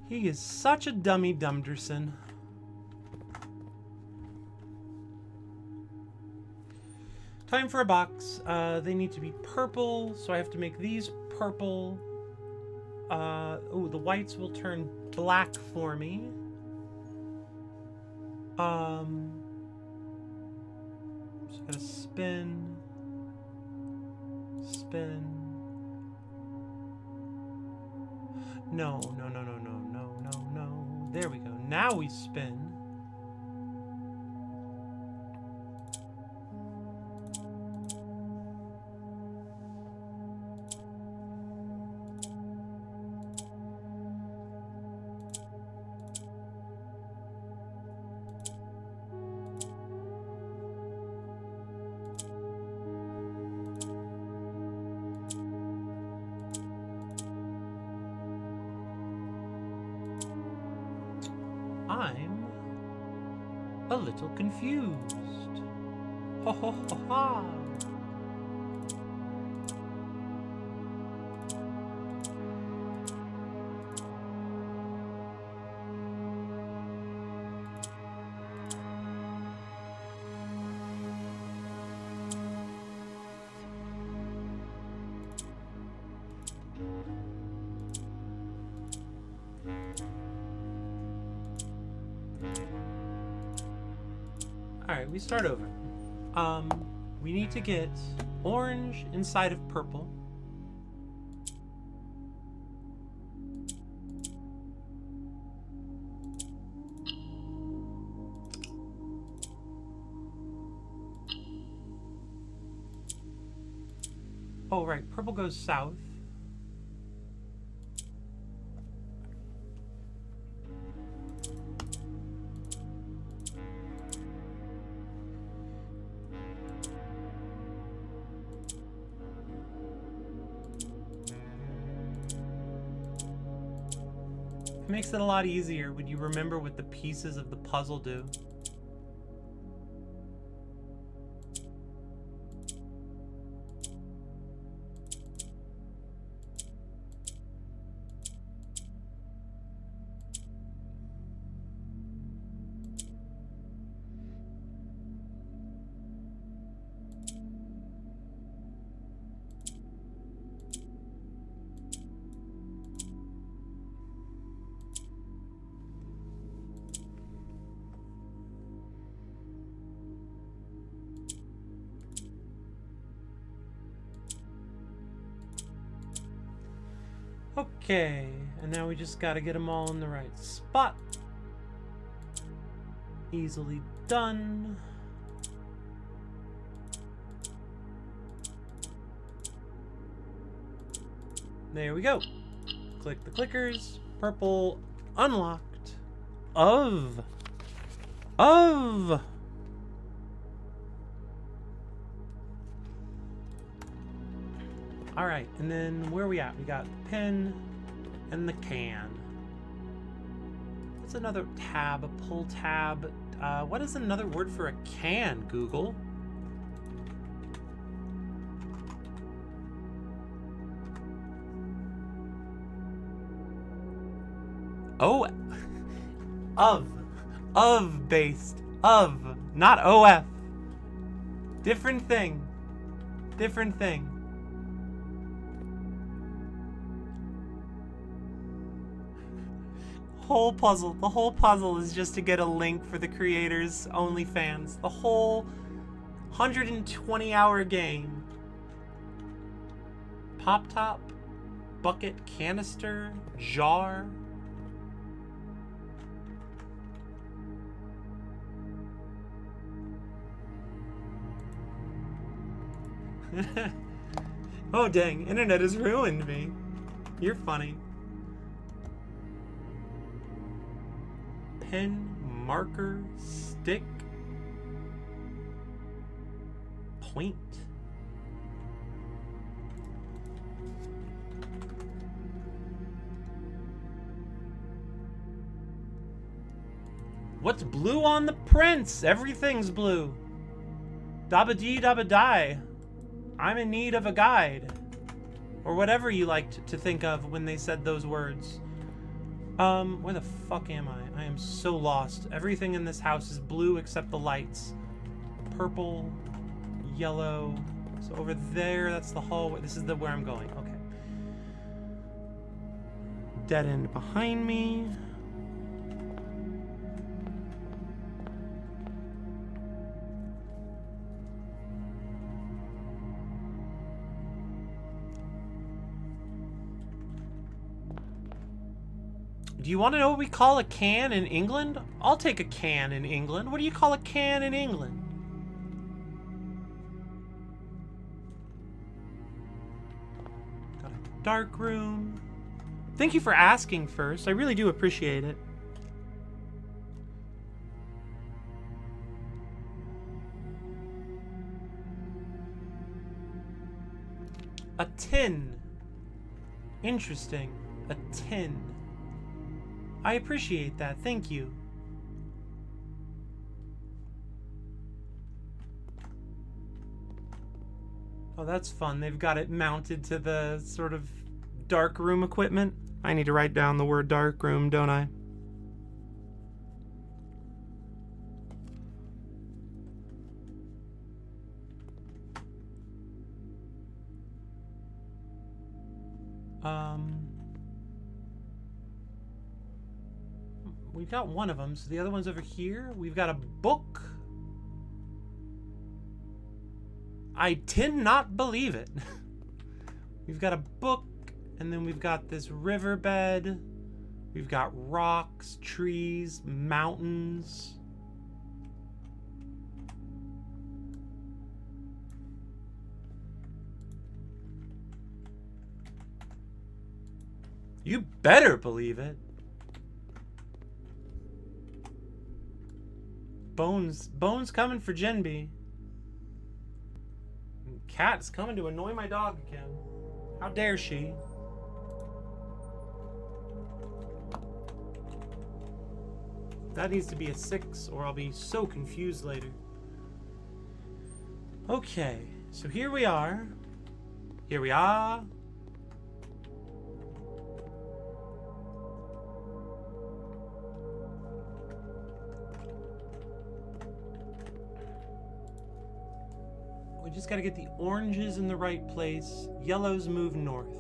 He is such a dummy Dumderson. Time for a box. They need to be purple, so I have to make these purple. Oh, the whites will turn black for me. Just gotta spin. No. There we go. Now we spin. I'm a little confused. Ho ho ho ha! Alright, we start over. We need to get orange inside of purple. Oh, right. Purple goes south. It makes it a lot easier when you remember what the pieces of the puzzle do. Okay, and now we just gotta get them all in the right spot. Easily done. There we go. Click the clickers. Purple unlocked. Of. Alright, and then where are we at? We got the pen and the can. What's another tab? A pull tab. What is another word for a can, Google? Oh, of based, not OF. Different thing. The whole puzzle is just to get a link for the creators' OnlyFans. The whole 120-hour game. Pop top, bucket, canister, jar. Oh dang, internet has ruined me. You're funny. Pen, marker, stick, point. What's blue on the prints? Everything's blue. Dabba dee dabba die. I'm in need of a guide. Or whatever you liked to think of when they said those words. Where the fuck am I? I am so lost. Everything in this house is blue except the lights. Purple, yellow. So over there, that's the hallway. This is where I'm going. Okay. Dead end behind me. Do you want to know what we call a can in England? I'll take a can in England. What do you call a can in England? Got a dark room. Thank you for asking first. I really do appreciate it. A tin. Interesting. A tin. I appreciate that. Thank you. Oh, that's fun. They've got it mounted to the sort of dark room equipment. I need to write down the word dark room, don't I? We've got one of them, so the other one's over here. We've got a book. I did not believe it. We've got a book, and then we've got this riverbed. We've got rocks, trees, mountains. You better believe it. Bones coming for Genby. Cat's coming to annoy my dog again. How dare she? That needs to be a 6 or I'll be so confused later. Okay, so here we are. Here we are. We just gotta get the oranges in the right place. Yellows move north.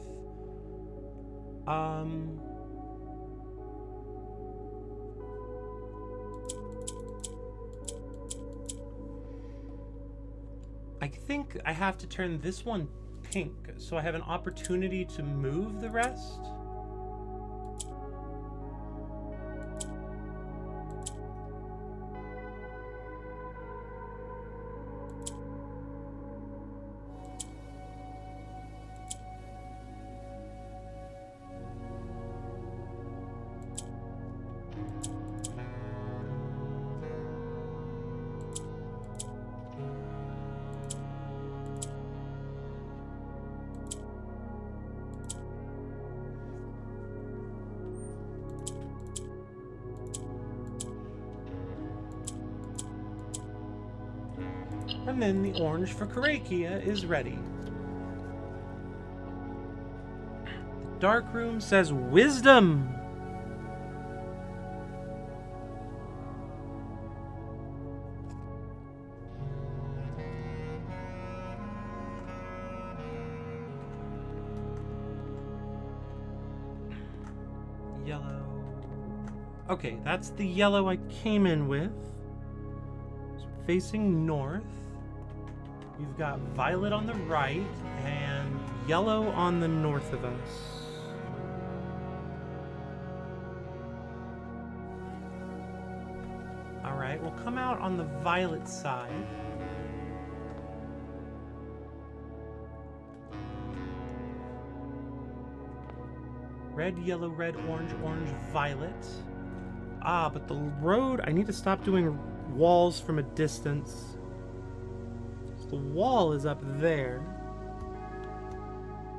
I think I have to turn this one pink so I have an opportunity to move the rest. And then the orange for Karakia is ready. The dark room says wisdom. Yellow. Okay, that's the yellow I came in with. So facing north. You've got violet on the right and yellow on the north of us. Alright, we'll come out on the violet side. Red, yellow, red, orange, orange, violet. Ah, but the road, I need to stop doing walls from a distance. The wall is up there.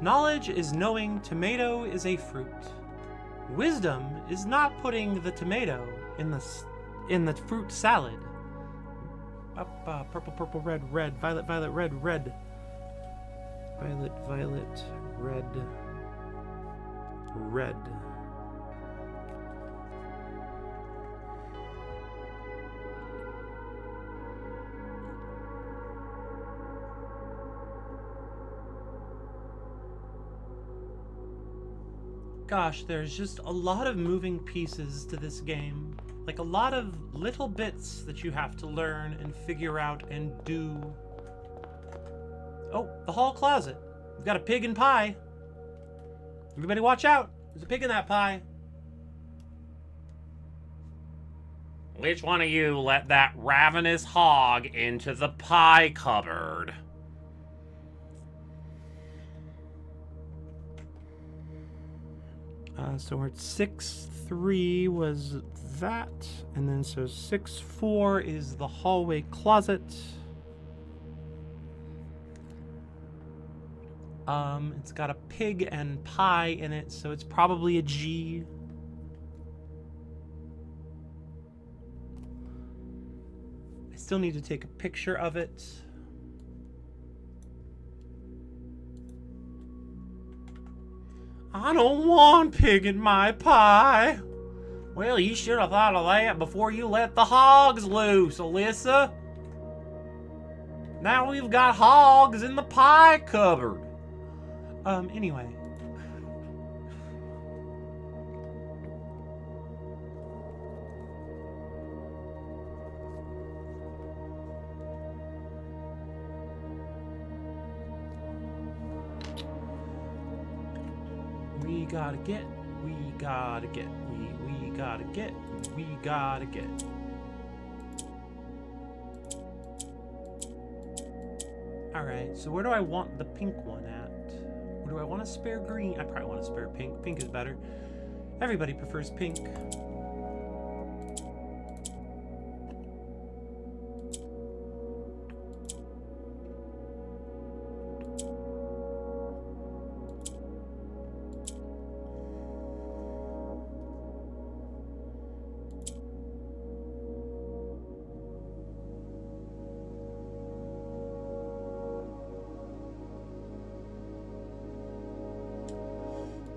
Knowledge is knowing tomato is a fruit. Wisdom is not putting the tomato in the fruit salad. Up, purple, purple, red, red, violet, violet, red, red. Violet, violet, red, red. Gosh, there's just a lot of moving pieces to this game. Like a lot of little bits that you have to learn and figure out and do. Oh, the hall closet. We've got a pig and pie. Everybody watch out. There's a pig in that pie. Which one of you let that ravenous hog into the pie cupboard? So we're at 6-3 was that, and then so 6-4 is the hallway closet. It's got a pig and pie in it, so it's probably a G. I still need to take a picture of it. I don't want pig in my pie. Well, you should have thought of that before you let the hogs loose, Alyssa. Now we've got hogs in the pie cupboard. Anyway. We gotta get. Alright, so where do I want the pink one at? Or do do I want to spare green? I probably want to spare pink. Pink is better. Everybody prefers pink.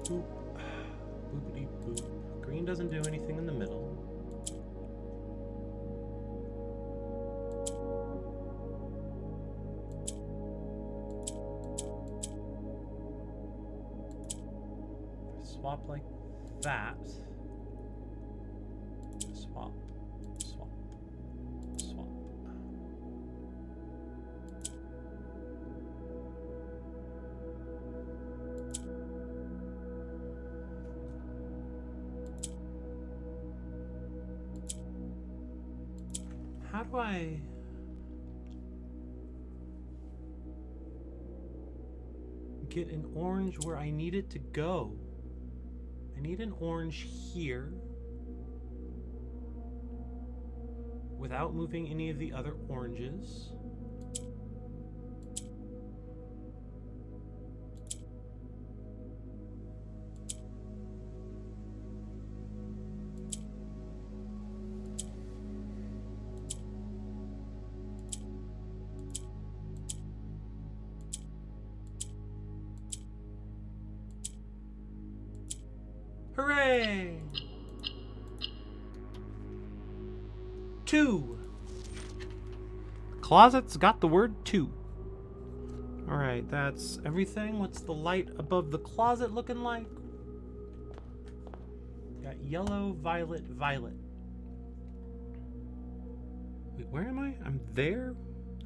Boop. Boopity boop. Green doesn't do anything in the middle. Swap like that. Swap. Swap. Swap. How do I... get an orange where I need it to go? I need an orange here without moving any of the other oranges. Hooray! 2. Closet's got the word 2. Alright, that's everything. What's the light above the closet looking like? Got yellow, violet, violet. Wait, where am I? I'm there?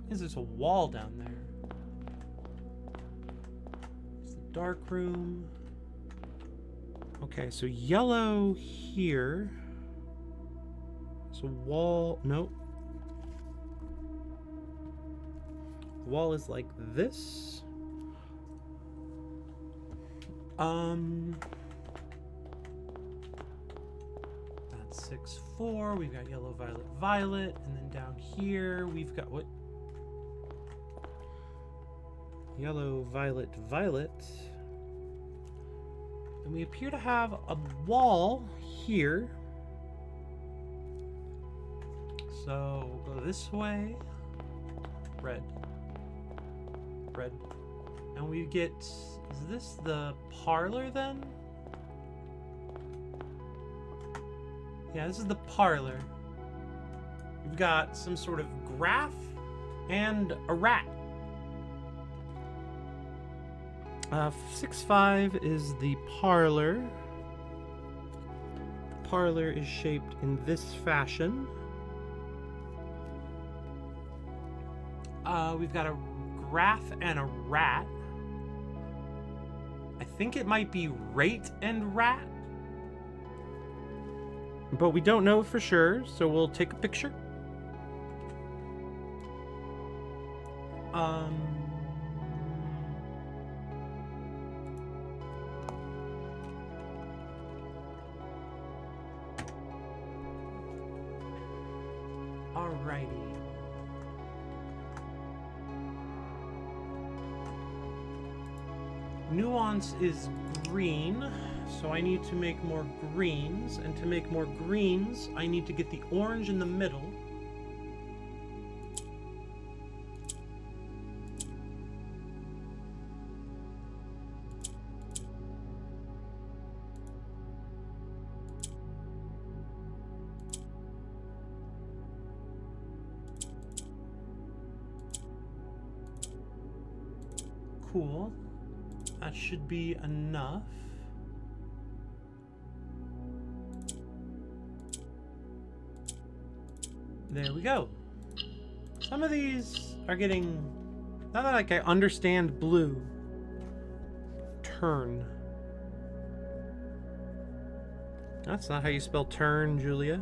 Is this a wall down there? It's the dark room. Okay, so yellow here. So wall, nope. The wall is like this. That's 6, 4. We've got yellow, violet, violet, and then down here we've got what? Yellow, violet, violet. And we appear to have a wall here. So go this way. Red. Red. And we get, is this the parlor then? Yeah, this is the parlor. We've got some sort of graph and a rat. 6, 5 is the parlor. Parlor is shaped in this fashion. We've got a graph and a rat. I think it might be rate and rat. But we don't know for sure, so we'll take a picture. Alrighty. Nuance is green, so I need to make more greens, and to make more greens, I need to get the orange in the middle. Cool. That should be enough. There we go. Some of these are getting... Not that like I understand blue. Turn. That's not how you spell turn, Julia.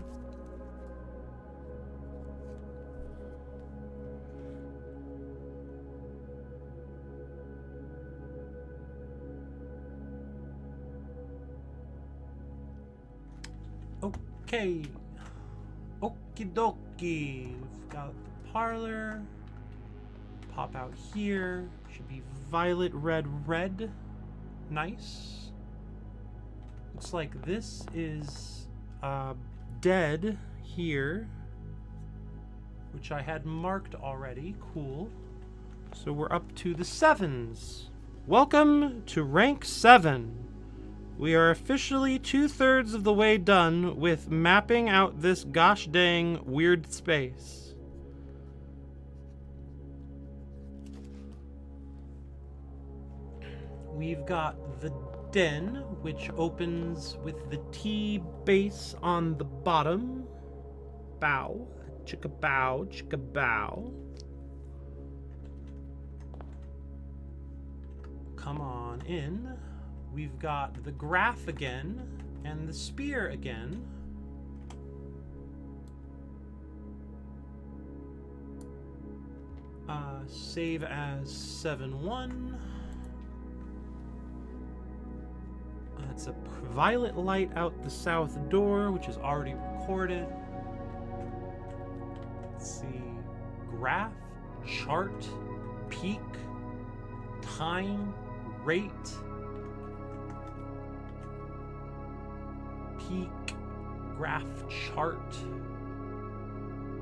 Okay. Okie dokie. We've got the parlor. Pop out here. Should be violet, red, red. Nice. Looks like this is dead here, which I had marked already. Cool. So we're up to the 7s. Welcome to rank 7. We are officially 2/3 of the way done with mapping out this gosh dang weird space. We've got the den, which opens with the T base on the bottom. Bow. Chicka bow, chicka bow. Come on in. We've got the graph again and the spear again. Save as 7-1. That's a violet light out the south door, which is already recorded. Let's see. Graph, chart, peak, time, rate, peak, graph, chart,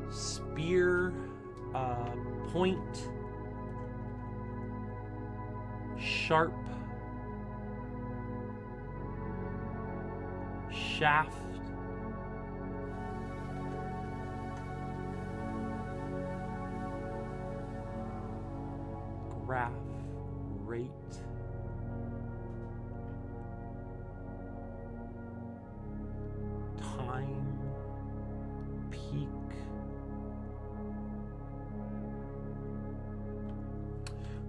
spear, point, sharp, shaft, graph, rate, time, peak.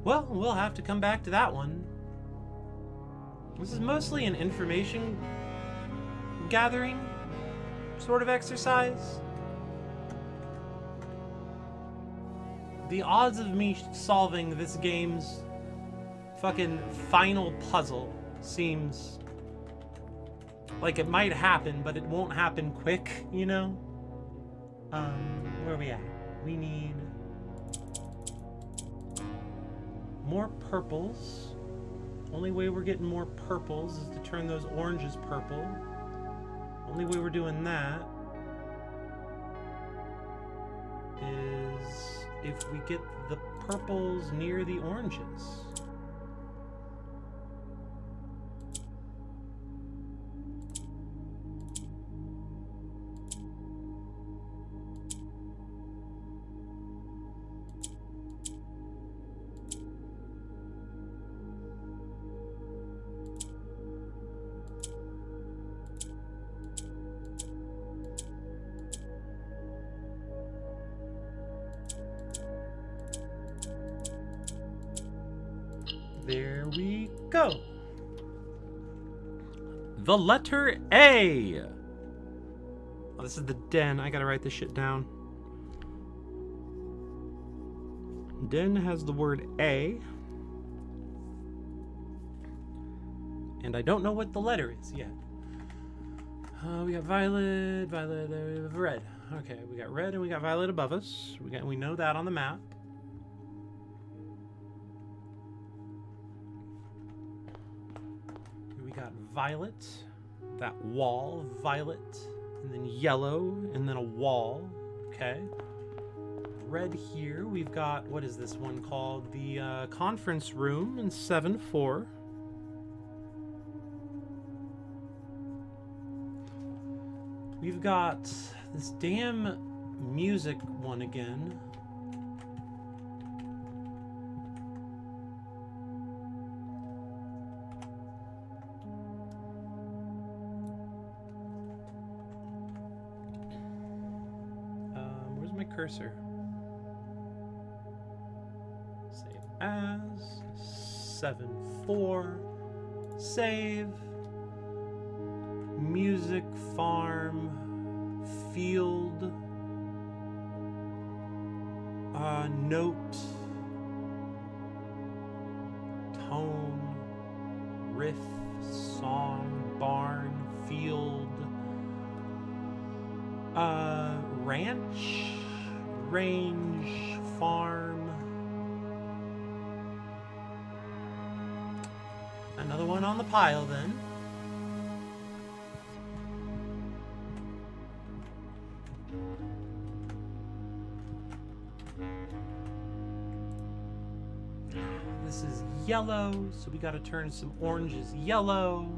Well, we'll have to come back to that one. This is mostly an information gathering sort of exercise. The odds of me solving this game's fucking final puzzle seems like it might happen, but it won't happen quick, you know? Where are we at? We need more purples. Only way we're getting more purples is to turn those oranges purple. Only way we're doing that is if we get the purples near the oranges. There we go. The letter A. Oh, this is the den. I gotta write this shit down. Den has the word A. And I don't know what the letter is yet. We got violet, red. Okay, we got red and we got violet above us. We know that on the map. We got violet, that wall, violet, and then yellow, and then a wall. Okay. Red here, we've got, what is this one called? The conference room in 7-4. We've got this damn music one again. Where's my cursor? Save as 7-4. Save. Music farm field note tone riff song barn field Ranch, range, farm. Another one on the pile then. This is yellow, so we gotta turn some oranges yellow.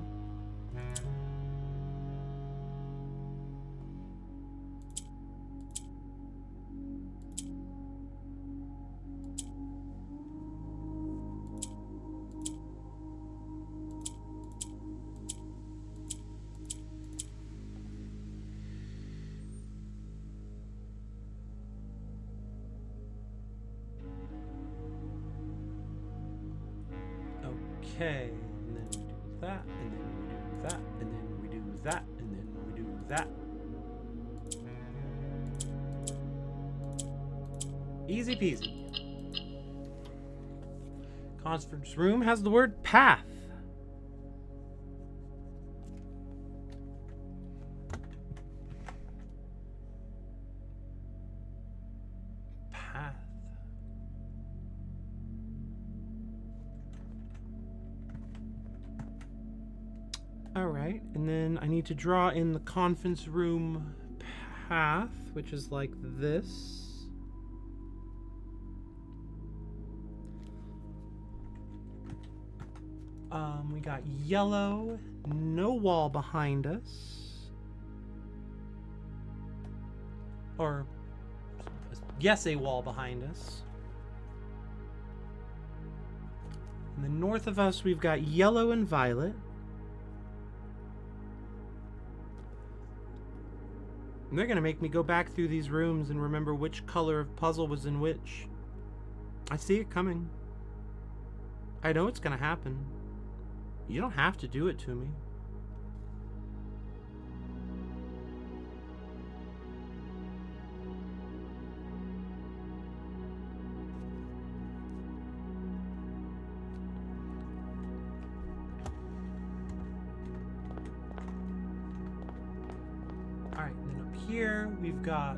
Okay, and then we do that, and then we do that, and then we do that, and then we do that. Easy peasy. Conference room has the word path. Path. All right, and then I need to draw in the conference room path, which is like this. We got yellow, no wall behind us. Or, yes, a wall behind us. In the north of us, we've got yellow and violet. And they're going to make me go back through these rooms and remember which color of puzzle was in which. I see it coming. I know it's going to happen. You don't have to do it to me. Alright, and then up here we've got...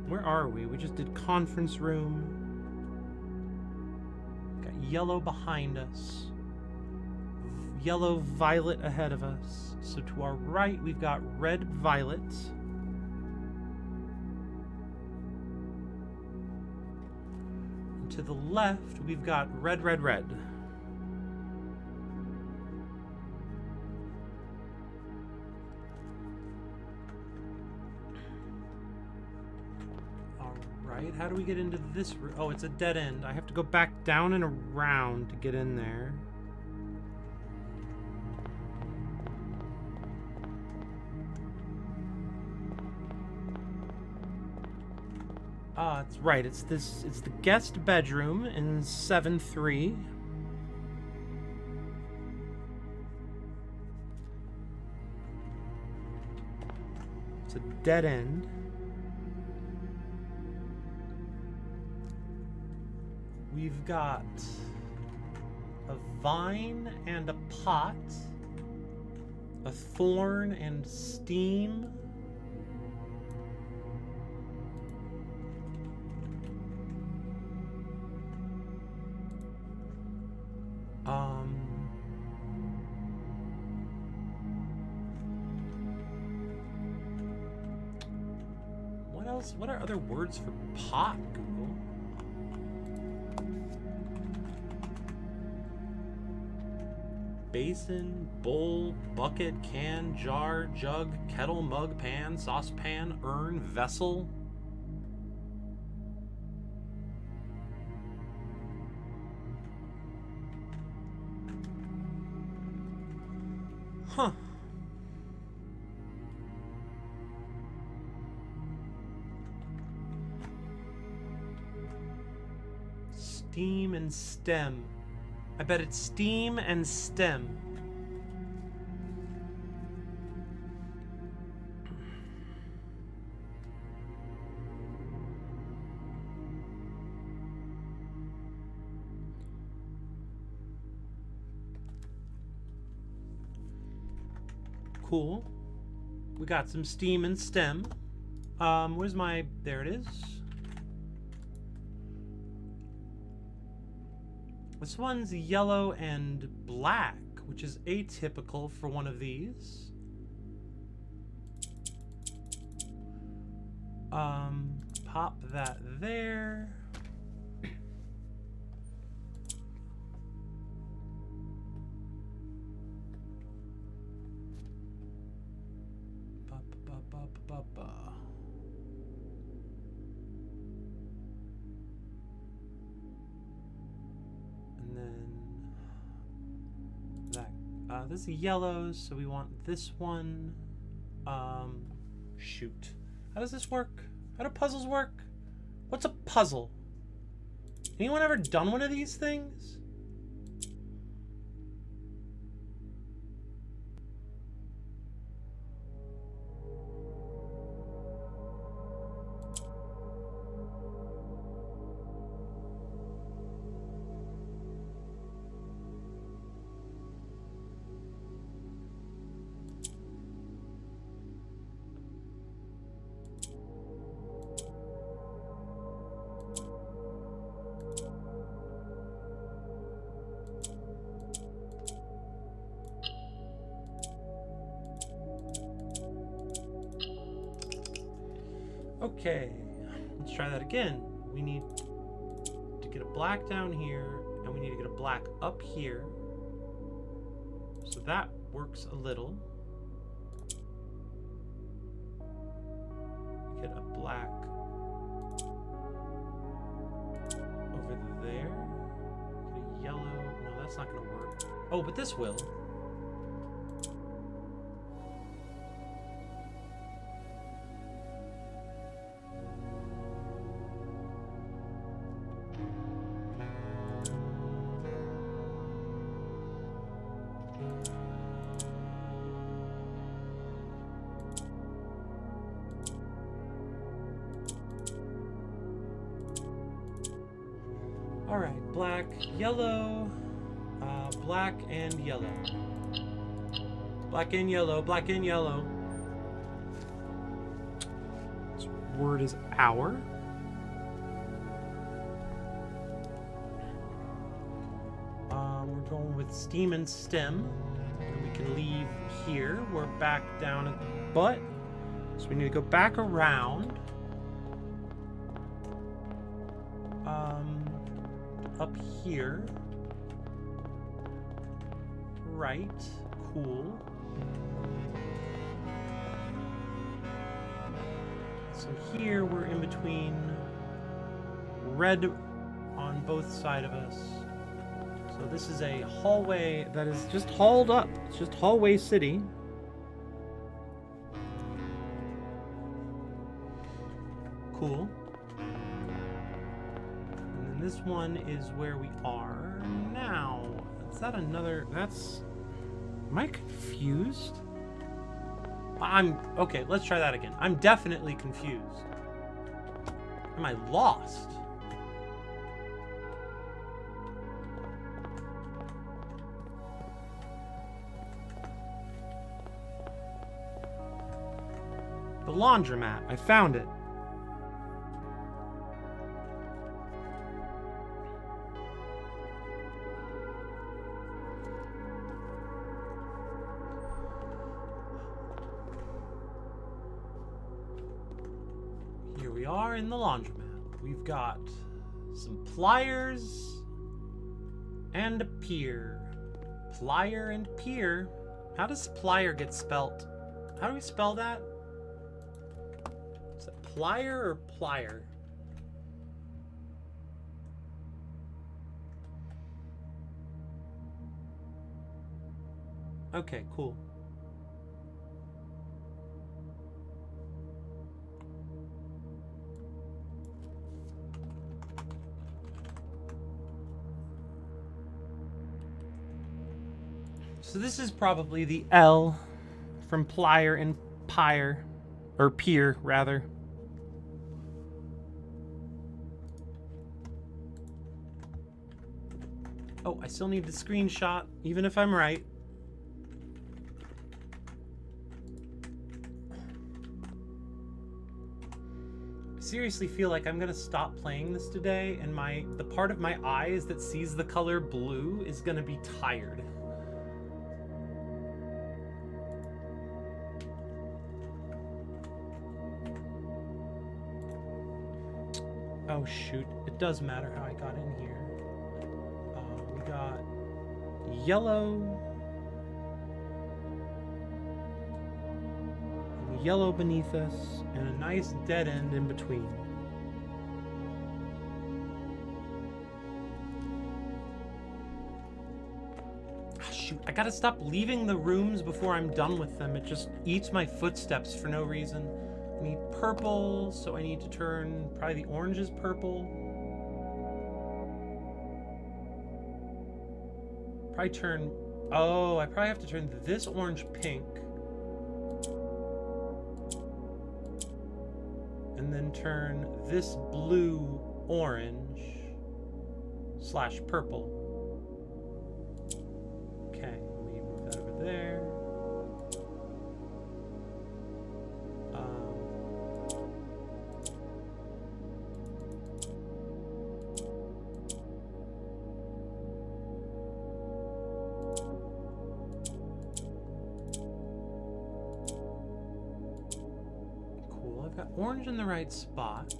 Where are we? We just did conference room. Got yellow behind us. Yellow, violet ahead of us. So to our right, we've got red, violet. And to the left, we've got red, red, red. All right, how do we get into this room? Oh, it's a dead end. I have to go back down and around to get in there. It's right. It's the guest bedroom in 7-3. It's a dead end. We've got a vine and a pot, a thorn and steam. What else? What are other words for pot, Google? Basin, bowl, bucket, can, jar, jug, kettle, mug, pan, saucepan, urn, vessel. Huh. Steam and stem. I bet it's steam and stem. Cool. We got some steam and stem. Where's my... There it is. This one's yellow and black, which is atypical for one of these. Pop that there. And then that this is yellow, so we want this one. Shoot. How does this work? How do puzzles work? What's a puzzle? Anyone ever done one of these things? Okay, let's try that again. We need to get a black down here, and we need to get a black up here. So that works a little. Get a black over there. Get a yellow. No, that's not going to work. Oh, but this will. Alright, black, yellow, black and yellow. Black and yellow, black and yellow. This word is hour. We're going with steam and stem. And we can leave here. We're back down at the butt. So we need to go back around. Up here. Right. Cool. So here we're in between red on both sides of us. So this is a hallway that is just hauled up. It's just hallway city. Cool. This one is where we are now. Is that another? That's... Am I confused? Okay, let's try that again. I'm definitely confused. Am I lost? The laundromat. I found it. We are in the laundromat. We've got some pliers and a pier. Plier and pier. How does plier get spelt? How do we spell that? Is it plier or plier? Okay, cool. So this is probably the L from plier and pyre, or pier, rather. Oh, I still need the screenshot, even if I'm right. seriously feel like I'm gonna stop playing this today, and the part of my eyes that sees the color blue is gonna be tired. Oh shoot, it does matter how I got in here. We got yellow. Yellow beneath us, and a nice dead end in between. Ah, shoot, I gotta stop leaving the rooms before I'm done with them. It just eats my footsteps for no reason. I need purple, so I need to turn, probably the orange is purple. Probably turn, oh, I probably have to turn this orange pink. And then turn this blue orange / purple. Okay, we move that over there. I've got orange in the right spot.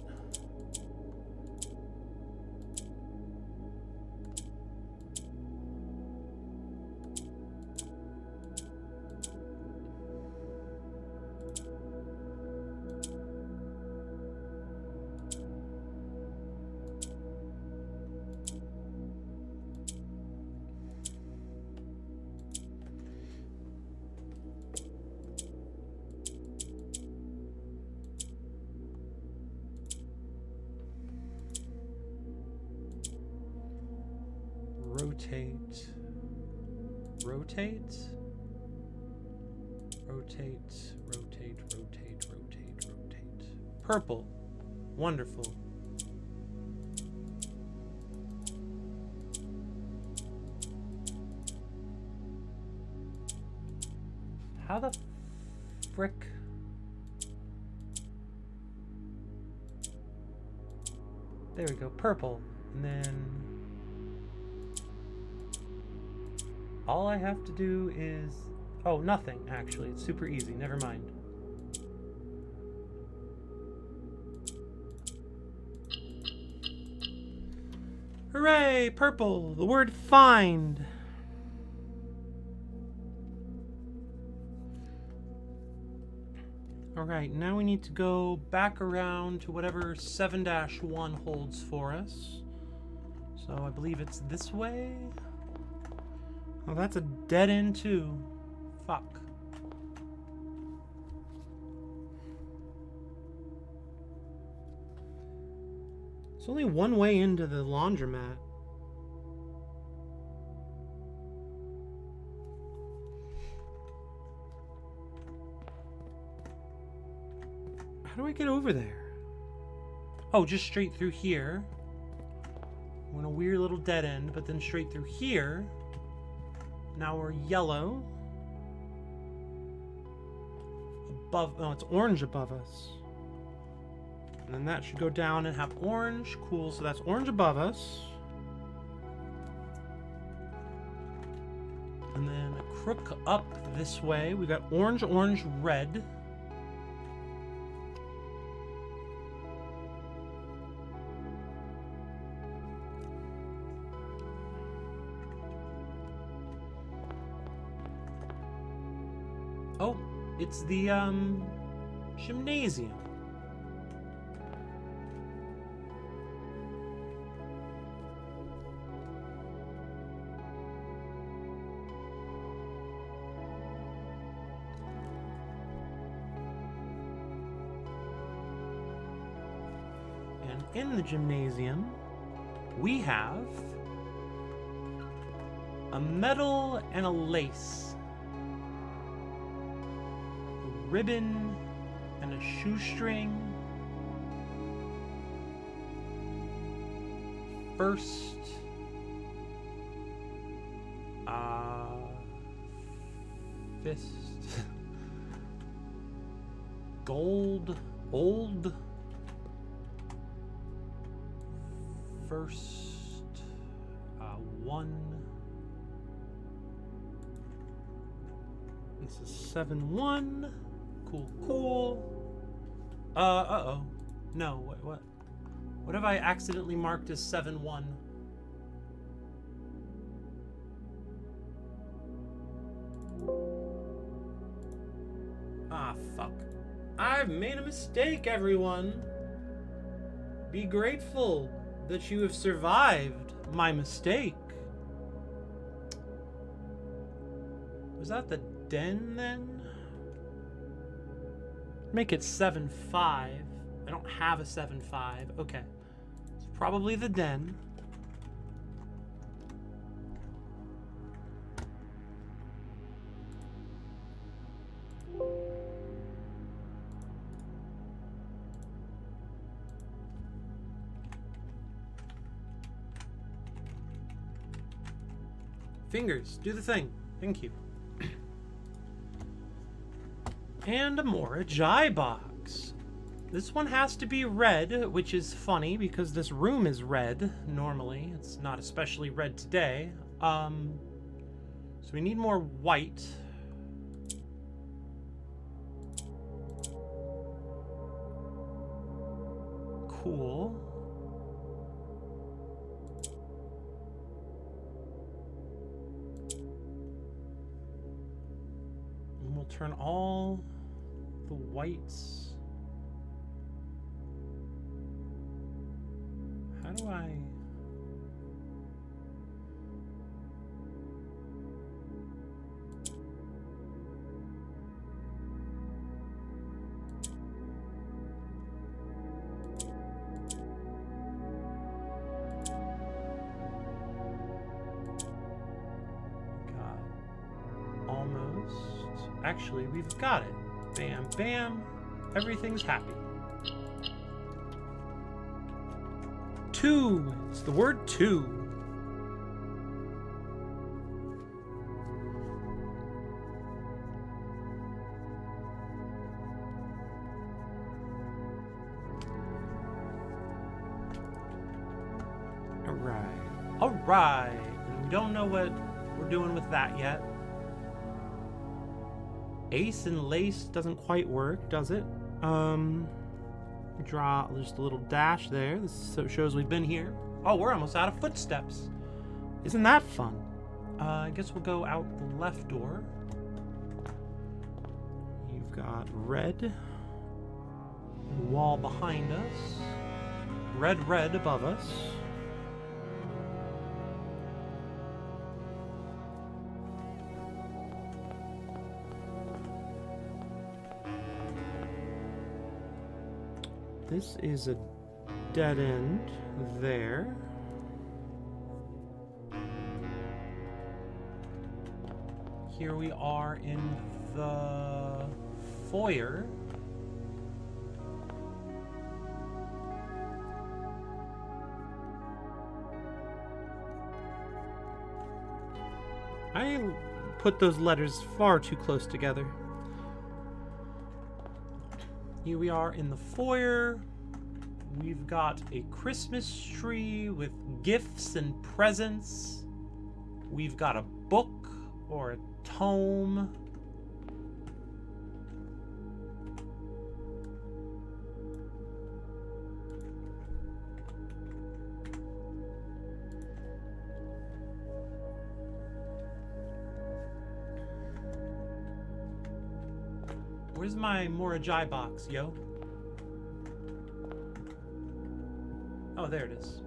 Rotate, rotate, rotate, rotate, rotate, rotate, rotate. Purple, wonderful. How the frick? There we go, purple, and then all I have to do is... Oh, nothing, actually. It's super easy. Never mind. Hooray! Purple! The word find! Alright, now we need to go back around to whatever 7-1 holds for us. So I believe it's this way? Oh, that's a dead end too. Fuck. There's only one way into the laundromat. How do I get over there? Oh, just straight through here. We're in a weird little dead end, but then straight through here. Now we're yellow. Above, oh, it's orange above us. And then that should go down and have orange. Cool, so that's orange above us. And then a crook up this way. We've got orange, orange, red. Oh, it's the gymnasium. And in the gymnasium, we have a medal and a lace. Ribbon and a shoestring. First fist. Gold, old. first. 1. This is 7-1. Cool, cool. Uh-oh. No, what? What have I accidentally marked as 7-1? Ah, fuck. I've made a mistake, everyone. Be grateful that you have survived my mistake. Was that the den then? Make it 7-5. I don't have a 7-5. Okay. It's probably the den. Fingers, do the thing. Thank you. And a Morajai box. This one has to be red, which is funny because this room is red normally. It's not especially red today. So we need more white. Cool. And we'll turn all the whites. How do I... Almost. Actually, we've got it. Bam, bam. Everything's happy. 2. It's the word 2. Alright. Alright. And we don't know what we're doing with that yet. Ace and lace doesn't quite work, does it? Draw just a little dash there. This shows we've been here. Oh, we're almost out of footsteps. Isn't that fun? I guess we'll go out the left door. You've got red. Wall behind us. Red, red above us. This is a dead end there. Here we are in the foyer. I put those letters far too close together. Here we are in the foyer. We've got a Christmas tree with gifts and presents. We've got a book or a tome. Where's my Morajai box, yo? Oh, there it is.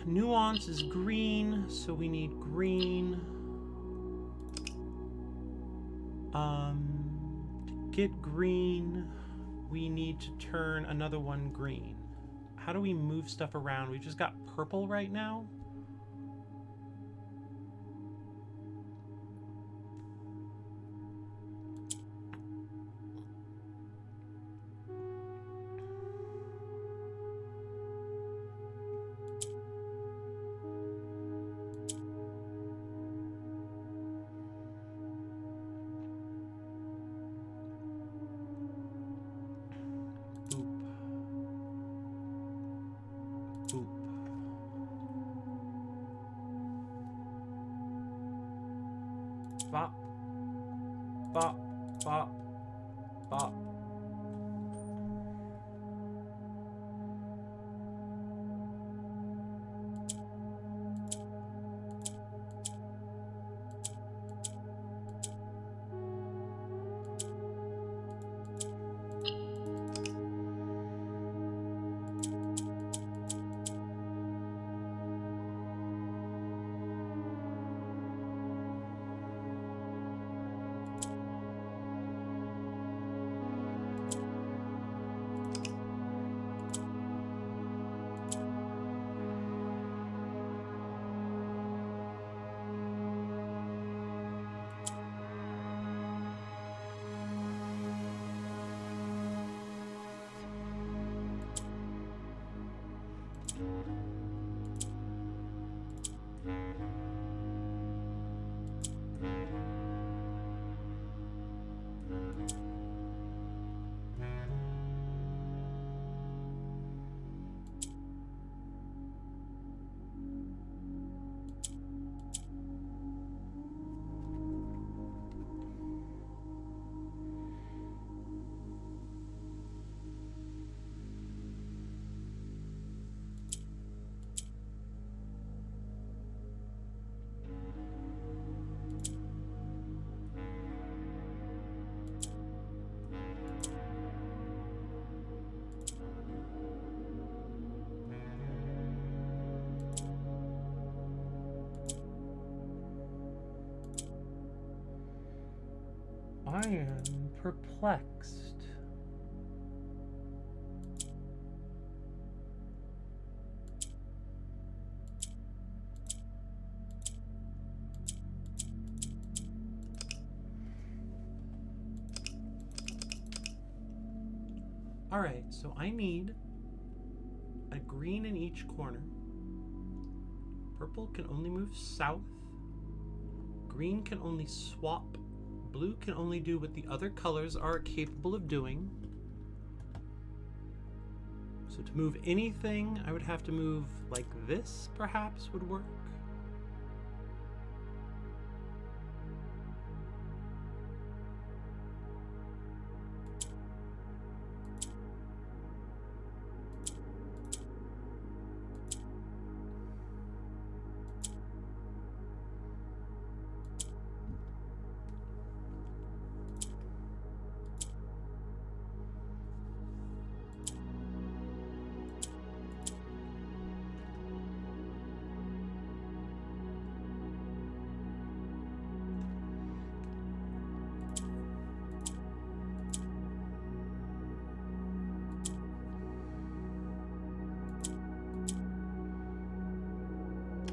Nuance is green, so we need green. To get green, we need to turn another one green. How do we move stuff around? We've just got purple right now. Bop. Bop. Bop. Bop. I am perplexed. Alright, so I need a green in each corner. Purple can only move south. Green can only swap. Blue can only do what the other colors are capable of doing. So to move anything, I would have to move like this, perhaps, would work.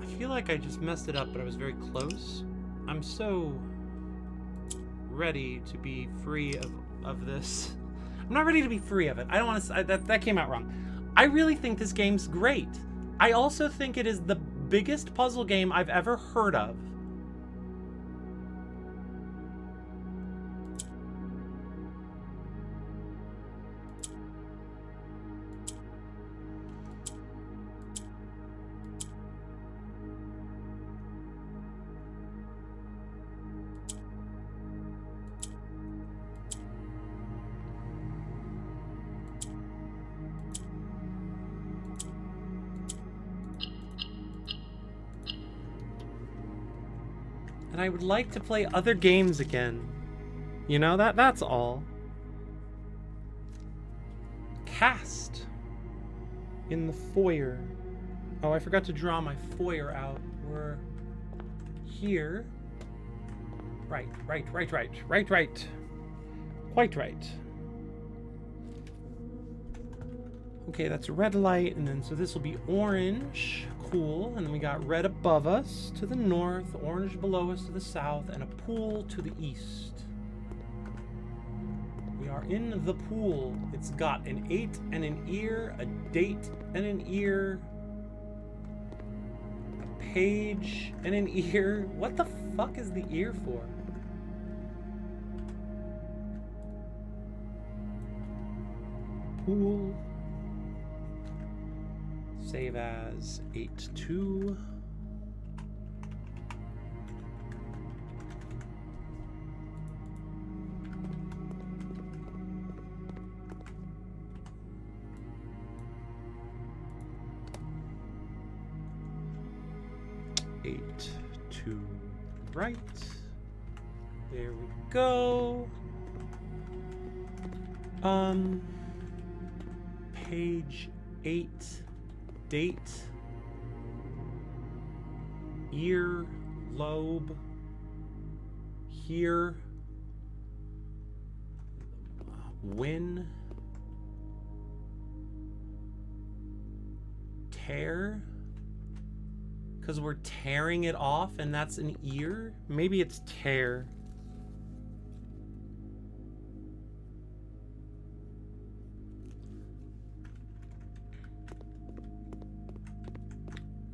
I feel like I just messed it up, but I was very close. I'm so ready to be free of this. I'm not ready to be free of it. I don't want to. That came out wrong. I really think this game's great. I also think it is the biggest puzzle game I've ever heard of. And I would like to play other games again. You know, that's all. Cast in the foyer. Oh, I forgot to draw my foyer out. We're here. Right. Quite right. Okay, that's red light, and then so this will be orange. Cool. And then we got red above us to the north, orange below us to the south, and a pool to the east. We are in the pool. It's got an 8 and an ear, a date and an ear, a page and an ear. What the fuck is the ear for? Pool. Save as 8-2. to right. There we go. Page 8, date, ear, lobe, here, when, tear, because we're tearing it off and that's an ear. Maybe it's tear.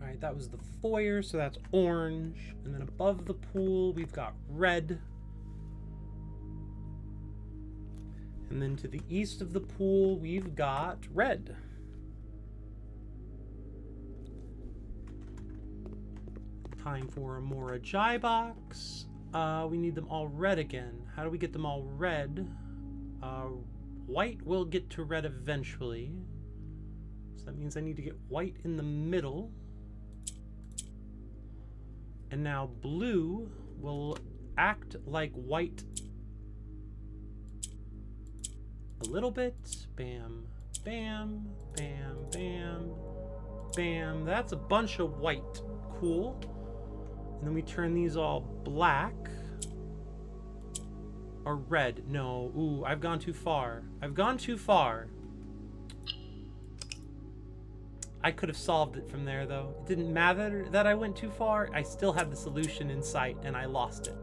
Alright, that was the foyer, so that's orange. And then above the pool, we've got red. And then to the east of the pool, we've got red. Time for a more Ajay box. We need them all red again. How do we get them all red? White will get to red eventually. So that means I need to get white in the middle. And now blue will act like white a little bit. Bam, bam, bam, bam, bam. That's a bunch of white. Cool. And then we turn these all black. Or red. No. Ooh, I've gone too far. I've gone too far. I could have solved it from there, though. It didn't matter that I went too far. I still had the solution in sight, and I lost it.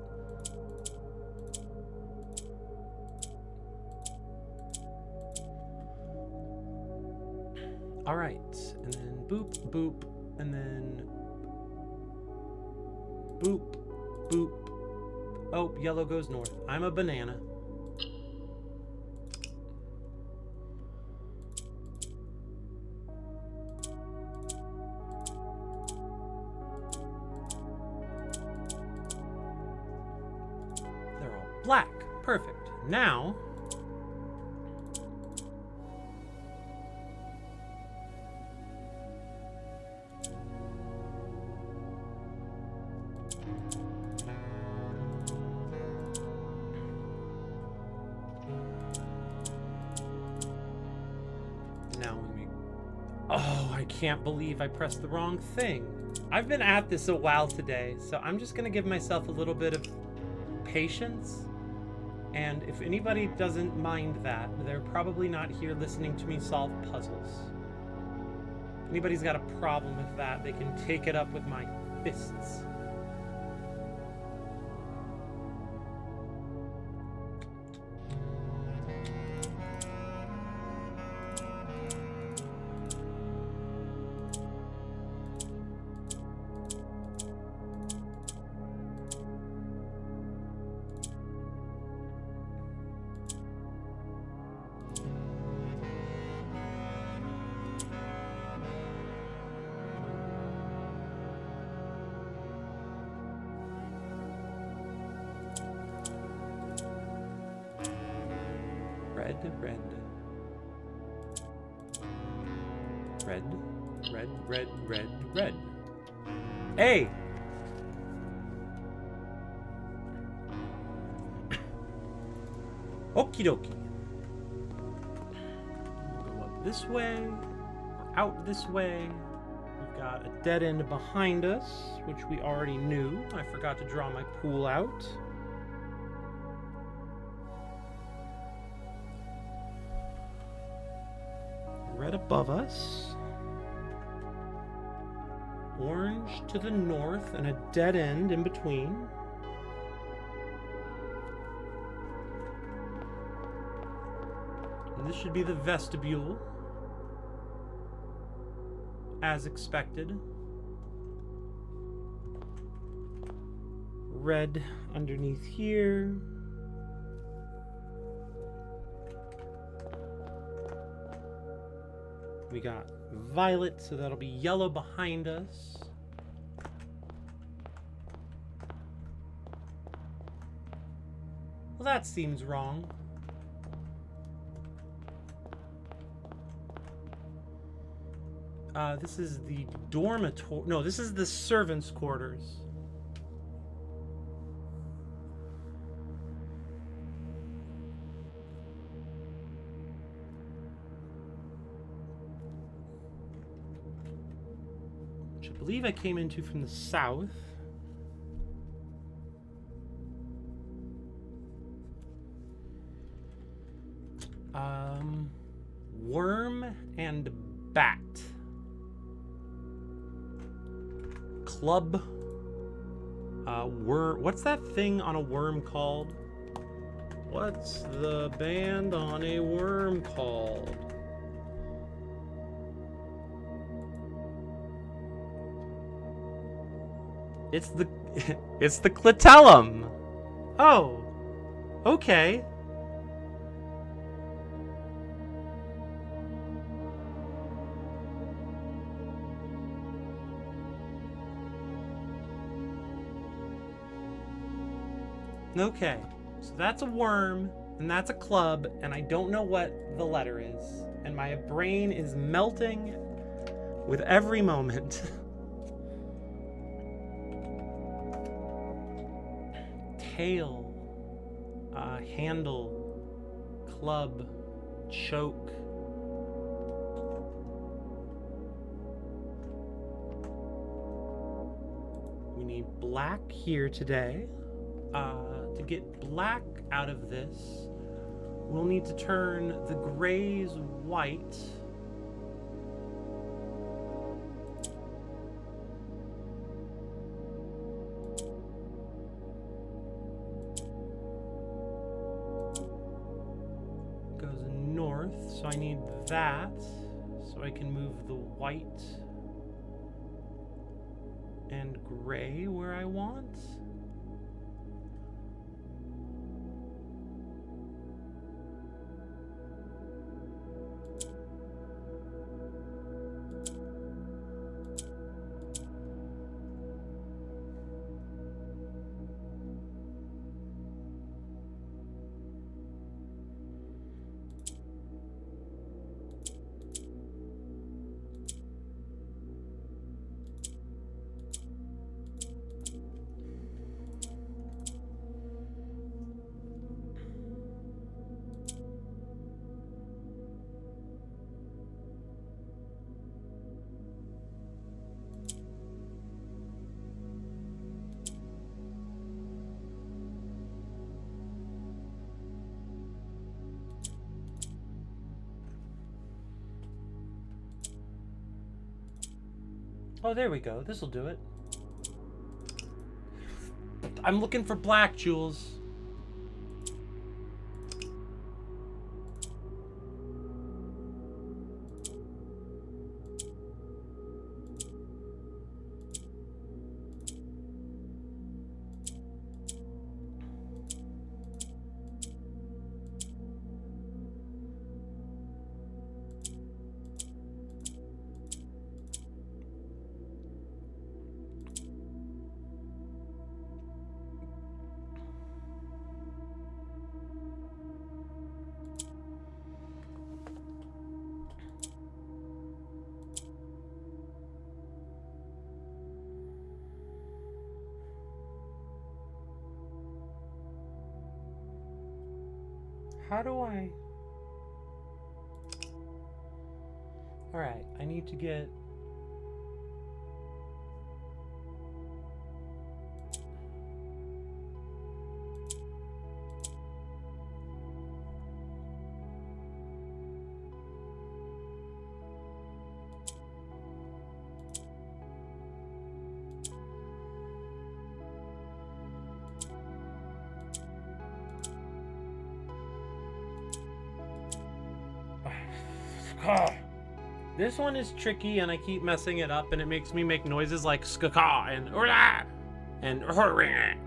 All right. And then boop, boop, and then boop, boop. Oh, yellow goes north. I'm a banana. They're all black. Perfect. Now, oh, I can't believe I pressed the wrong thing. I've been at this a while today, so I'm just gonna give myself a little bit of patience. And if anybody doesn't mind that, they're probably not here listening to me solve puzzles. If anybody's got a problem with that, they can take it up with my fists. Red. Hey! Okie dokie. We'll go up this way, or out this way. We've got a dead end behind us, which we already knew. I forgot to draw my pool out. Red above us. Orange to the north and a dead end in between. And this should be the vestibule, as expected. Red underneath here. We got violet, so that'll be yellow behind us. Well, that seems wrong. This is the dormitory. No, this is the servants' quarters. believe I came into from the south. Worm and bat. Club. Worm. What's that thing on a worm called? What's the band on a worm called? It's the it's the clitellum. Oh. Okay. Okay. So that's a worm and that's a club and I don't know what the letter is and my brain is melting with every moment. Tail, handle, club, choke. We need black here today. To get black out of this, we'll need to turn the grays white. Goes north, so I need that, so I can move the white and gray where I want. Oh, there we go. This'll do it. I'm looking for black, Jules. How do I... Alright, I need to get... This one is tricky and I keep messing it up and it makes me make noises like skaka and ura and hurring.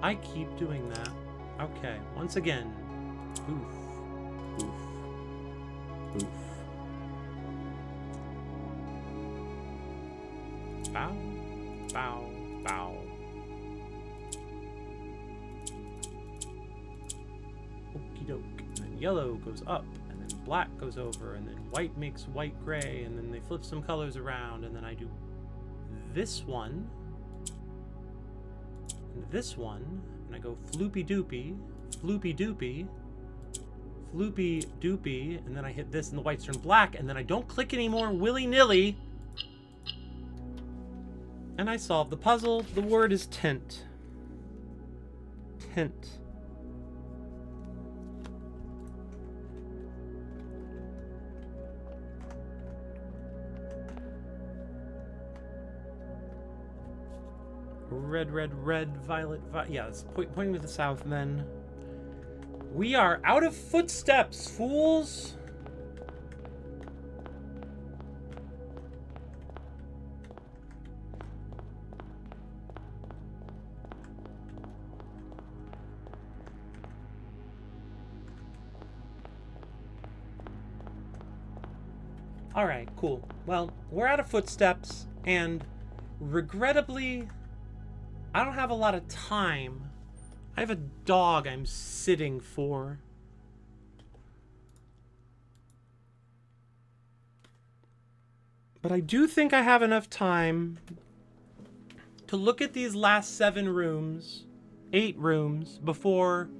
I keep doing that. Okay, once again. Oof. Oof. Oof. Bow, bow, bow. Okie doke. And then yellow goes up, and then black goes over, and then white makes white gray, and then they flip some colors around, and then I do this one, and this one, and I go floopy doopy, floopy doopy, floopy doopy, and then I hit this and the whites turn black, and then I don't click anymore willy-nilly. And I solve the puzzle. The word is tent. Tent. Red, red, red, violet, yeah, it's pointing to the south then. We are out of footsteps, fools! Alright, cool. Well, we're out of footsteps, and regrettably, I don't have a lot of time. I have a dog I'm sitting for. But I do think I have enough time to look at these last 7 rooms, 8 rooms, before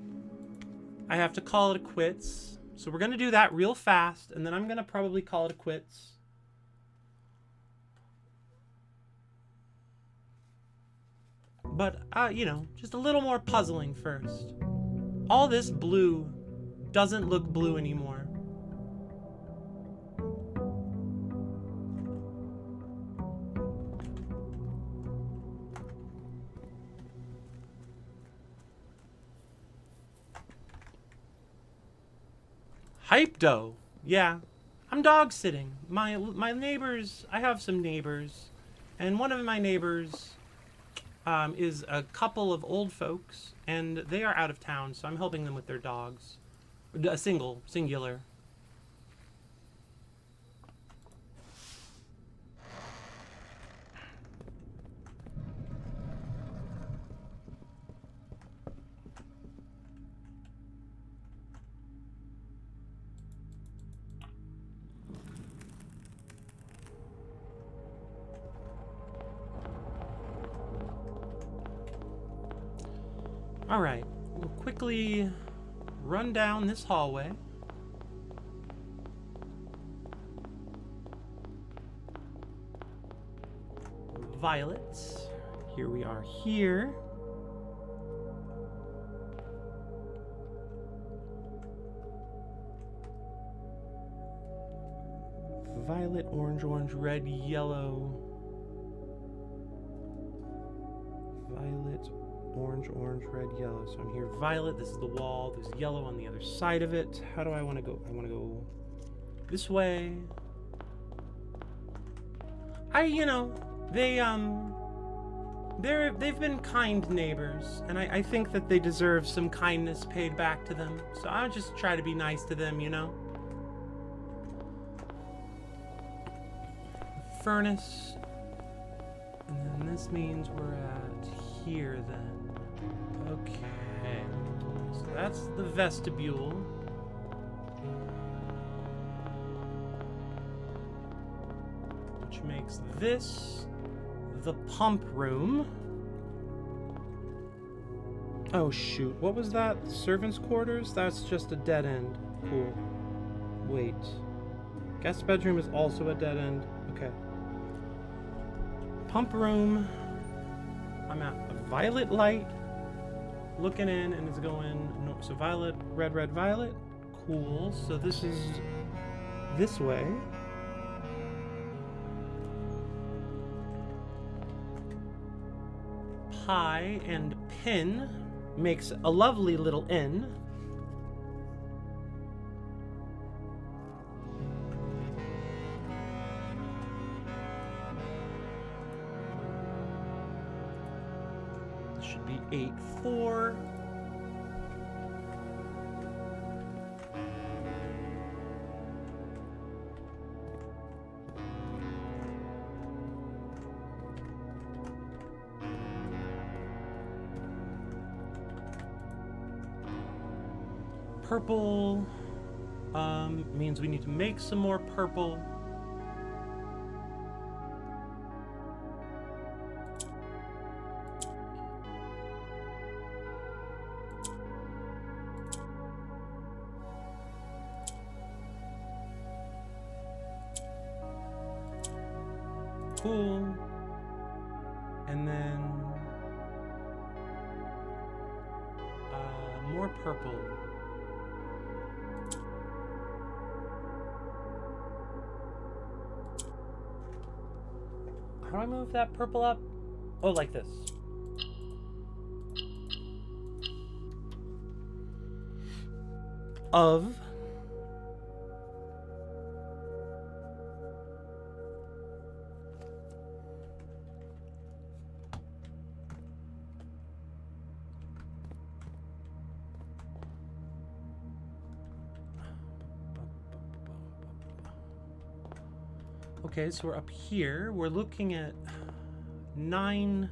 I have to call it quits. So we're going to do that real fast, and then I'm going to probably call it quits. But, you know, just a little more puzzling first. All this blue doesn't look blue anymore. Hypdo. Yeah. I'm dog sitting. My neighbors, I have some neighbors, and one of my neighbors is a couple of old folks, and they are out of town, so I'm helping them with their dogs. Singular. Alright, we'll quickly run down this hallway. Violets. Here we are here. Violet, orange, orange, red, yellow. Violet, orange, orange, red, yellow. So I'm here violet, this is the wall, there's yellow on the other side of it. How do I want to go? I want to go this way. They've been kind neighbors, and I think that they deserve some kindness paid back to them. So I'll just try to be nice to them, you know? Furnace. And then this means we're at here then. Okay. So that's the vestibule. Which makes this the pump room. Oh shoot, what was that? Servants' quarters? That's just a dead end. Cool. Wait. Guest bedroom is also a dead end. Okay. Pump room. I'm at a violet light. Looking in, and it's going north. So violet, red, red, violet. Cool. So this is this way. Pie and pin makes a lovely little inn. This should be 8-4. purple means we need to make some more purple. Cool. And then more purple. How do I move that purple up? Oh, like this. Of okay, so we're up here. We're looking at 9-4.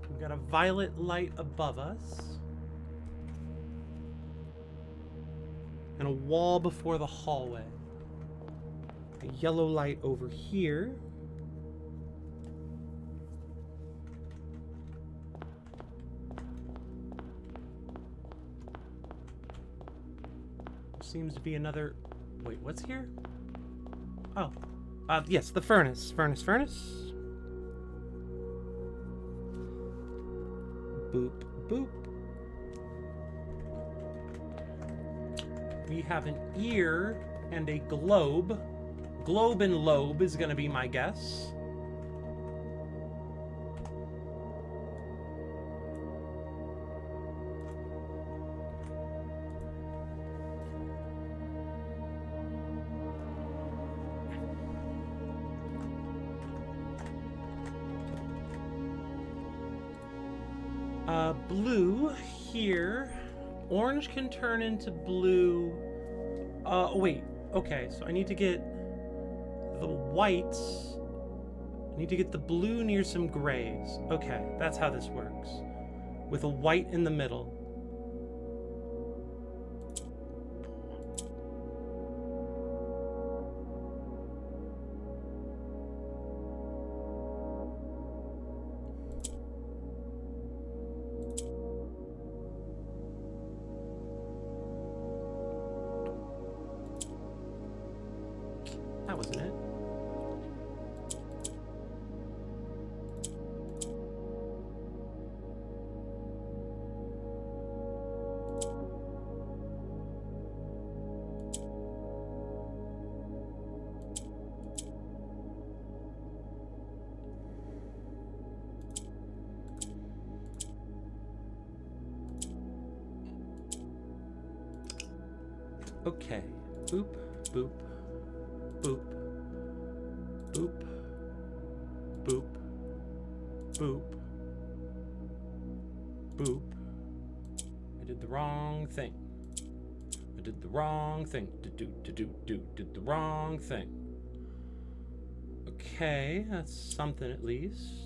We've got a violet light above us. And a wall before the hallway. A yellow light over here. Seems to be another... Wait, what's here? Oh. Yes, the furnace. Furnace. Boop, boop. We have an ear and a globe. Globe and lobe is going to be my guess. Blue here. Orange can turn into blue. Wait. Okay, so I need to get the whites. I need to get the blue near some grays. Okay, that's how this works. With a white in the middle. That wasn't it. Okay. Boop, boop, boop, boop, boop, boop, boop. I did the wrong thing. I did the wrong thing. Did the wrong thing. Okay, that's something at least.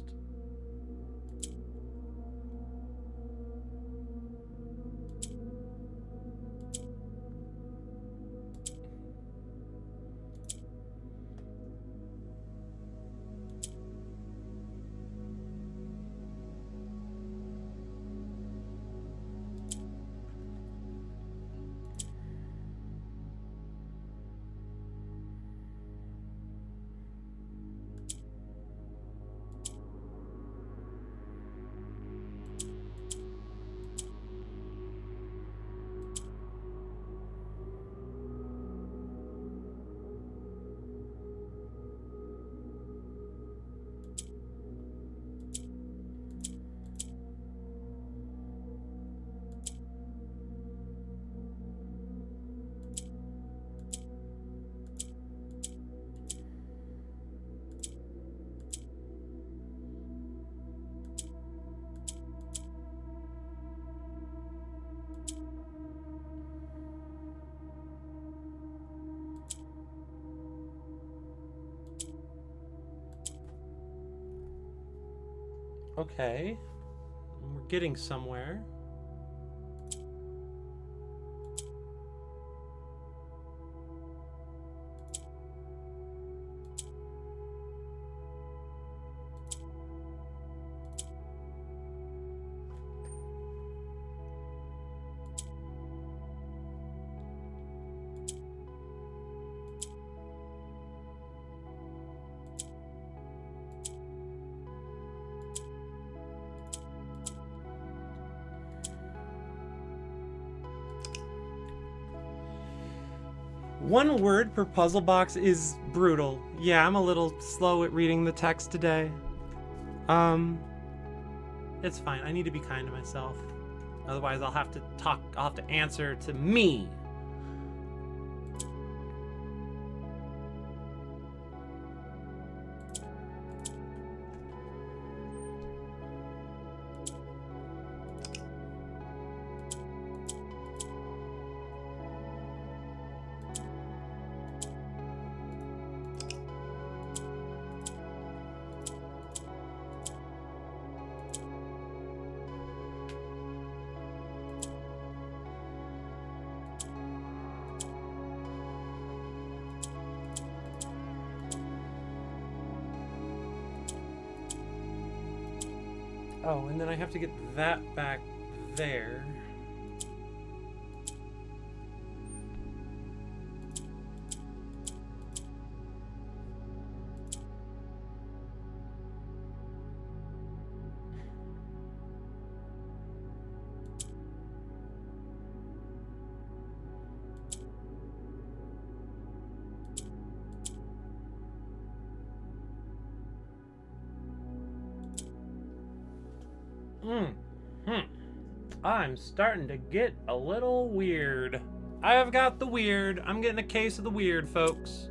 Okay, we're getting somewhere. 1 word per puzzle box is brutal. Yeah, I'm a little slow at reading the text today. It's fine. I need to be kind to myself. Otherwise, I'll have to answer to me. Oh, and then I have to get that back there. I'm starting to get a little weird. I have got the weird. I'm getting a case of the weird, folks.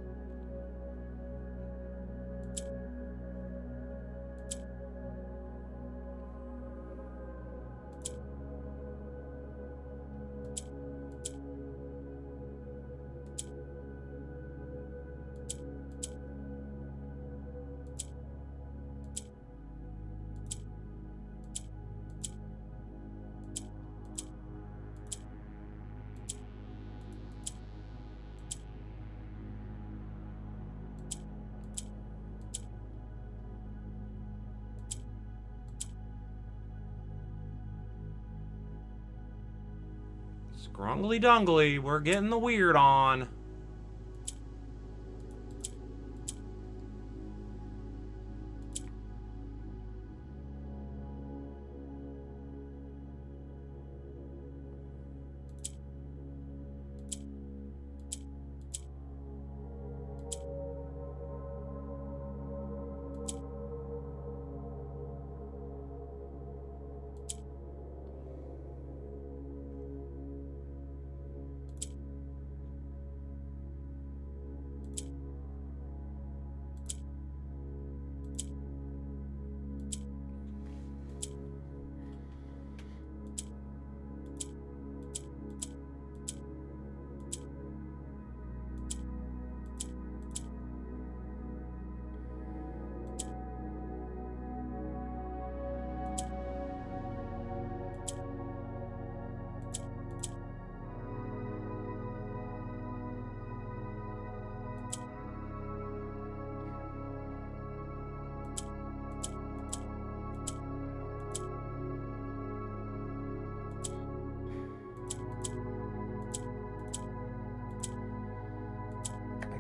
Scrongly dongly, we're getting the weird on.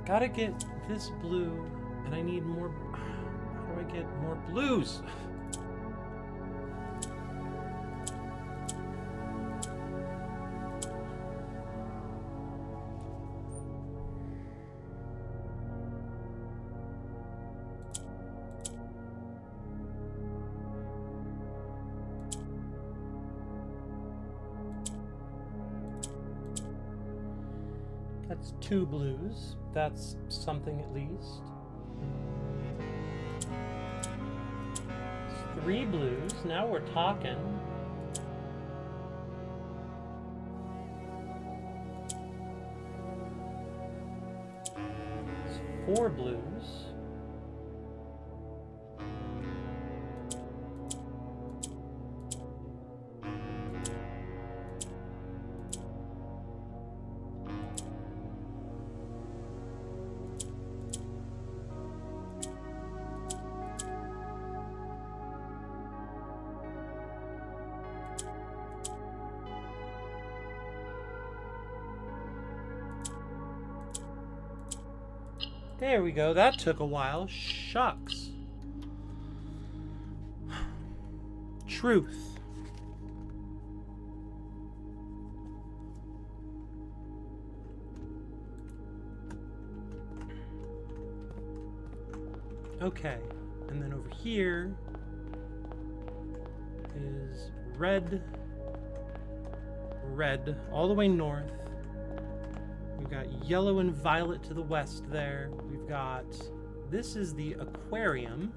Gotta get this blue, and I need more. How do I get more blues? That's 2 blues. That's something at least. It's 3 blues. Now we're talking. It's 4 blues. There we go. That took a while. Shucks. Truth. Okay, and then over here is red, all the way north. We've got yellow and violet to the west there. We've got, this is the aquarium.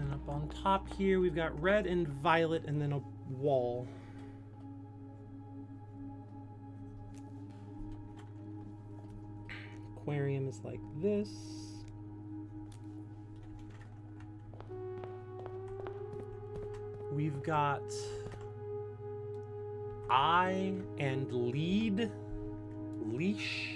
And up on top here, we've got red and violet and then a wall. Aquarium is like this. We've got eye and lead, leash.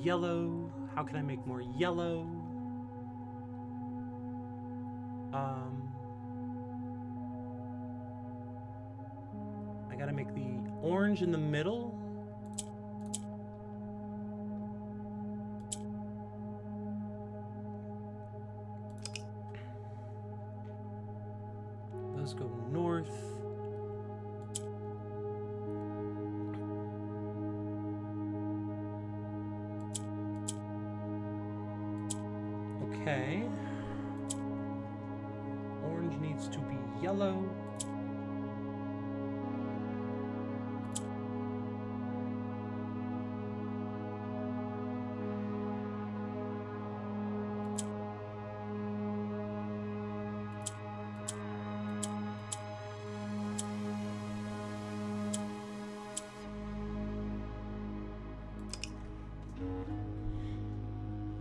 Yellow. How can I make more yellow? I gotta make the orange in the middle. Those go north. Okay. Orange needs to be yellow.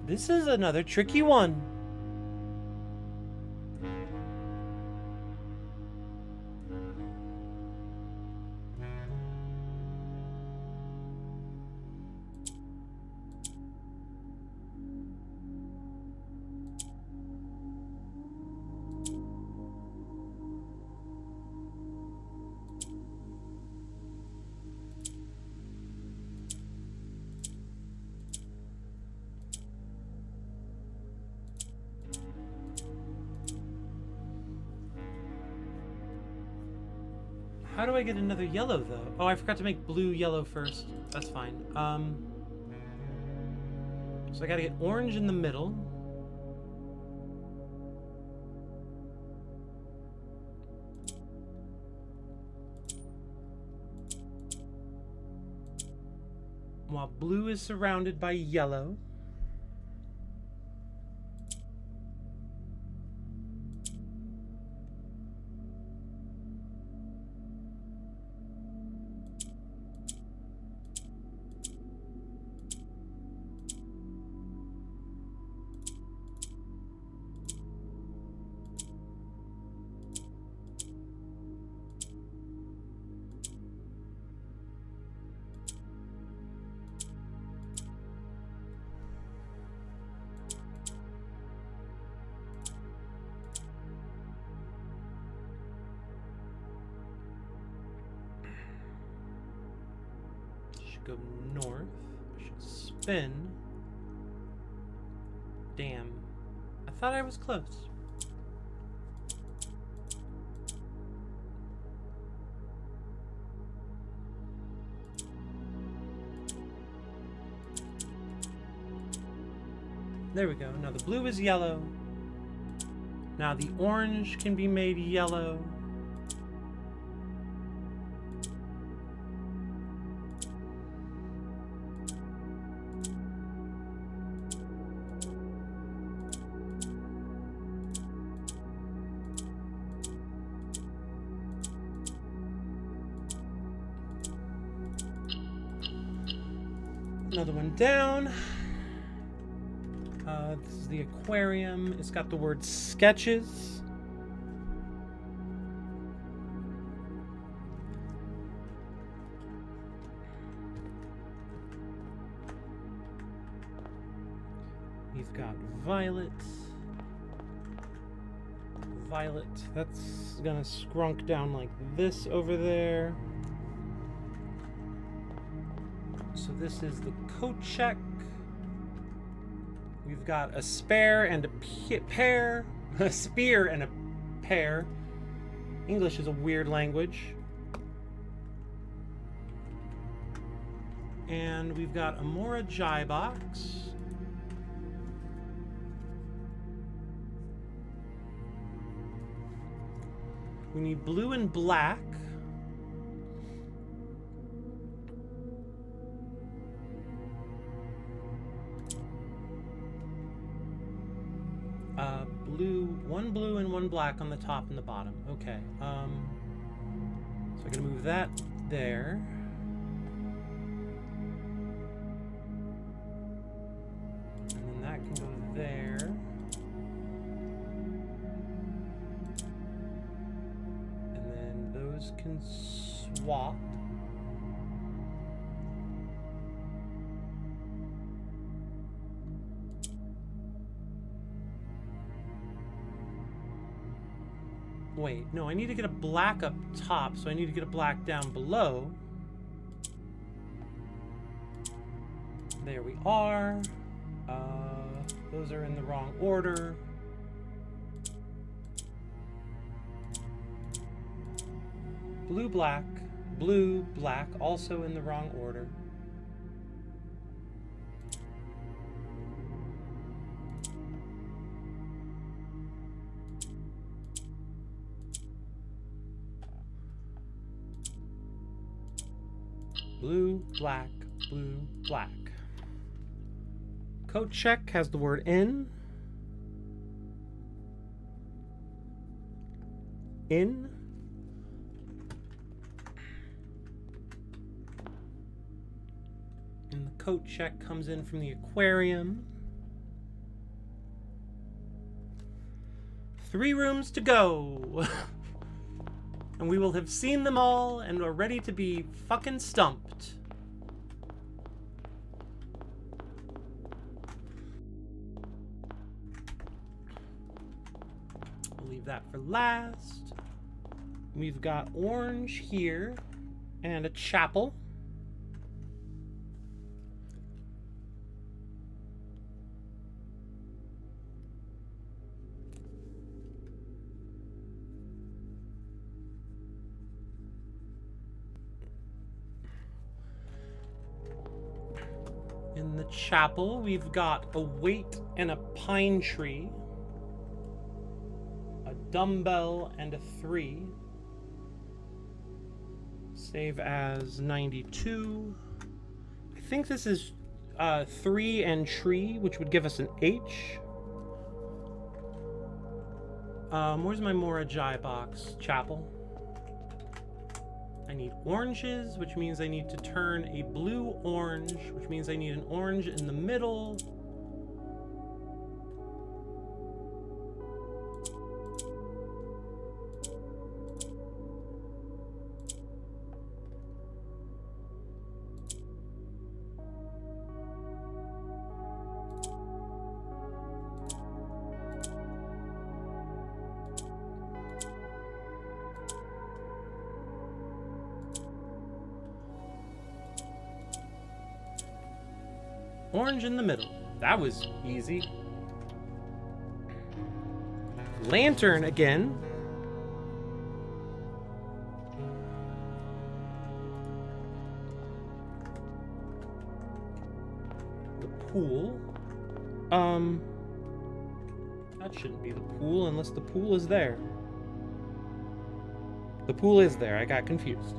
This is another tricky one. How do I get another yellow, though? Oh, I forgot to make blue yellow first. That's fine. So I gotta get orange in the middle. While blue is surrounded by yellow. Go north. I should spin. Damn. I thought I was close. There we go. Now the blue is yellow. Now the orange can be made yellow. Another one down. This is the aquarium. It's got the word sketches. We've got violet. Violet. That's gonna scrunk down like this over there. this is the coat check. We've got a spare and a pair. A spear and a pair. English is a weird language. And we've got a Mora Jai box. We need blue and black. One blue and one black on the top and the bottom. Okay. So I'm gonna move that there. And then that can go there. And then those can swap. Wait, no, I need to get a black up top, so I need to get a black down below. There we are. Those are in the wrong order. Blue, black, also in the wrong order. Blue, black, blue, black. Coat check has the word in. In. And the coat check comes in from the aquarium. 3 rooms to go. And we will have seen them all and are ready to be fucking stumped. We'll leave that for last. We've got orange here and a chapel. In the chapel, we've got a weight and a pine tree, a dumbbell and a 3. Save as 92. I think this is 3 and tree, which would give us an H. Where's my Mora Jai box? Chapel. I need oranges, which means I need to turn a blue orange, which means I need an orange in the middle. Orange in the middle. That was easy. Lantern again. The pool. That shouldn't be the pool unless the pool is there. The pool is there. I got confused.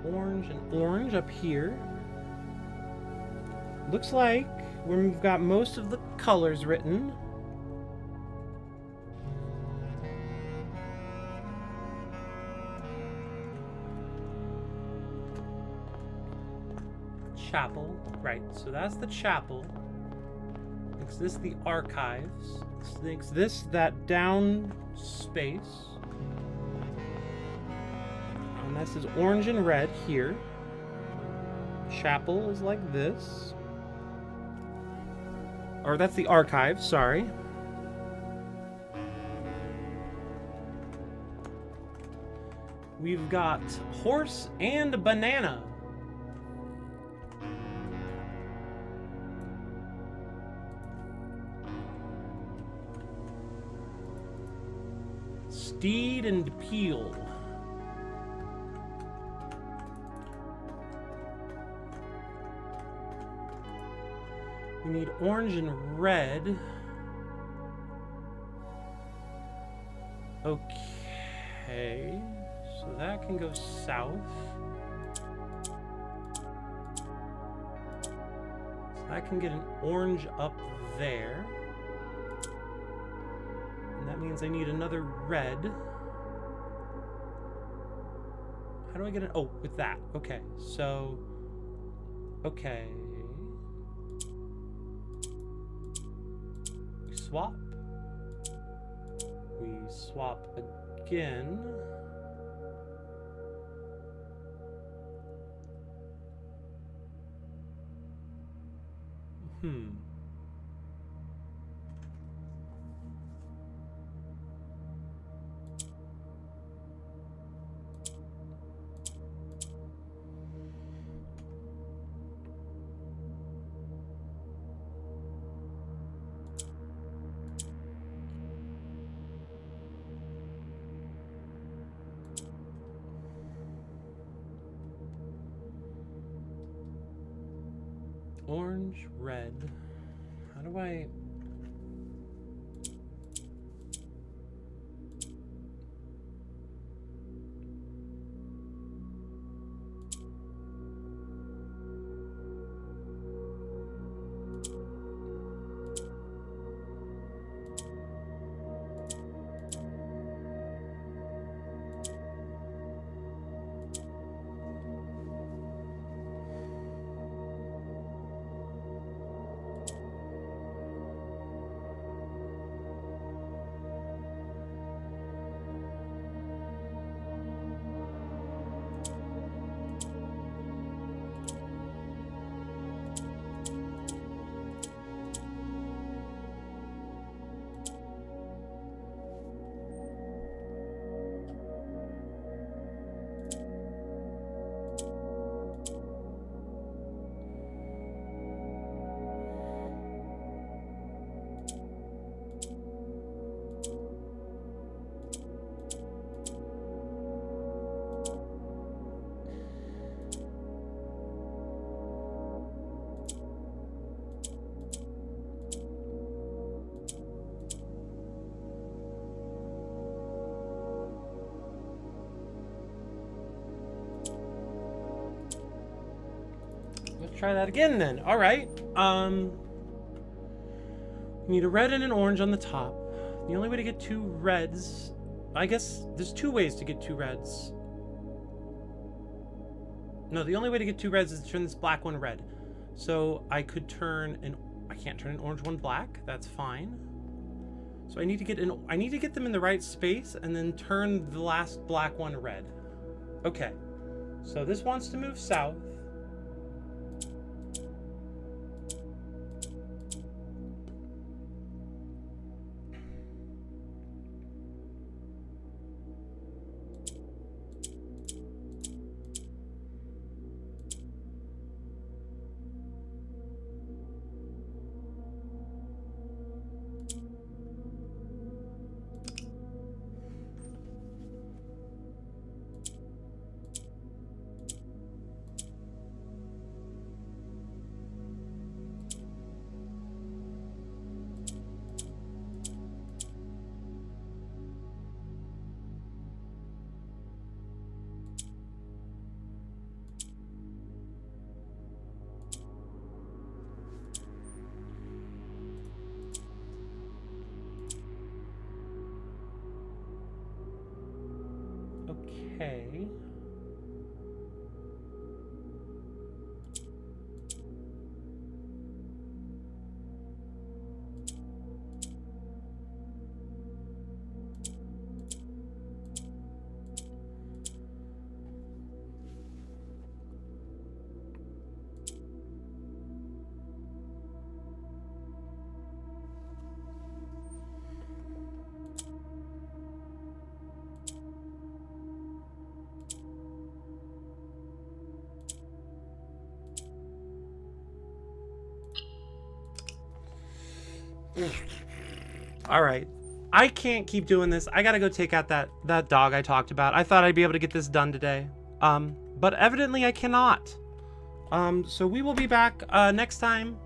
Orange and orange up here. Looks like we've got most of the colors written. Chapel, right, so that's the chapel. Makes this the archives. Makes this that down space. And this is orange and red here. Chapel is like this. Or that's the archive, sorry. We've got horse and banana. Steed and peel. We need orange and red. Okay, so that can go south. So I can get an orange up there. And that means I need another red. How do I get an... Oh, with that. Okay, so... Okay. We swap. We swap again. Orange, red. How do I... Let's try that again then. All right. We need a red and an orange on the top. The only way to get two reds... I guess there's two ways to get two reds. No, the only way to get two reds is to turn this black one red. So I could turn an... I can't turn an orange one black. That's fine. So I need to get them in the right space and then turn the last black one red. Okay. So this wants to move south. All right. I can't keep doing this. I gotta go take out that dog I talked about. I thought I'd be able to get this done today. But evidently I cannot. So we will be back next time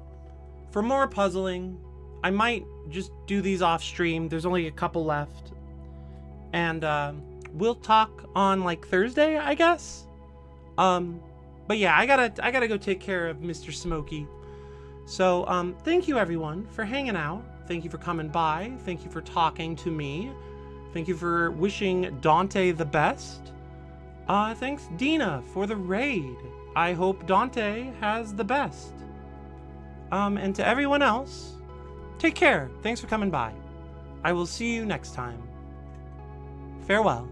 for more puzzling. I might just do these off stream. There's only a couple left. And we'll talk on like Thursday, I guess. But yeah, I gotta go take care of Mr. Smokey. So thank you everyone for hanging out. Thank you for coming by. Thank you for talking to me. Thank you for wishing Dante the best. Thanks Dina for the raid. I hope Dante has the best. And to everyone else, take care. Thanks for coming by. I will see you next time. Farewell.